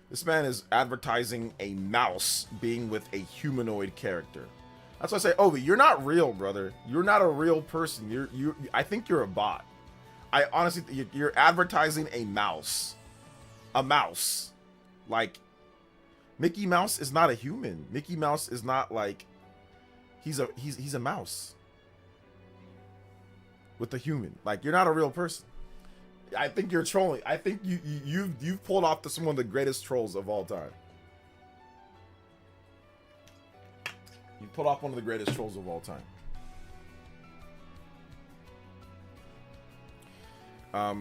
This man is advertising a mouse being with a humanoid character. That's why I say, Ovi, you're not real, brother. You're not a real person. I think you're a bot. I honestly, you're advertising a mouse. A mouse. Like, Mickey Mouse is not a human. Mickey Mouse is not like, he's a mouse. With a human. Like, you're not a real person. I think you're trolling. I think you've pulled off some of the greatest trolls of all time. You pulled off one of the greatest trolls of all time. I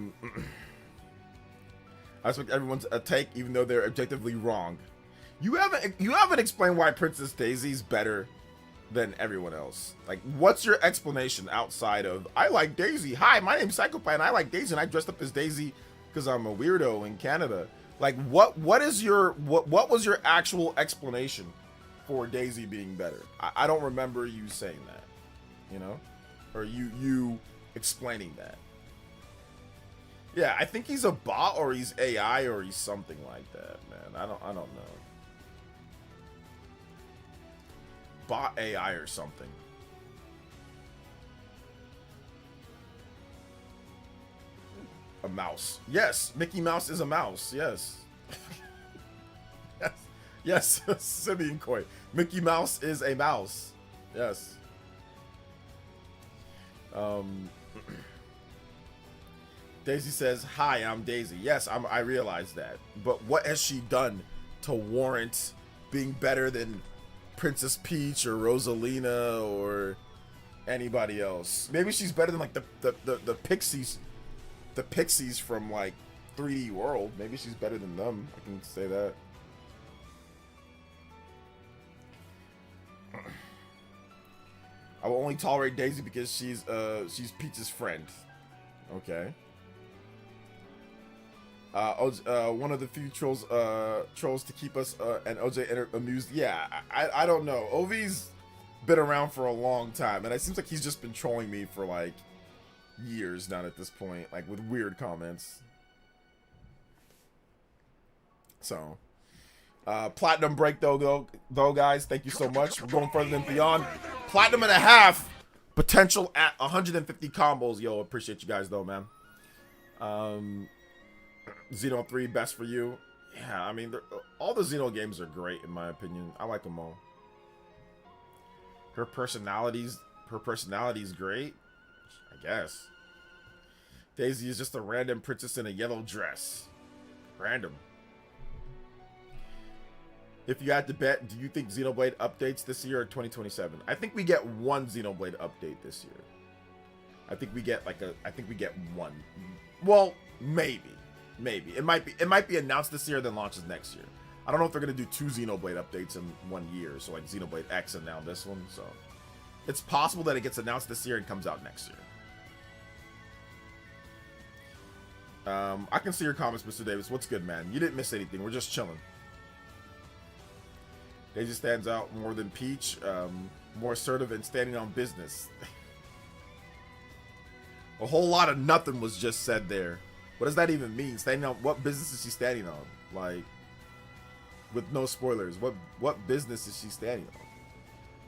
expect everyone's take, even though they're objectively wrong. You haven't explained why Princess Daisy's better than everyone else. Like, what's your explanation outside of I like Daisy? Hi, my name's Psychopath and I like Daisy and I dressed up as Daisy because I'm a weirdo in Canada. Like, what was your actual explanation for Daisy being better? I don't remember you saying that, you know, or you explaining that. Yeah, I think he's a bot or he's AI or he's something like that, man. I don't know. Bot AI or something. A mouse. Yes, Mickey Mouse is a mouse. Yes. Yes, Simeon Coy. Mickey Mouse is a mouse. Yes. Daisy says, "Hi, I'm Daisy." Yes, I realize that. But what has she done to warrant being better than Princess Peach or Rosalina or anybody else? Maybe she's better than like the Pixies, the Pixies from like 3D World. Maybe she's better than them. I can say that. I will only tolerate Daisy because she's Peach's friend. Okay. One of the few trolls to keep us and OJ amused. Yeah, I don't know. Ovi's been around for a long time, and it seems like he's just been trolling me for like years now at this point, like with weird comments. So, platinum break though, guys. Thank you so much. We're going further than beyond. Platinum and a half. Potential at 150 combos. Yo, appreciate you guys though, man. Xeno 3 best for you. Yeah, I mean, all the Xeno games are great in my opinion. I like them all. Her personality's great, I guess. Daisy is just a random princess in a yellow dress. Random. If you had to bet, do you think Xenoblade updates this year or 2027? I think we get one Xenoblade update this year. I think we get one. Well, maybe. It might be announced this year, then launches next year. I don't know if they're gonna do 2 Xenoblade updates in 1 year, so like Xenoblade X and now this one. So it's possible that it gets announced this year and comes out next year. I can see your comments, Mr. Davis. What's good, man? You didn't miss anything. We're just chilling. Daisy stands out more than Peach, more assertive and standing on business. A whole lot of nothing was just said there. What does that even mean? Standing on what business is she standing on? Like, with no spoilers, what business is she standing on?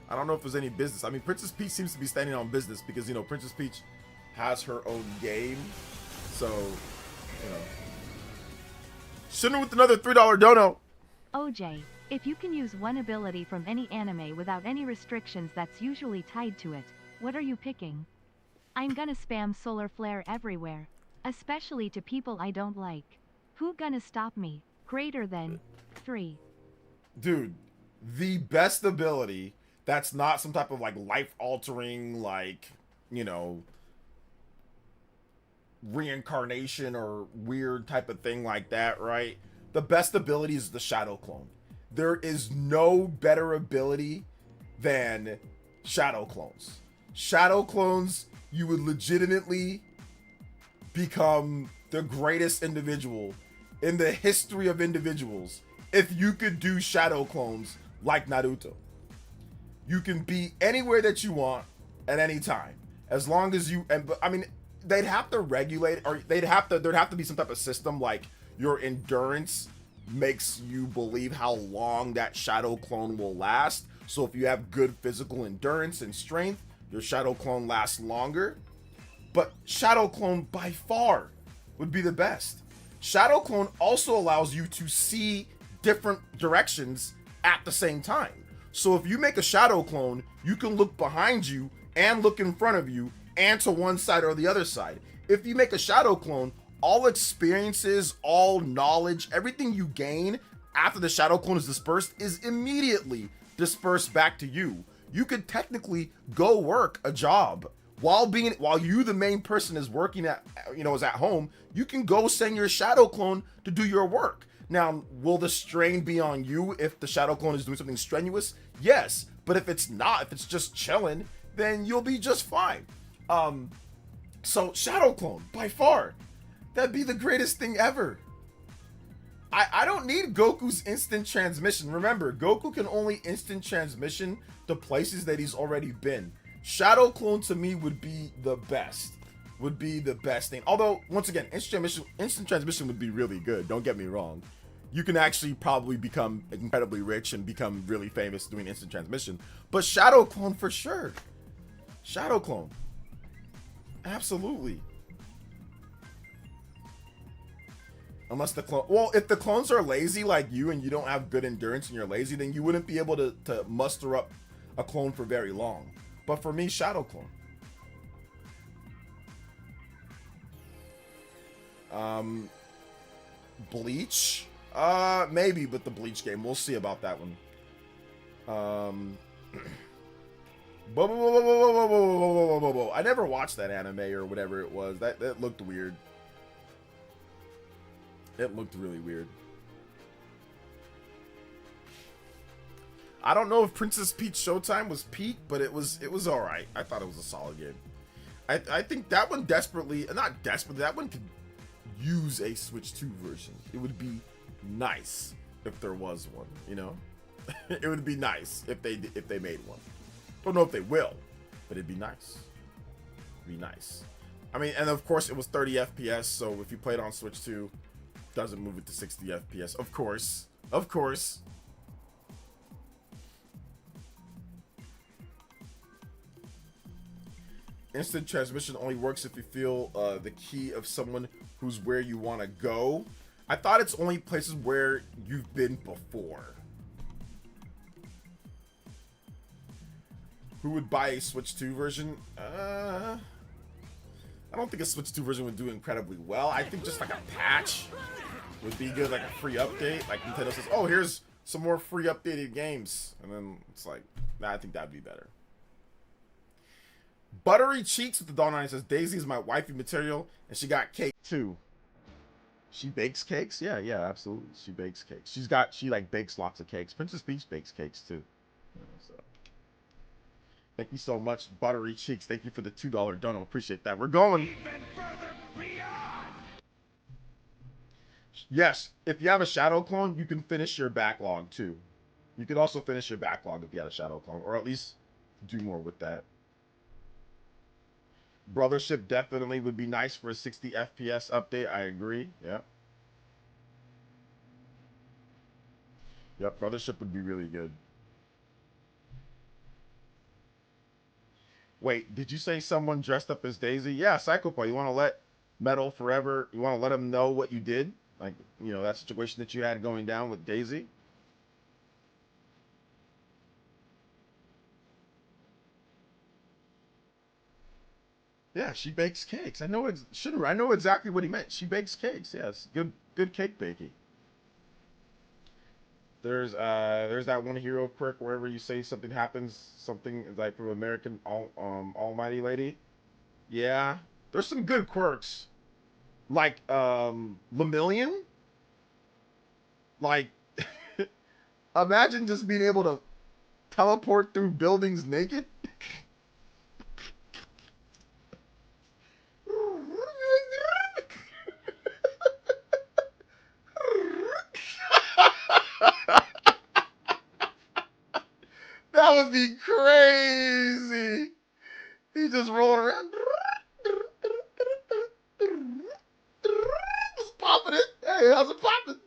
I don't know if there's any business. I mean, Princess Peach seems to be standing on business because, you know, Princess Peach has her own game. So, you know. Shouldn't with another $3 dono. OJ, if you can use one ability from any anime without any restrictions that's usually tied to it, what are you picking? I'm gonna spam solar flare everywhere. Especially to people I don't like. Who gonna stop me? Greater than 3. Dude, the best ability that's not some type of like life-altering, like, you know, reincarnation or weird type of thing like that, right? The best ability is the Shadow Clone. There is no better ability than Shadow Clones. Shadow Clones, you would legitimately become the greatest individual in the history of individuals if you could do Shadow Clones like Naruto. You can be anywhere that you want at any time, as long as you, and I mean, they'd have to regulate, or there'd have to be some type of system like your endurance makes you believe how long that Shadow Clone will last. So if you have good physical endurance and strength, your Shadow Clone lasts longer. But Shadow Clone by far would be the best. Shadow Clone also allows you to see different directions at the same time. So if you make a Shadow Clone, you can look behind you and look in front of you and to one side or the other side. If you make a Shadow Clone, all experiences, all knowledge, everything you gain after the Shadow Clone is dispersed is immediately dispersed back to you. You could technically go work a job while you, the main person, is working at, you know, is at home. You can go send your Shadow Clone to do your work. Now, will the strain be on you if the Shadow Clone is doing something strenuous? Yes, but if it's not, if it's just chilling, then you'll be just fine. So Shadow Clone, by far, that'd be the greatest thing ever. I don't need Goku's instant transmission. Remember, Goku can only instant transmission to places that he's already been. Shadow Clone to me would be the best. Would be the best thing. Although, once again, instant transmission would be really good. Don't get me wrong. You can actually probably become incredibly rich and become really famous doing instant transmission. But Shadow Clone for sure. Shadow Clone. Absolutely. Unless the clone, well, if the clones are lazy like you and you don't have good endurance and you're lazy, then you wouldn't be able to muster up a clone for very long. But for me, Shadow Clone. Bleach? Maybe, but the Bleach game. We'll see about that one. I never watched that anime or whatever it was. That looked weird. It looked really weird. I don't know if Princess Peach Showtime was peak, but it was alright. I thought it was a solid game. I think that one not desperately, that one could use a Switch 2 version. It would be nice if there was one, you know? It would be nice if they made one. Don't know if they will, but it'd be nice. It'd be nice. I mean, and of course it was 30 FPS, so if you played on Switch 2, doesn't move it to 60 FPS. Of course. Of course. Instant transmission only works if you feel the key of someone who's where you want to go. I thought it's only places where you've been before. Who would buy a Switch 2 version? I don't think a Switch 2 version would do incredibly well. I think just like a patch would be good, like a free update. Like Nintendo says, oh, here's some more free updated games. And then it's like, nah, I think that'd be better. Buttery Cheeks with the Dawn9 says, Daisy is my wifey material, and she got cake too. She bakes cakes? Yeah, absolutely. She bakes cakes. She like bakes lots of cakes. Princess Peach bakes cakes too. So. Thank you so much, Buttery Cheeks. Thank you for the $2 dono. Appreciate that. We're going. Yes, if you have a Shadow Clone, you can finish your backlog too. You could also finish your backlog if you had a Shadow Clone, or at least do more with that. Brothership definitely would be nice for a 60 FPS update. I agree. Yeah. Yep, Brothership would be really good. Wait, did you say someone dressed up as Daisy? Yeah, Psychopath. You want to let Metal Forever, you want to let him know what you did? Like, you know, that situation that you had going down with Daisy? Yeah, she bakes cakes. I know it's Shinra. I know exactly what he meant. She bakes cakes. Yes, good cake baking. There's that one hero quirk wherever you say something happens, something like from American Almighty Lady. Yeah, there's some good quirks like Lemillion. Like, imagine just being able to teleport through buildings naked. That would be crazy. He just rolling around. Just popping it. Hey, how's it popping?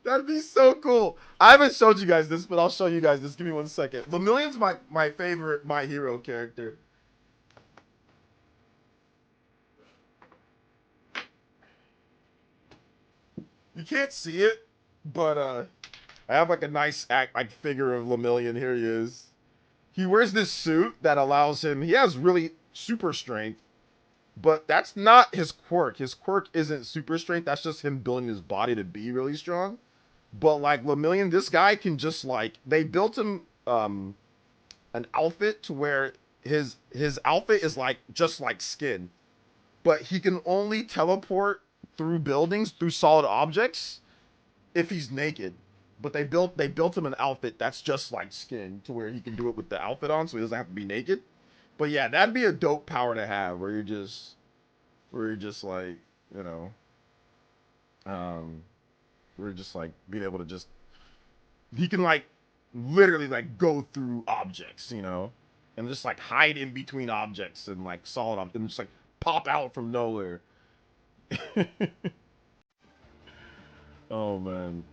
That'd be so cool. I haven't showed you guys this, but I'll show you guys this. Give me 1 second. Lemillion's my favorite My Hero character. You can't see it, but I have like a nice like figure of Lemillion. Here he is. He wears this suit that allows him. He has really super strength, but that's not his quirk. His quirk isn't super strength. That's just him building his body to be really strong. But like Lemillion, this guy can just like they built him an outfit to where his outfit is like just like skin, but he can only teleport through buildings through solid objects if he's naked. But they built him an outfit that's just like skin to where he can do it with the outfit on, so he doesn't have to be naked. But yeah, that'd be a dope power to have where you're just like, you know, um, where you're just like being able to just he can like literally like go through objects, you know, and just like hide in between objects and like solid objects and just like pop out from nowhere. Oh man.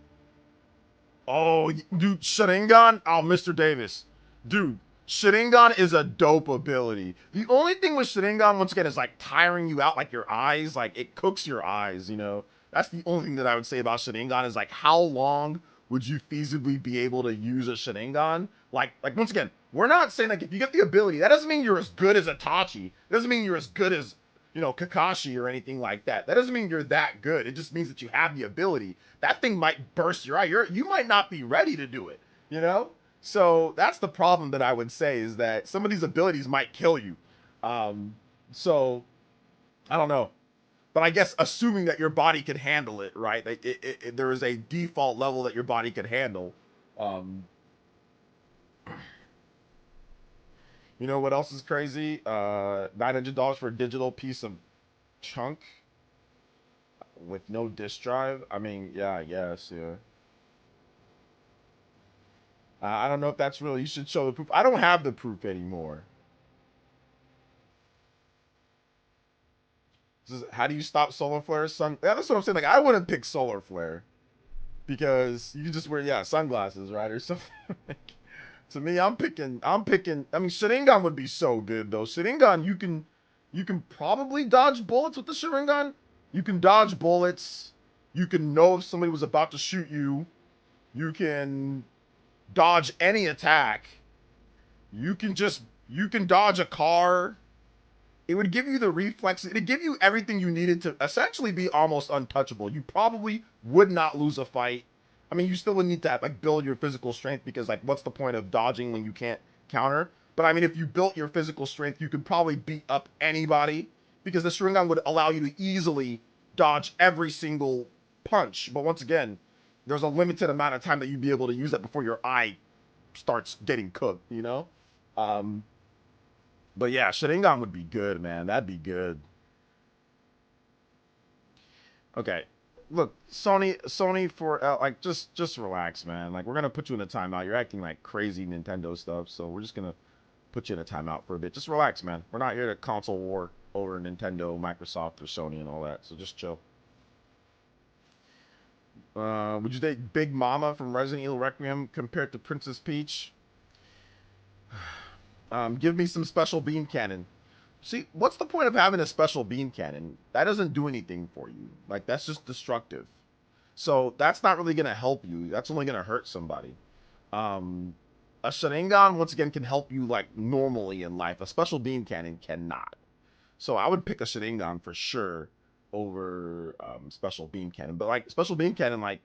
Oh, dude, Sharingan. Oh, Mr. Davis, dude. Sharingan is a dope ability. The only thing with Sharingan, once again, is like tiring you out, like your eyes, like it cooks your eyes, you know? That's the only thing that I would say about Sharingan is like how long would you feasibly be able to use a Sharingan? Like once again, we're not saying like if you get the ability, that doesn't mean you're as good as Itachi. It doesn't mean you're as good as, you know, Kakashi or anything like that. That doesn't mean you're that good. It just means that you have the ability. That thing might burst your eye. You might not be ready to do it, you know? So that's the problem that I would say is that some of these abilities might kill you. Um, so I don't know, but I guess assuming that your body could handle it, right? There is a default level that your body could handle. Um, you know what else is crazy? $900 for a digital piece of chunk with no disk drive. I mean, yeah, I guess, yeah. I don't know if that's real. You should show the proof. I don't have the proof anymore. How do you stop solar flare? Yeah, that's what I'm saying. Like, I wouldn't pick solar flare because you just wear sunglasses, right, or something. To me, I'm picking. I mean, Sharingan would be so good though. Sharingan, you can probably dodge bullets with the Sharingan. You can dodge bullets. You can know if somebody was about to shoot you. You can dodge any attack. You can dodge a car. It would give you the reflexes. It'd give you everything you needed to essentially be almost untouchable. You probably would not lose a fight. I mean, you still would need to like build your physical strength because like, what's the point of dodging when you can't counter? But I mean, if you built your physical strength, you could probably beat up anybody because the Sharingan would allow you to easily dodge every single punch. But once again, there's a limited amount of time that you'd be able to use that before your eye starts getting cooked, you know? Um, but yeah, Sharingan would be good, man. That'd be good. Okay. look, Sony for like just relax, man. Like we're gonna put you in a timeout. You're acting like crazy Nintendo stuff, so we're just gonna put you in a timeout for a bit. Just relax, man. We're not here to console war over Nintendo, Microsoft, or Sony and all that. So just chill. Would you date Big Mama from Resident Evil Requiem compared to Princess Peach? Give me some special beam cannon. See, what's the point of having a special beam cannon? That doesn't do anything for you. Like, that's just destructive. So, that's not really going to help you. That's only going to hurt somebody. A Sharingan, once again, can help you, like, normally in life. A special beam cannon cannot. So, I would pick a Sharingan for sure over special beam cannon. But, like, special beam cannon, like,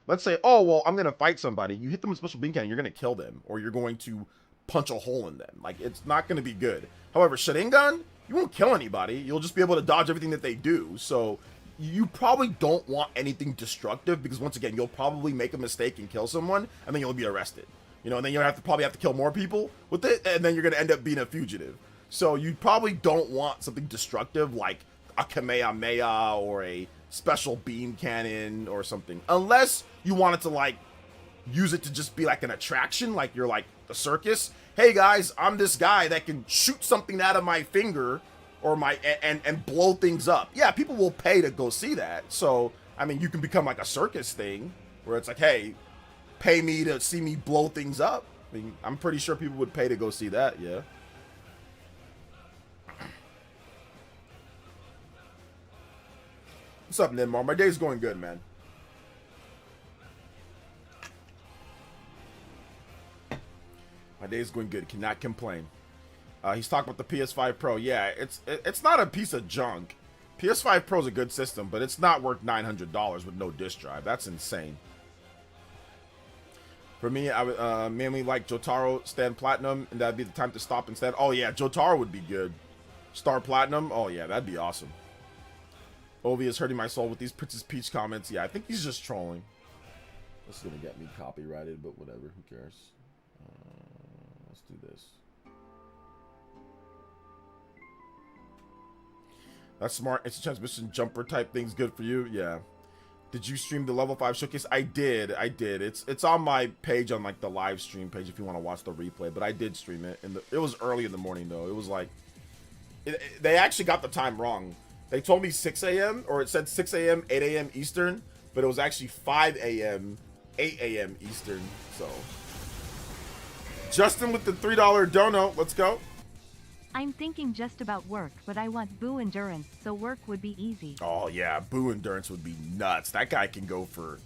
let's say, oh, well, I'm going to fight somebody. You hit them with special beam cannon, you're going to kill them. Or you're going to punch a hole in them. Like, it's not going to be good. However, Sharingan, you won't kill anybody. You'll just be able to dodge everything that they do. So you probably don't want anything destructive because, once again, you'll probably make a mistake and kill someone, and then you'll be arrested. You know, and then you'll probably have to kill more people with it, and then you're going to end up being a fugitive. So you probably don't want something destructive like a Kamehameha or a special beam cannon or something. Unless you want it to, like, use it to just be like an attraction, like you're like a circus. Hey guys, I'm this guy that can shoot something out of my finger or my and blow things up. Yeah, people will pay to go see that. So, I mean, you can become like a circus thing where it's like, hey, pay me to see me blow things up. I mean, I'm pretty sure people would pay to go see that, yeah. What's up, Ninmar? My day's going good, man. My day's going good. Cannot complain. He's talking about the PS5 Pro. Yeah, it's not a piece of junk. PS5 Pro is a good system, but it's not worth $900 with no disk drive. That's insane. For me, I would mainly like Jotaro Stand Platinum, and that'd be the time to stop instead. Oh yeah, Jotaro would be good. Star Platinum. Oh yeah, that'd be awesome. Ovi is hurting my soul with these Princess Peach comments. Yeah, I think he's just trolling. This is gonna get me copyrighted, but whatever. Who cares? Let's do this. That's smart. Instant transmission jumper type thing's good for you. Yeah. Did you stream the level 5 showcase? I did. It's on my page on like the live stream page if you want to watch the replay. But I did stream it, and it was early in the morning though. It was like they actually got the time wrong. They told me 6 a.m. or it said 6 a.m. 8 a.m. Eastern, but it was actually 5 a.m. 8 a.m. Eastern. So. Justin with the $3 dono. Let's go. I'm thinking just about work, but I want Boo Endurance, so work would be easy. Oh, yeah. Boo Endurance would be nuts. That guy can go for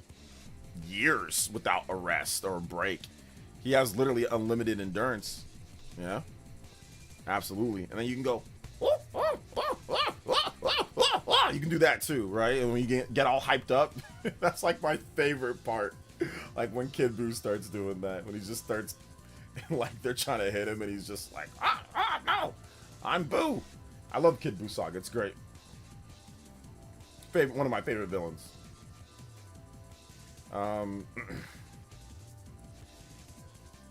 years without a rest or a break. He has literally unlimited endurance. Yeah. Absolutely. And then you can go. You can do that too, right? And when you get all hyped up, that's like my favorite part. Like when Kid Boo starts doing that, when he just starts, like they're trying to hit him and he's just like, no, I'm Boo. I love Kid Buu Saga. It's great. One of my favorite villains.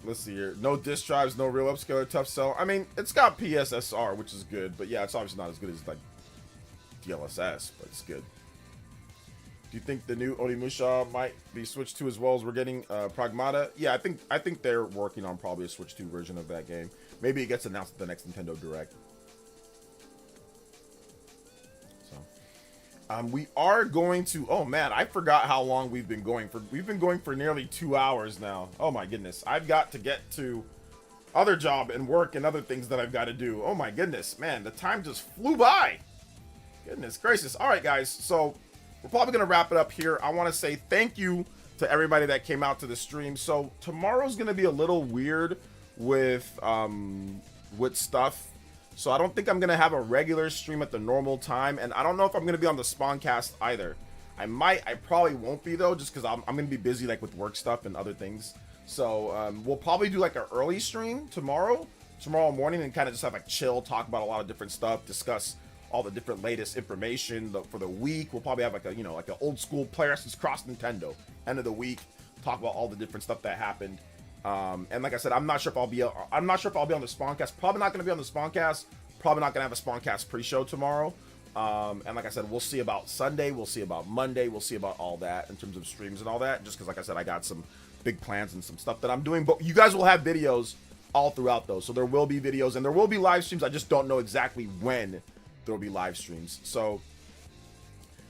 Let's see here. No disk drives, no real upscaler, tough sell. I mean, it's got PSSR, which is good, but yeah, it's obviously not as good as like DLSS, but it's good. Do you think the new Onimusha might be switched to as well as we're getting Pragmata? Yeah, I think they're working on probably a Switch 2 version of that game. Maybe it gets announced at the next Nintendo Direct. So, we are going to. Oh man, I forgot how long we've been going for. We've been going for nearly 2 hours now. Oh my goodness, I've got to get to other job and work and other things that I've got to do. Oh my goodness, man, the time just flew by. Goodness gracious. All right, guys, so. We're probably going to wrap it up here. I want to say thank you to everybody that came out to the stream. So tomorrow's going to be a little weird with stuff. So I don't think I'm going to have a regular stream at the normal time. And I don't know if I'm going to be on the Spawncast either. I probably won't be though, just because I'm going to be busy like with work stuff and other things. So we'll probably do like an early stream tomorrow morning and kind of just have like chill, talk about a lot of different stuff, discuss all the different latest information for the week. We'll probably have like an old school PlayerEssence Cross Nintendo end of the week. Talk about all the different stuff that happened. And like I said, I'm not sure if I'll be on the Spawncast. Probably not going to be on the Spawncast. Probably not going to have a Spawncast pre-show tomorrow. And like I said, we'll see about Sunday, we'll see about Monday, we'll see about all that in terms of streams and all that, just because like I said, I got some big plans and some stuff that I'm doing, but you guys will have videos all throughout those. So there will be videos and there will be live streams. I just don't know exactly when there will be live streams. So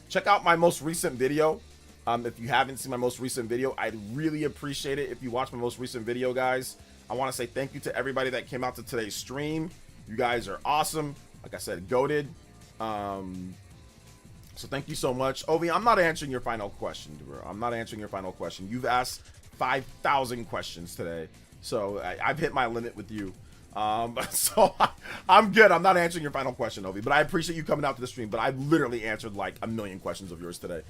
check out my most recent video. If you haven't seen my most recent video, I'd really appreciate it if you watch my most recent video, guys. I want to say thank you to everybody that came out to today's stream. You guys are awesome. Like I said, goated. So thank you so much. Ovi, I'm not answering your final question, bro. I'm not answering your final question. You've asked 5,000 questions today. So I've hit my limit with you. So I'm good. I'm not answering your final question, Ovi, but I appreciate you coming out to the stream. But I literally answered like a million questions of yours today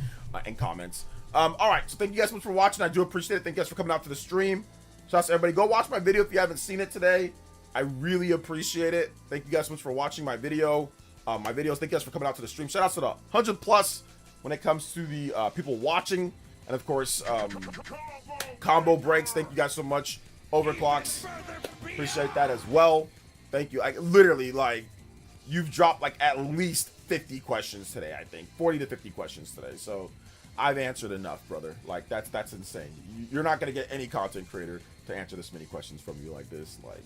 in comments. All right. So thank you guys so much for watching. I do appreciate it. Thank you guys for coming out to the stream. Shout out to everybody. Go watch my video if you haven't seen it today. I really appreciate it. Thank you guys so much for watching my video. My videos. Thank you guys for coming out to the stream. Shout out to the 100+ when it comes to the people watching. And of course, combo breaks. Thank you guys so much. Overclocks. Appreciate that as well. Thank you. I literally, like, you've dropped like at least 50 questions today, I think. 40 to 50 questions today. So I've answered enough, brother. Like, that's insane. You're not going to get any content creator to answer this many questions from you like this. Like,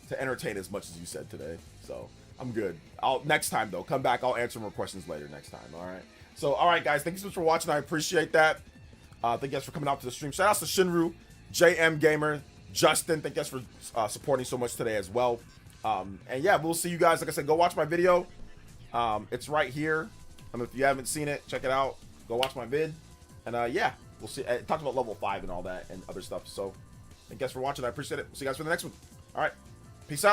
to entertain as much as you said today. So I'm good. Next time though, come back. I'll answer more questions later next time. All right. So, all right, guys. Thank you so much for watching. I appreciate that. Thank you guys for coming out to the stream. Shout out to Shinru, JM Gamer, Justin. Thank you guys for supporting so much today as well. And yeah, we'll see you guys. Like I said, go watch my video. It's right here. If you haven't seen it, check it out. Go watch my vid. And yeah, we'll see. I talked about level 5 and all that and other stuff. So thank you guys for watching. I appreciate it. We'll see you guys for the next one. All right. Peace out.